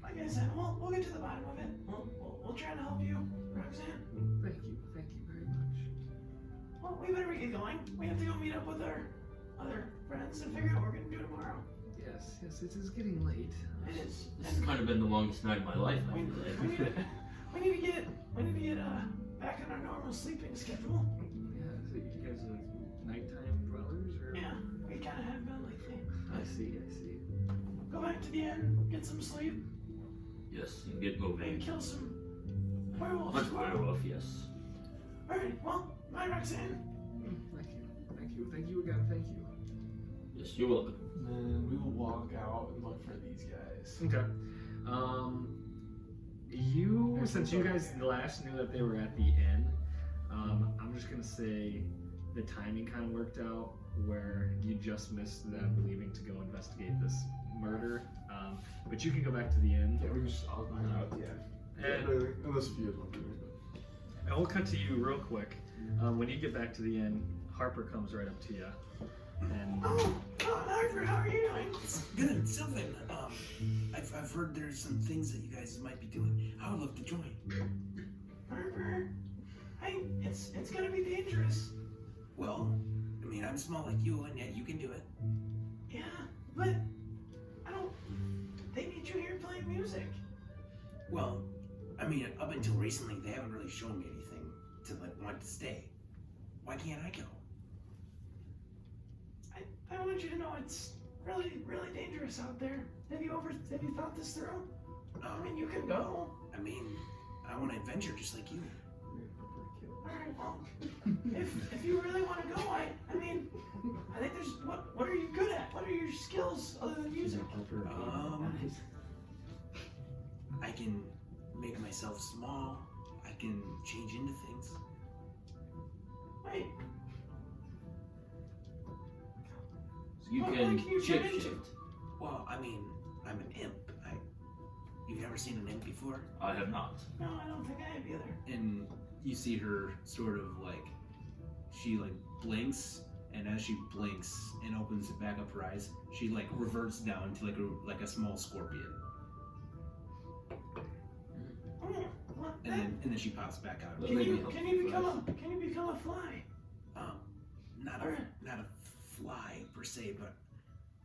Like I said, we'll get to the bottom of it. We'll try to help you, Roxanne. Thank you very much. Well, we better get going. We have to go meet up with our other friends and figure out what we're gonna do tomorrow. Yes, it is getting late. It is. This has kind of been the longest night of my life. I feel like. We need to get back on our normal sleeping schedule. Yeah, so you guys are nighttime dwellers, or? Yeah, we kind of have been lately. I see. Go back to the inn, get some sleep, Yes, and get maybe moving. kill some werewolves. Much werewolf, yes. Alright, well, bye, Roxanne. Thank you again. Thank you. Yes, you're welcome. Then we will walk out and look for these guys. Okay. Since you guys last knew that they were at the inn, I'm just gonna say the timing kind of worked out where you just missed them leaving to go investigate this murder. But you can go back to the inn. Yeah, we can just I'll hang out at the end. And, Unless if you guys want to do it. and we'll cut to you real quick. When you get back to the inn, Harper comes right up to you. And Harper, how are you doing? Good, Sylvin. I've heard there's some things that you guys might be doing. I would love to join. Harper, it's gonna be dangerous. Well, I mean, I'm small like you, and yet you can do it. Yeah, but they need you here playing music. Well, I mean, up until recently, they haven't really shown me anything to want to stay. Why can't I go? I want you to know it's really, really dangerous out there. Have you thought this through? I mean, you can go. I mean, I want to adventure just like you. Alright, well, if you really want to go, I mean, I think there's, what are you good at? What are your skills other than music? I can make myself small. I can change into things. Wait, You What can can you turn into? shapeshift. Well, I mean, I'm an imp. You've never seen an imp before? I have not. no, I don't think I have either. And you see her sort of she blinks, and as she blinks and opens back up her eyes, she reverts down to like a small scorpion, What? and then she pops back out. That Can may be you helpful become a fly? Not a fly per se, but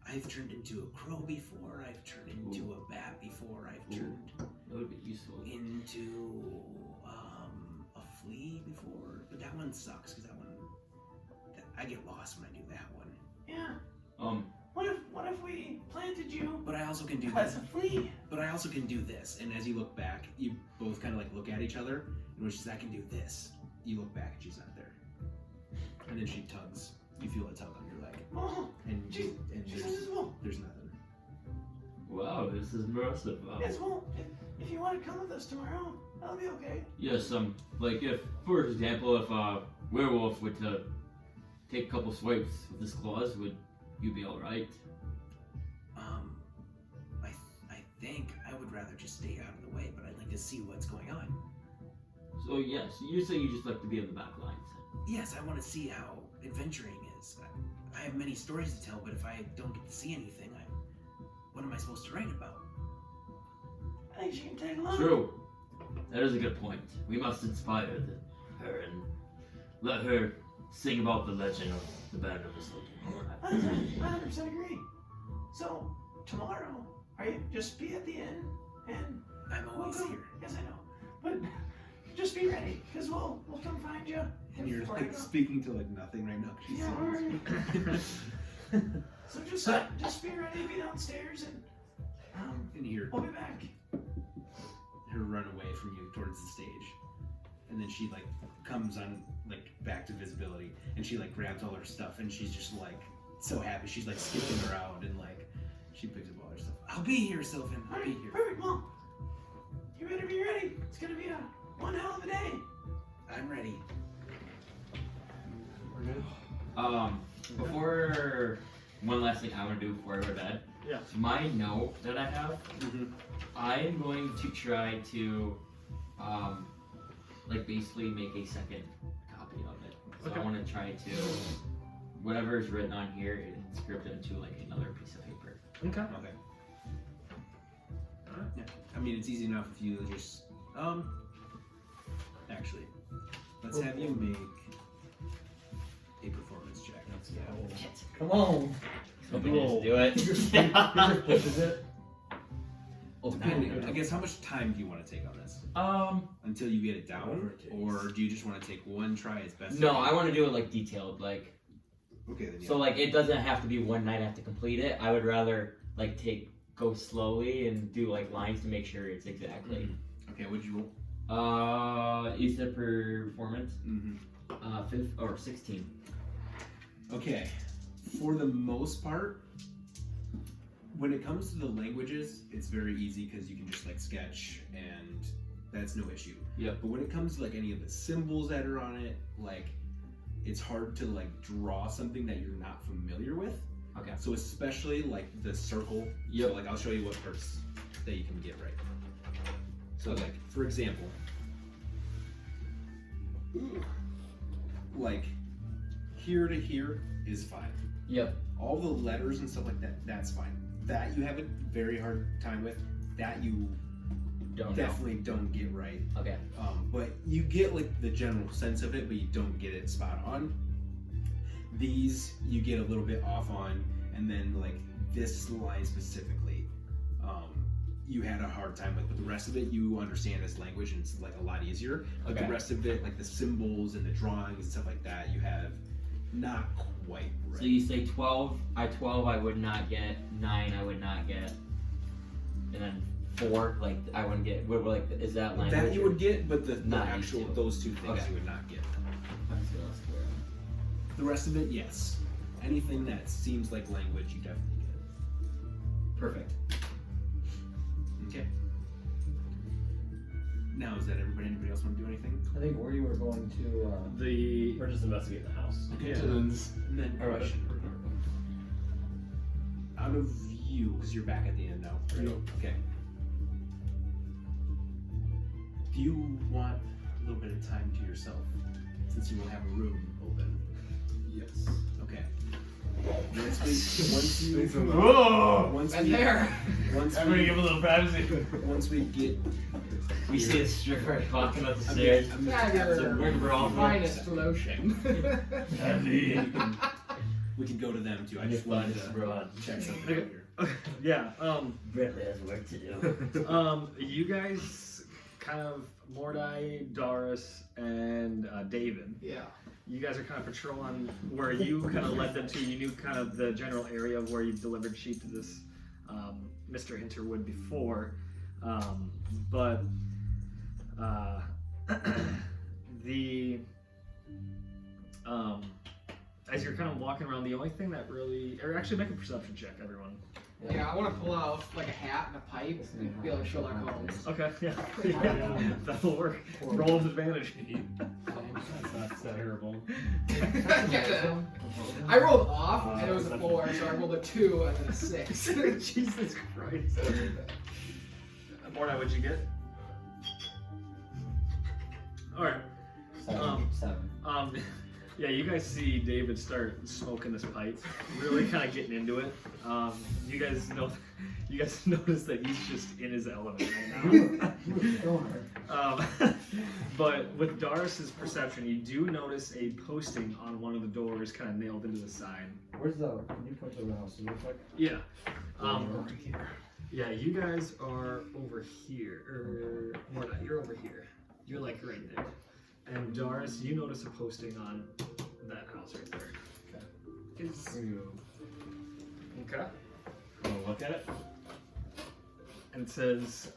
I've turned into a crow before. I've turned into a bat before. I've turned That would be useful. into a flea before. But that one sucks because I get lost when I do that one. Yeah. What if we planted you But I also can do as this. a flea? But I also can do this, and as you look back, you both kind of look at each other, and when she says, I can do this, you look back and she's not there. And then she tugs. You feel a tug on your leg. Oh, And she's invisible. there's nothing. Wow, this is impressive. Yes, well, if you want to come with us tomorrow, that'll be okay. Yes, if, for example, if a werewolf were to take a couple swipes with his claws, would you be alright? think. I would rather just stay out of the way, but I'd like to see what's going on. So yes, you say you just like to be in the back lines. Yes, I want to see how adventuring is. I have many stories to tell, but if I don't get to see anything, what am I supposed to write about? I think she can tag along. True. That is a good point. We must inspire her and let her sing about the legend of the Baron of the Soti. I 100% agree. So, tomorrow, are you just be at the inn and I'm always we'll go. here. Yes, I know. But just be ready, because we'll come find you. And you're before like you go. speaking to like nothing right now. Yeah, so just be ready, be downstairs, and And you hear we'll be back. her run away from you towards the stage, and then she like comes on like back to visibility, and she like grabs all her stuff, and she's just like so happy. She's like skipping around, and like she picks up all her stuff. I'll be here, Sylvin. I'll be here. Perfect. Well, you better be ready. It's gonna be one hell of a day. I'm ready. We're good. Before one last thing I want to do before I go to bed. Yeah. My note that I have, I am going to try to, like basically make a second copy of it. So Okay. I want to try to, whatever is written on here, inscript it into like another piece of paper. Okay. Okay. Yeah. I mean, it's easy enough if you just actually, let's have you make a performance check. Come on. Let me just do it. Pushes it. Depending, I guess, how much time do you want to take on this? Until you get it down, or do you just want to take one try as best? No, I want to do it like detailed, like. Okay, then. Yeah. So like it doesn't have to be one night I have to complete it. I would rather like go slowly and do like lines to make sure it's exactly. Okay, what'd you roll? You said performance. 16. Okay, for the most part, when it comes to the languages, it's very easy because you can just like sketch and that's no issue. Yep. But when it comes to like any of the symbols that are on it, like it's hard to like draw something that you're not familiar with. Okay. So especially like the circle. Yep. So like I'll show you what parts that you can get right. So like for example, like here to here is fine. Yep. All the letters and stuff like that, that's fine. That you have a very hard time with. That you definitely don't get right. Okay. But you get like the general sense of it, but you don't get it spot on. These you get a little bit off on, and then like this line specifically, you had a hard time with, but the rest of it you understand as language and it's like a lot easier. But Okay. the rest of it, like the symbols and the drawings and stuff like that, you have not quite right. So you say 12. 12 I would not get. 9 I would not get. And then 4 like I wouldn't get. Like is that language? That you or- would get, but the Not actual these two. those two things Okay. you would not get. That's what I was clear on. The rest of it, yes. Anything that seems like language, you definitely get. Perfect. Okay. Now, is that everybody? Anybody else want to do anything? I think we were going to. The Or just investigate the house. Okay. and And then All right. question. Out of you, because you're back at the end now, right? Yep. Okay. Do you want a little bit of time to yourself, since you will have a room open? Yes. Okay. Once we get We see a stripper walking up the stairs. We're all Finest lotion. we can go to them too. I just wanted to check something out here. yeah. Bradley has work to do. You guys kind of Mordai, Darris, and David. Yeah. You guys are kind of patrolling where you kind of led them to. You knew kind of the general area of where you delivered sheep to this Mr. Hinterwood before, but the as you're kind of walking around, the only thing that really, or actually make a perception check, everyone. Yeah, I want to pull out like a hat and a pipe and be like Sherlock Holmes. Okay, yeah, that'll work. Roll with advantage. That's not terrible. I rolled off and it was a 4, so I rolled a 2 and then a 6. Jesus Christ. Mordai, what'd you get? Alright. 7. Yeah, you guys see David start smoking this pipe, really kind of getting into it. You guys notice that he's just in his element right now. But with Darris's perception, you do notice a posting on one of the doors, kind of nailed into the side. Where's the? Can you point to the house real quick? Yeah. Yeah, you guys are over here, or Mordai, you're over here. You're like right there. And Darris, you notice a posting on that house right there. Okay. Wanna look at it? And it says,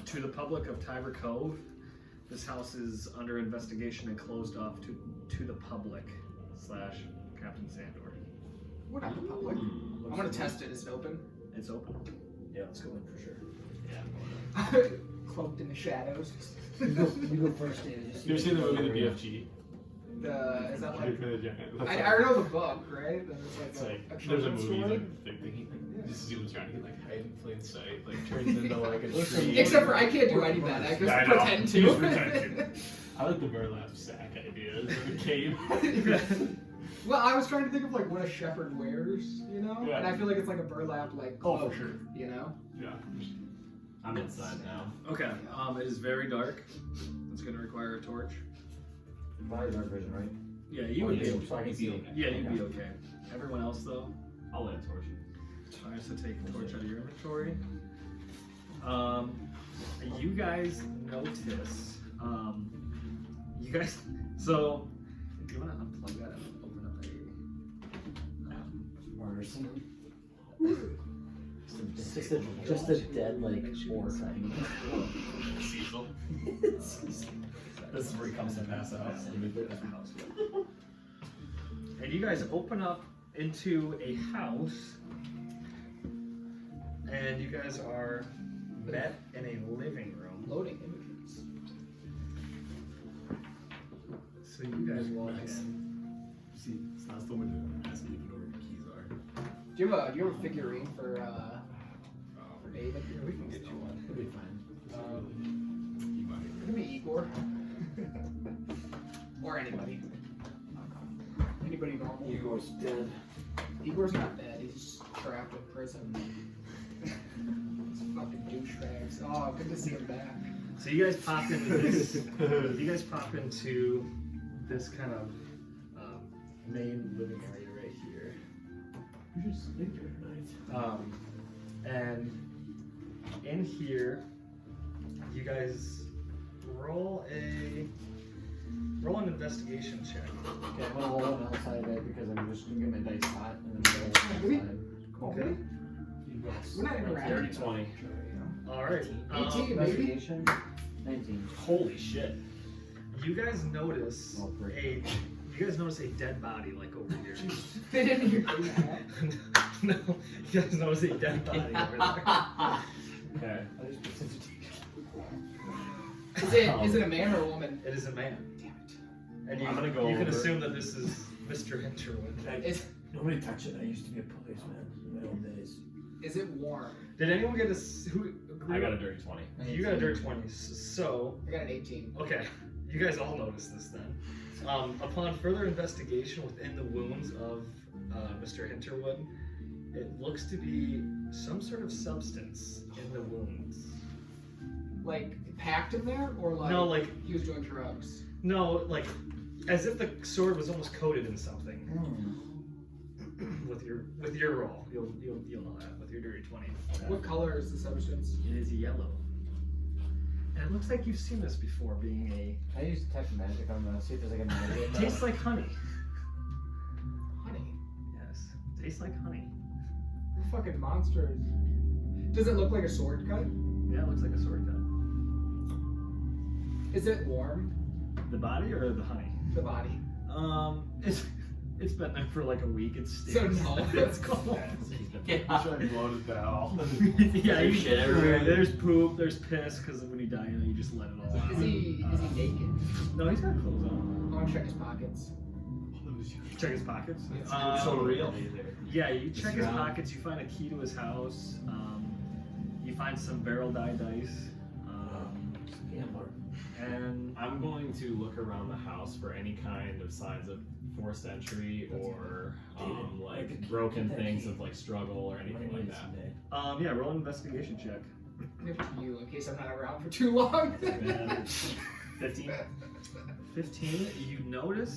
to the public of Tiver Cove, this house is under investigation and closed off to the public / Captain Sandor. What on the public? I'm gonna test it. Is it open? It's open. Yeah, let's go in for sure. Yeah. Cloaked in the shadows. You go first, David. You ever seen the movie The BFG? Is that like? For the giant. I know the book, right? Then It's a like there's a children's movie story. like big thing. Just see what's trying to like hide in plain sight, like turns into like a tree. Except for I can't do any of that. I just I know. pretend to. You just pretend to. I like the burlap sack ideas in the cave. Well, I was trying to think of like what a shepherd wears, you know, Yeah. and I feel like it's like a burlap like Oh, cloak, for sure. you know. Yeah. I'm inside now. Okay. It is very dark. It's gonna require a torch. Probably dark vision, right? Yeah, you would be. So I can see. Yeah, you'd be okay. Everyone else though. I'll light a torch. Alright, so take a torch out of your inventory. You guys notice. You guys. So, if you wanna unplug that and open up a. Murder scene. Just a dead like orc. Cecil. This is where he comes to pass out. And you guys open up into a house, and you guys are met in a living room. Loading images. So you guys walk in. See, it's not so much to ask me if you know where the keys are. Do you have a figurine for David? We can get you one. It'll be fine. You might. It could be Igor. Or anybody. Anybody normal. Igor's dead. Igor's not dead. He's trapped in prison. These fucking douchebags. Oh, good to see him back. So you guys pop into this. You guys pop into this kind of main living area right here. You just sleep here tonight. And in here, you guys roll an investigation check. Okay, I'm gonna hold on outside there because I'm just gonna get my dice hot and then go outside. Okay. We're not interacting. Dirty 20. All right. 18, maybe. Investigation. 19. Holy shit! You guys notice Oh, great. You guys notice a dead body like over here. They didn't hear that. No, you guys notice a dead body over there. Okay. I just put sensitivity. Is it a man or a woman? It is a man. Damn it. And you, I'm gonna go you can over. assume that this is Mr. Hinterwood. Is Nobody touch it. I used to be a policeman in my old days. is it warm? Did anyone get who? I got a dirty 20. You got a dirty 20. So, I got an 18. okay, you guys all noticed this then. Upon further investigation within the wounds of Mr. Hinterwood, it looks to be some sort of substance in the wounds. Like packed in there, or like No, like he was doing drugs. no, like as if the sword was almost coated in something. With your roll, you'll know that with your dirty 20. What color is the substance? It is yellow. And it looks like you've seen this before, being a. I use detect magic on the see if there's like a magic. Tastes like honey. Honey. Yes, tastes like honey. What fucking monsters. Does it look like a sword cut? Yeah, it looks like a sword cut. Is it warm? The body or the honey? The body. It's been there for like a week. It's So no. It's cold. Try and blow it down. Yeah, There's shit everywhere. There's poop. There's piss because when you die, you just let it all out. Is he naked? No, he's got clothes on. I want to check his pockets. Check his pockets. So real. Yeah, you check his pockets. You find a key to his house. You You find some barrel die dice. Gambler. And I'm going to look around the house for any kind of signs of forced entry or like broken things of like struggle or anything like that. yeah, roll an investigation check. Give it to you in case I'm not around for too long. 15. 15. You notice.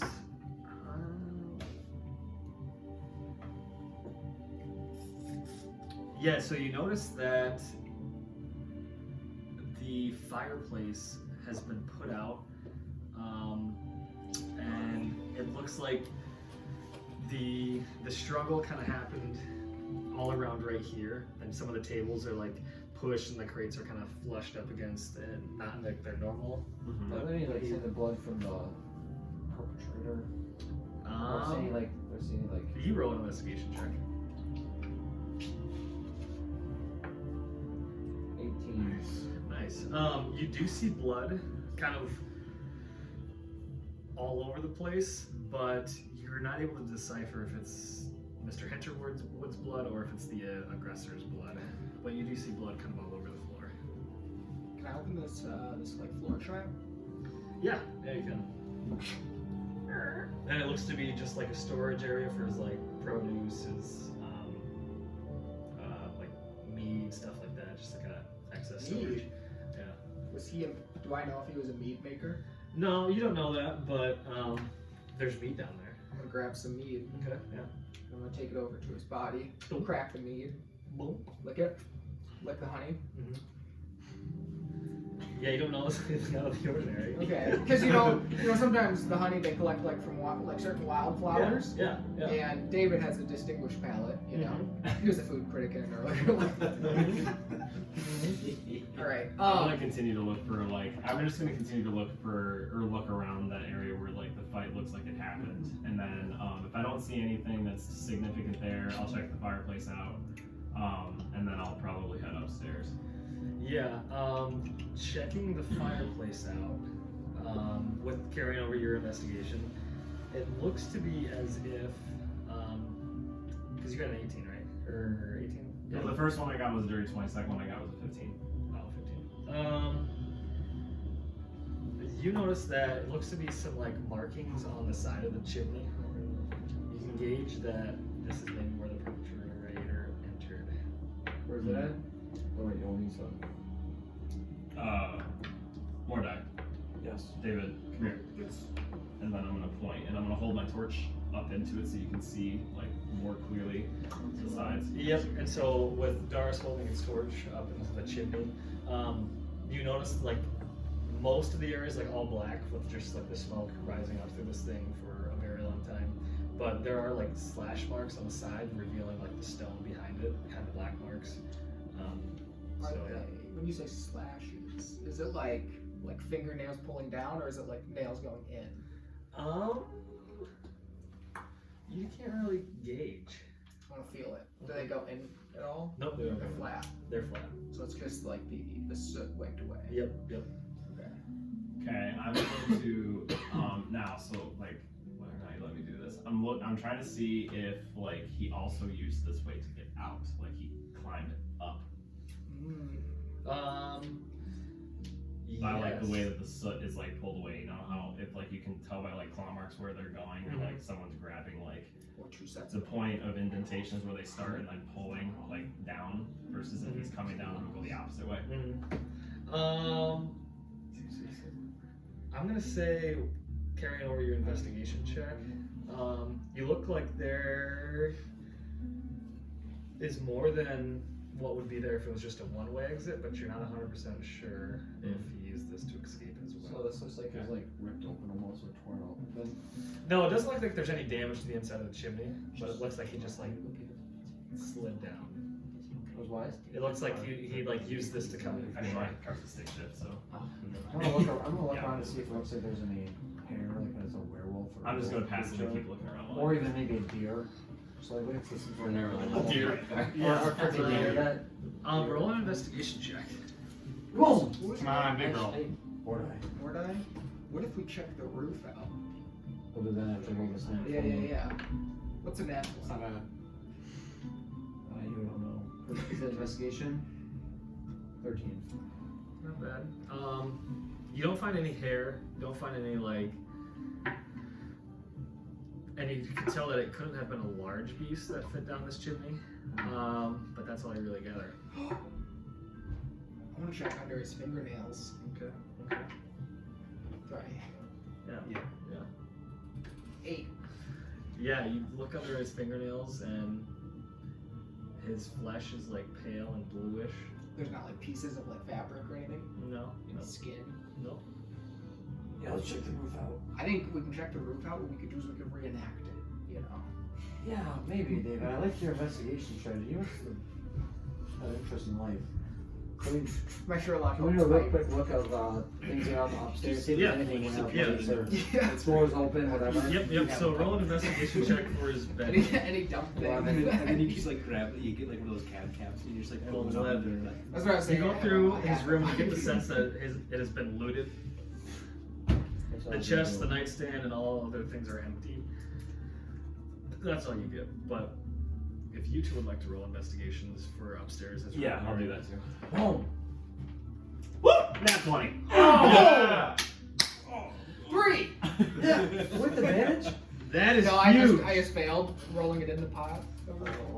Yeah, so you notice that the fireplace has been put out, and it looks like the struggle kind of happened all around right here, and some of the tables are like pushed and the crates are kind of flushed up against it, not in like their normal. Are there any like in the blood from the perpetrator? There's any like. You roll an investigation check. 18. Nice. You do see blood kind of all over the place, but you're not able to decipher if it's Mr. Hinterwood's blood or if it's the aggressor's blood. But you do see blood kind of all over the floor. Can I open this like floor trap? Yeah, you can. And it looks to be just like a storage area for his like produce, his like meat, stuff like that, just like a excess storage. Yeah. Was he? Do I know if he was a meat maker? No, you don't know that, but there's meat down there. I'm gonna grab some meat. Okay. Yeah. I'm gonna take it over to his body. Boom. Crack the meat. Boom. Lick it. Lick the honey. Yeah, you don't know anything out of the ordinary. Okay, because you know sometimes the honey they collect like from like certain wildflowers. Yeah. And David has a distinguished palate. You know, he was a food critic in an earlier life. All right. I'm gonna continue to look for I'm just gonna continue to look for or look around that area where like the fight looks like it happened, and then if I don't see anything that's significant there, I'll check the fireplace out, and then I'll probably head upstairs. Yeah. Checking the fireplace out with carrying over your investigation, it looks to be as if because you got an 18, right? Or 18? Yeah. The first one I got was a dirty 20. Second one I got was a 15. Oh, 15. You notice that it looks to be some like markings on the side of the chimney. You can gauge that this is maybe where the perpetrator entered. Where's it at? Oh wait, you only saw. Mordai. Yes. David, come here. Yes. And then I'm gonna point, and I'm gonna hold my torch up into it so you can see like more clearly the sides. Yep. And so with Darris holding his torch up into the chimney, you notice like most of the area is like all black with just like the smoke rising up through this thing for a very long time. But there are like slash marks on the side revealing like the stone behind it, kind of black marks. Are So they, yeah. when you say slashes, is it like fingernails pulling down, or is it like nails going in? You can't really gauge. I want to feel it. Do they go in at all? Nope, They're flat. They're flat. So it's just like the soot wiped away. Yep. Okay. Okay, I'm going to now. So like, whether or not you let me do this, I'm trying to see if like he also used this way to get out, like he climbed up. By like the way that the soot is like pulled away, you know how if like you can tell by like claw marks where they're going, or like someone's grabbing like the point of indentations where they start and then pulling like down versus if he's coming down and go the opposite way. I'm gonna say carrying over your investigation check. You look like there is more than what would be there if it was just a one-way exit, but you're not 100% sure if he used this to escape as well. So this looks like it's like ripped open almost or torn open. No, it doesn't look like there's any damage to the inside of the chimney, but it looks like he just like slid down. Those wise? It looks like he like used this to come in. I mean, like cars to stick shit, so. I'm gonna look around to see if it looks like there's any hair, like it's a werewolf. Or I'm just gonna pass it and keep looking around. Or even maybe a deer. So like, what's this for? Deer. Yeah. Or could they hear that? Roll an investigation check. Boom! Come on, big girl. Mordai? What if we check the roof out? We'll do that after roll this thing. Yeah. What's a natural? It's not bad. You don't know. Is that investigation? 13. Not bad. You don't find any hair. You don't find any like. And you can tell that it couldn't have been a large beast that fit down this chimney. But that's all you really gather. I want to check under his fingernails. Okay. Sorry. Yeah. 8. Yeah, you look under his fingernails and his flesh is like pale and bluish. There's not like pieces of like fabric or anything. No. Skin. No. Yeah, let's check the roof out. I think we can check the roof out. What we could do is we could reenact it. You know. Yeah, maybe, David. I like your investigation strategy. You must have an interesting life. Can My Sherlock we do a real Holmes quick look of things around upstairs? See if Yeah. there's anything out Yeah. there. Yeah. Doors open, whatever. Yep. So roll an investigation check for his bed. Any dumb thing. And then you just like grab it, you get like one of those cab caps and you just like pull it up. And like, That's what I was You saying. go through his room and get the sense that it has been looted. The chest, the nightstand, and all other things are empty. That's all you get. But if you two would like to roll investigations for upstairs, as Yeah, I'll do that too. Boom. Woo! Nat 20. Oh! 3. Yeah, with advantage? that is No, huge. I just failed rolling it in the pot.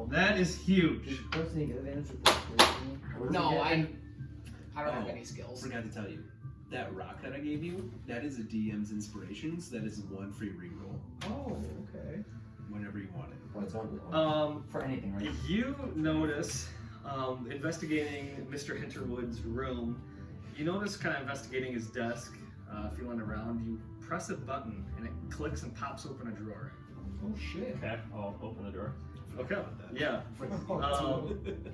That is huge. Does your person get advantage with this? What does No, he get? I don't have Oh, any skills. forgot to tell you. That rock that I gave you, that is a DM's inspirations. That is one free reroll Oh, okay. whenever you want it. What's on? For anything, right? You notice, investigating Mr. Hinterwood's room, you notice kind of investigating his desk, feeling around, you press a button and it clicks and pops open a drawer. Oh shit. Okay, I'll open the door. Okay, yeah.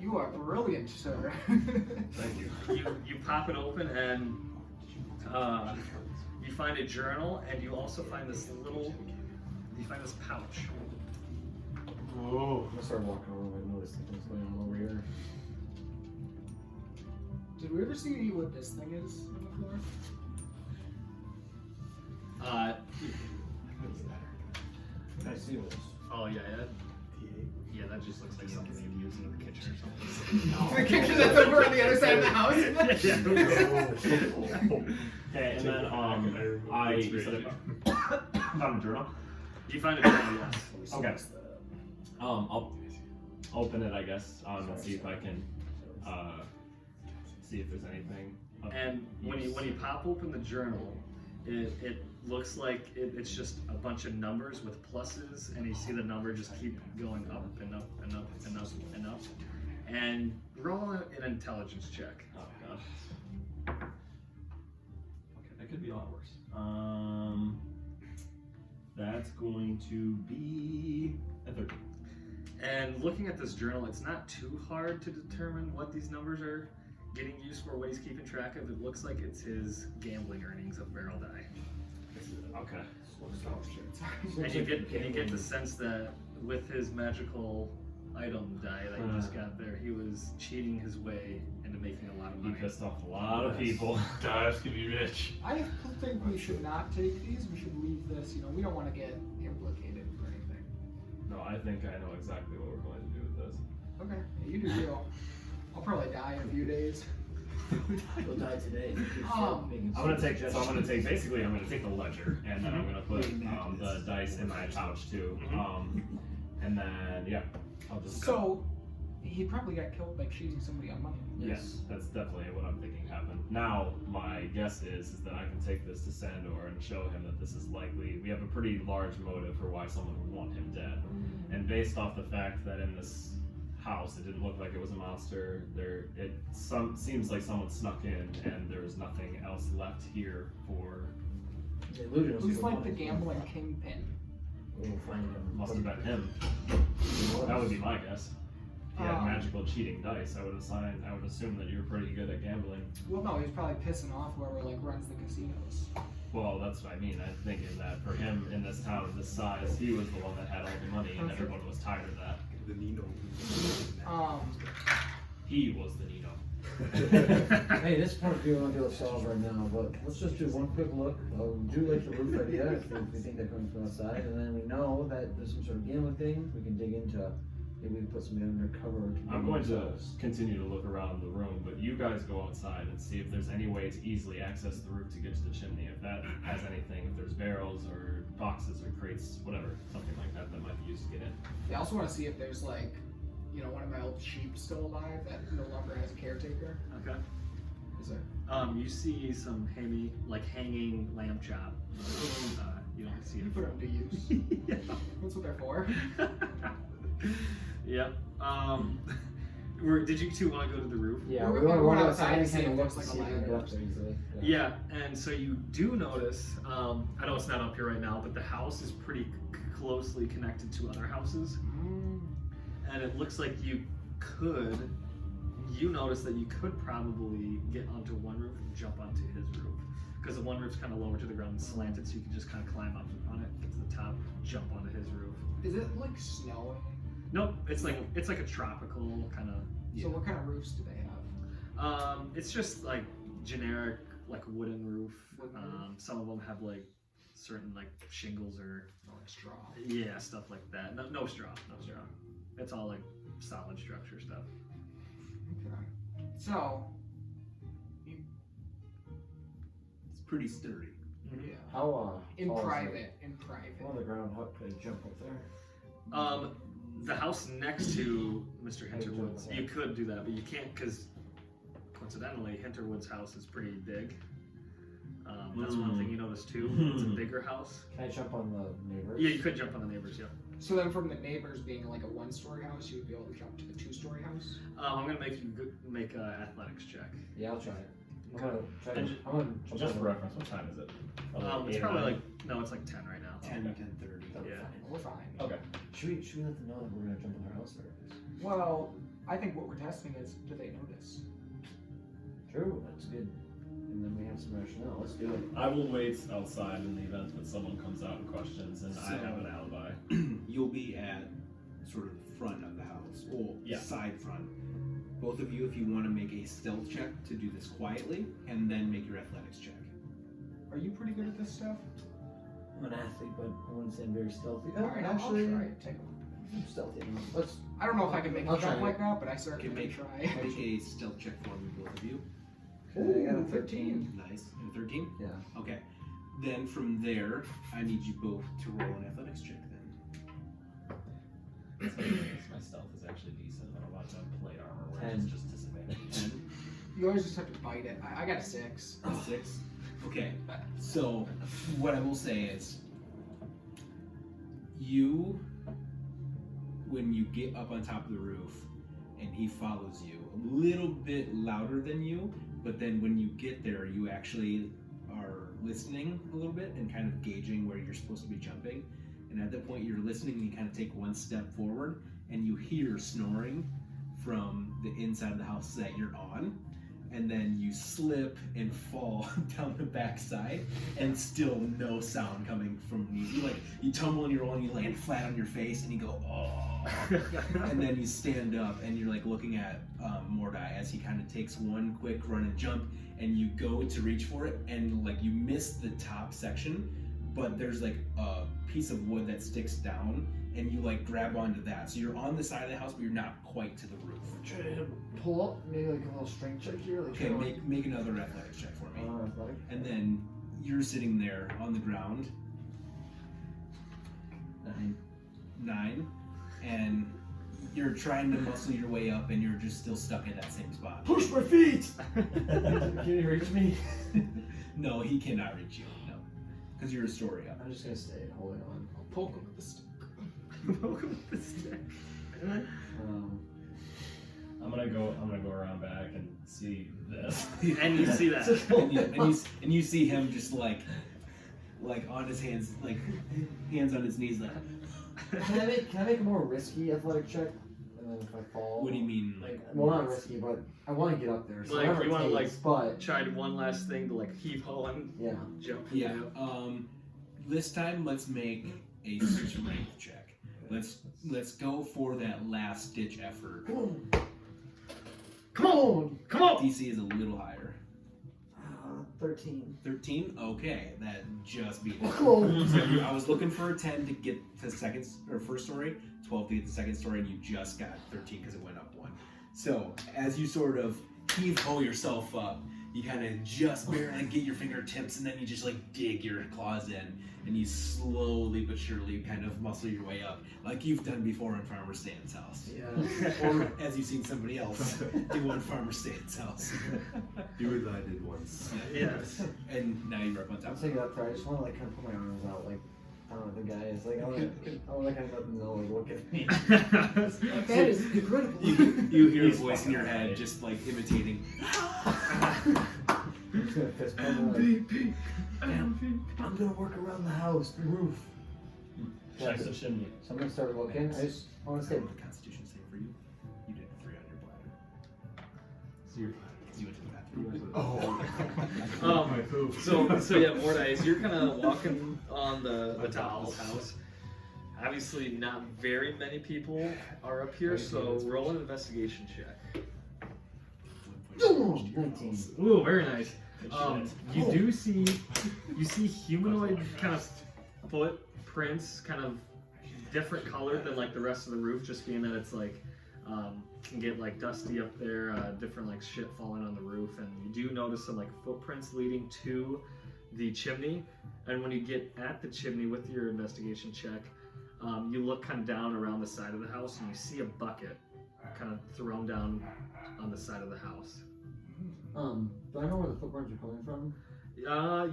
You are brilliant, sir. Thank you. You pop it open and you find a journal and you also find this pouch. Whoa. I'm gonna start walking around and notice things going on over here. Did we ever see what this thing is on the floor? Can I see this? Oh yeah. Yeah, that just looks like something you'd use in the kitchen or something. The kitchen that's over on the other side of the house. Okay, and then you said it found a journal. You find a journal, yes. Okay. I'll open it, I guess, and see if I can see if there's anything. And when you pop open the journal, it looks like it's just a bunch of numbers with pluses, and you see the number just keep going up and up and up and up and up. And roll an intelligence check. Oh gosh. Okay, that could be a lot worse. That's going to be a 13. And looking at this journal, it's not too hard to determine what these numbers are getting used for, what he's keeping track of. It looks like it's his gambling earnings of barrel die. Okay. And you get the sense that with his magical item die that he just got there, he was cheating his way into making a lot of He money. pissed off a lot of people. Guys can be rich. I think we should not take these. We should leave this. You know, we don't want to get implicated for anything. No, I think I know exactly what we're going to do with this. Okay, yeah, you do you. I'll probably die in a few days. You'll die today. I'm gonna take the ledger and then I'm gonna put the dice in my pouch too. And then yeah, I'll just So he probably got killed by cheating somebody on money. yes, that's definitely what I'm thinking happened. Now my guess is that I can take this to Sandor and show him that this is likely. We have a pretty large motive for why someone would want him dead, and based off the fact that in this house it didn't look like it was a monster. Seems like someone snuck in and there was nothing else left here for. They looted us Who's with like money. the gambling kingpin? We'll find him. Must have been him. That would be my guess. If you had magical cheating dice, I would assume that you're pretty good at gambling. Well, no, he's probably pissing off whoever like runs the casinos. Well, that's what I mean. I'm thinking that for him in this town of this size, he was the one that had all the money and everyone was tired of that. The Nino. He was the Nino. Hey, this part we won't be able to solve right now, but let's just do one quick look. Do like the roof idea if we think they're coming from outside, and then we know that there's some sort of gambling thing. We can dig into maybe we can put somebody undercover. I'm going to continue to look around the room, but you guys go outside and see if there's any way to easily access the roof to get to the chimney. If that has anything, if there's barrels or boxes or crates, whatever, something like that that might be used to get in. I also want to see if there's like, one of my old sheep still alive that no longer has a caretaker. Okay. Is there? You see some hanging lamb chop. You don't see You it. put them to use. Yeah. That's what they're for. Yep. Did you two want to go to the roof? Yeah, We're we want to going go outside outside and and see kind if of it look looks to like see a if we can get ladder. up there easily. Yeah, and so you do notice, I know it's not up here right now, but the house is pretty closely connected to other houses. And it looks like you notice that you could probably get onto one roof and jump onto his roof. Because the one roof's kind of lower to the ground and slanted, so you can just kind of climb up on it, get to the top, jump onto his roof. Is it like snowing? Nope, it's like a tropical kind of. So what kind of roofs do they have? It's just like generic, like wooden roof. Wooden roof? Some of them have like certain like shingles or Like straw. yeah, stuff like that. No straw. It's all like solid structure stuff. Okay. So, It's pretty sturdy. yeah. How In tall is private. On the ground, how could I jump up there? The house next to Mr. Hinterwood's, Yeah. you could do that, but you can't because coincidentally, Hinterwood's house is pretty big. That's one thing you notice too. It's a bigger house. Can I jump on the neighbors? Yeah, you could jump on the neighbors. Yeah. So then, from the neighbors being like a one-story house, you would be able to jump to the two-story house. I'm gonna make you make an athletics check. Yeah, I'll try it. I'm Okay. gonna try And it. I'm gonna jump Just on for the- reference, what time is it? It's probably it's like 10 right now. 10:30. Yeah. We're fine. Okay. Should we let them know that we're gonna jump on their house first? Well, I think what we're testing is, do they notice? True, that's good. And then we have some rationale. Let's do it. I will wait outside in the event that someone comes out and questions and I So- have an alibi. You'll be at sort of the front of the house, or Yeah. side front. Both of you, if you want to make a stealth check to do this quietly, and then make your athletics check. Are you pretty good at this stuff? I'm an athlete, but I wouldn't say I'm very stealthy. Alright, actually, I'll try it. Take I'm stealthy. Let's. I don't know if I can make I'll a jump try it. like that, but I certainly Okay, can make try. a stealth check for me, both of you. Okay, I got a 13. Nice. And 13? Yeah. Okay. Then from there, I need you both to roll an athletics check then. My stealth is actually decent. I don't want to plate armor where it's 10. just disadvantage. 10. You always just have to bite it. I got a 6. A 6. Okay. So, what I will say is, when you get up on top of the roof, and he follows you a little bit louder than you, but then when you get there, you actually are listening a little bit and kind of gauging where you're supposed to be jumping. And at that point, you're listening and you kind of take one step forward, and you hear snoring from the inside of the house that you're on. And then you slip and fall down the backside, and still no sound coming from you. Like you tumble and you roll and you land flat on your face, and you go, oh. And then you stand up and you're like looking at Mordai as he kind of takes one quick run and jump, and you go to reach for it, and like you miss the top section, but there's like a piece of wood that sticks down, and you like grab onto that. So you're on the side of the house, but you're not quite to the roof. Try to pull up, maybe like a little strength check here. Like Okay, make another athletics check for me. athletic. And then you're sitting there on the ground. 9. And you're trying to muscle your way up, and you're just still stuck in that same spot. Push my feet! Can you reach me? No, he cannot reach you. No, because you're Astoria. I'm just gonna stay holding on. I'll poke him with the stick. Welcome to the stick. I'm gonna go around back and see this. And you see that. and you see him just like on his hands, like hands on his knees, like. Can I make a more risky athletic check? And then if I fall. What do you mean? Like, well, not risky, but I want to get up there. So Like, whatever you it wanna, takes, like, but Tried one last thing to like heave ho and yeah. jump. Yeah. This time let's make a strength check. Let's go for that last ditch effort. Come on! Come on! Come on! DC is a little higher. 13. 13? Okay, that just beat it. Close. So I was looking for a 10 to get the second or first story, 12 to get the second story, and you just got 13 because it went up 1. So as you sort of heave-ho yourself up, you kind of just barely get your fingertips, and then you just like dig your claws in, and you slowly but surely kind of muscle your way up, like you've done before in Farmer Stan's house. Yeah. Or as you've seen somebody else do on Farmer Stan's house. Do as I did once. Yes. And now you're up on top. I'll take it up there. I just want to like kind of put my arms out, like I don't know, the guy is like, I want to kind of let them know, like, look at me. That is incredible. You hear a voice in your head just like imitating. I'm just gonna fist bump him, like, I'm gonna work around the house, the roof. Check the chimney. So I'm gonna start looking. I just want to say, The Constitution save for you. You did 3 on your bladder. So you're You went to the bathroom. So yeah, Mordai, as you're kind of walking on the top of this house, obviously not very many people are up here, so roll an investigation check. 19. Ooh, very nice. You do see humanoid kind of footprints, kind of different colored than like the rest of the roof, just being that it's like can get like dusty up there, different like shit falling on the roof, and you do notice some like footprints leading to the chimney. And when you get at the chimney with your investigation check, you look kind of down around the side of the house, and you see a bucket kind of thrown down on the side of the house. Do I know where the footprints are coming from?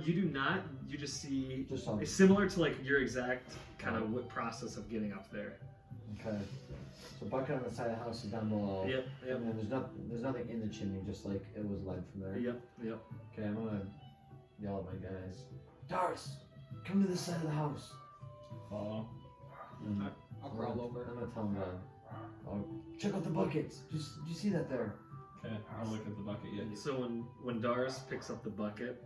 You do not. You just see Just some. it's similar to like your exact kind of process of getting up there. Okay. So bucket on the side of the house is down below. Yep. And then there's nothing in the chimney, just like it was led from there. Yep. Okay, I'm gonna yell at my guys. Darris, come to this side of the house. Follow. And I'll crawl over. I'm gonna tell them check out the buckets. Did you see that there? Okay, I'll look at the bucket yet. So when Darris picks up the bucket,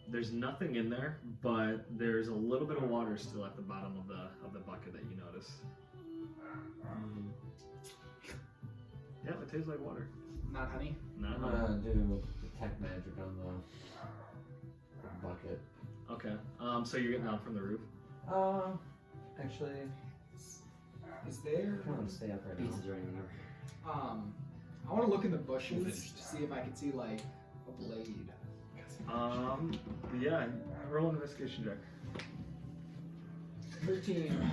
there's nothing in there, but there's a little bit of water still at the bottom of the bucket that you notice. Yeah, it tastes like water. Not honey. Not I'm honey. gonna do detect magic on the bucket. Okay. So you're getting down from the roof. Actually, Is there? I don't want to stay up right now. I want to look in the bushes to see if I can see like a blade. Yeah. Roll an investigation check. 13.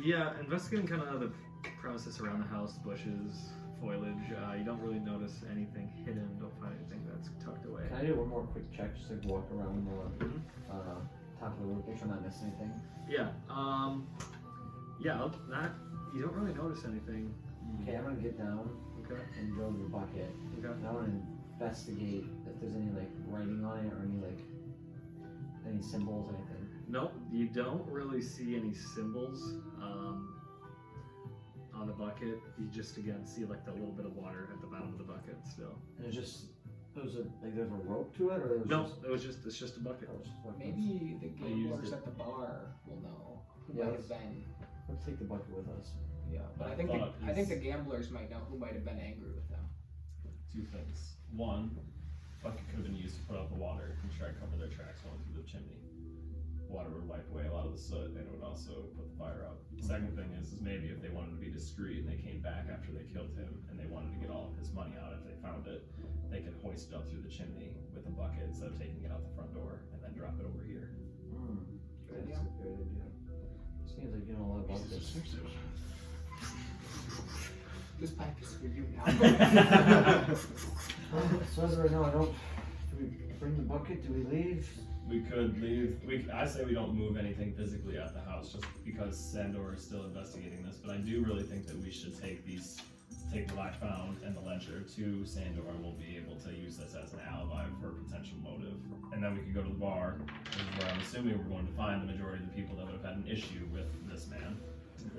Yeah, investigating kind of the premises around the house, bushes, foliage. You don't really notice anything hidden. Don't find anything that's tucked away. Can I do one more quick check just to walk around the top of the roof, make sure I'm not missing anything? Yeah. You don't really notice anything. Okay, I'm gonna get down Okay. and go to the bucket. Okay. And I want to investigate if there's any like writing on it or any symbols, anything. Nope, you don't really see any symbols on the bucket. You just again see like the little bit of water at the bottom of the bucket still. And there's a rope to it, or there was No, just, it's just a bucket. oh, it's just bucket. Maybe the used gamblers it. at the bar will know who Yeah, might let's- have been. Let's take the bucket with us. Yeah, but I I think thought the gamblers might know who might have been angry with them. 2 things. One, bucket could have been used to put out the water and try to cover their tracks going through the chimney. Water would wipe away a lot of the soot, and it would also put the fire out. The second thing is maybe if they wanted to be discreet and they came back after they killed him and they wanted to get all of his money out if they found it, they could hoist it up through the chimney with a bucket instead of taking it out the front door and then drop it over here. Good That's idea. a great idea. Seems like you know a lot about this. This pipe is for you now. So as of right now, do we bring the bucket? Do we leave? We could leave. I say we don't move anything physically at the house just because Sandor is still investigating this. But I do really think that we should take what I found and the ledger to Sandor, and we'll be able to use this as an alibi for a potential motive. And then we could go to the bar, which is where I'm assuming we're going to find the majority of the people that would have had an issue with this man.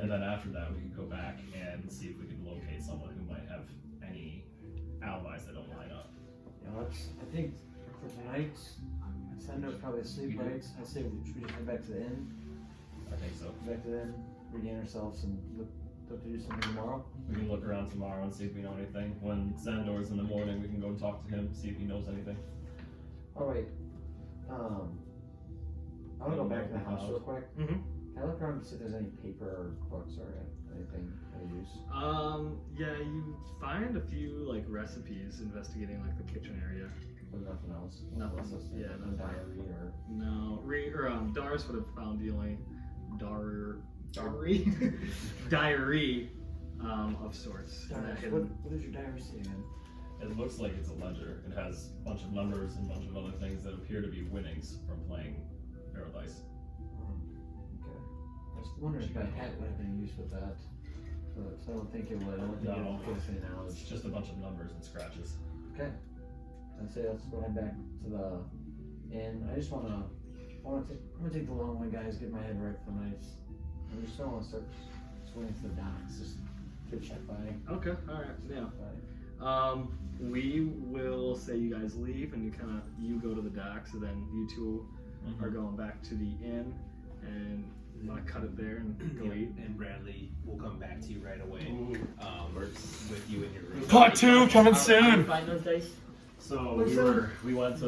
And then after that, we could go back and see if we could locate someone who might have any alibis that don't line up. Yeah, I think for tonight, Sandor's probably asleep, right? I say should we just head back to the inn? I think so. Go back to the inn, regain ourselves, and look to do something tomorrow. We can look around tomorrow and see if we know anything. When Sandor's in the morning, we can go and talk to him, see if he knows anything. All right. I want to go back to the house real quick. Mhm. Can I look around and see if there's any paper or books or anything I use? Yeah, you find a few like recipes investigating like the kitchen area. But nothing else? Nothing. Yeah, no nothing. diary or... No, Darris would have found the only diary of sorts. in that Darris, hidden- what does your diary say again? It looks like it's a ledger. It has a bunch of numbers and a bunch of other things that appear to be winnings from playing Paradise. Okay. I was wondering if my hat would have any use with that. But I don't think it would. I don't think it would give us any It's knowledge. just a bunch of numbers and scratches. Okay. I'd say let's go head back to the inn. I'm gonna take the long way, guys. Get my head right for the night. I just don't want to start swimming to the docks. Just get checked by. Okay, alright, yeah. by. We will say you guys leave and you go to the docks, and then you two are going back to the inn and want to cut it there and go eat. And Bradley will come back to you right away. With you in your room. Part 2 coming How do you soon. find those dice? So What's we went to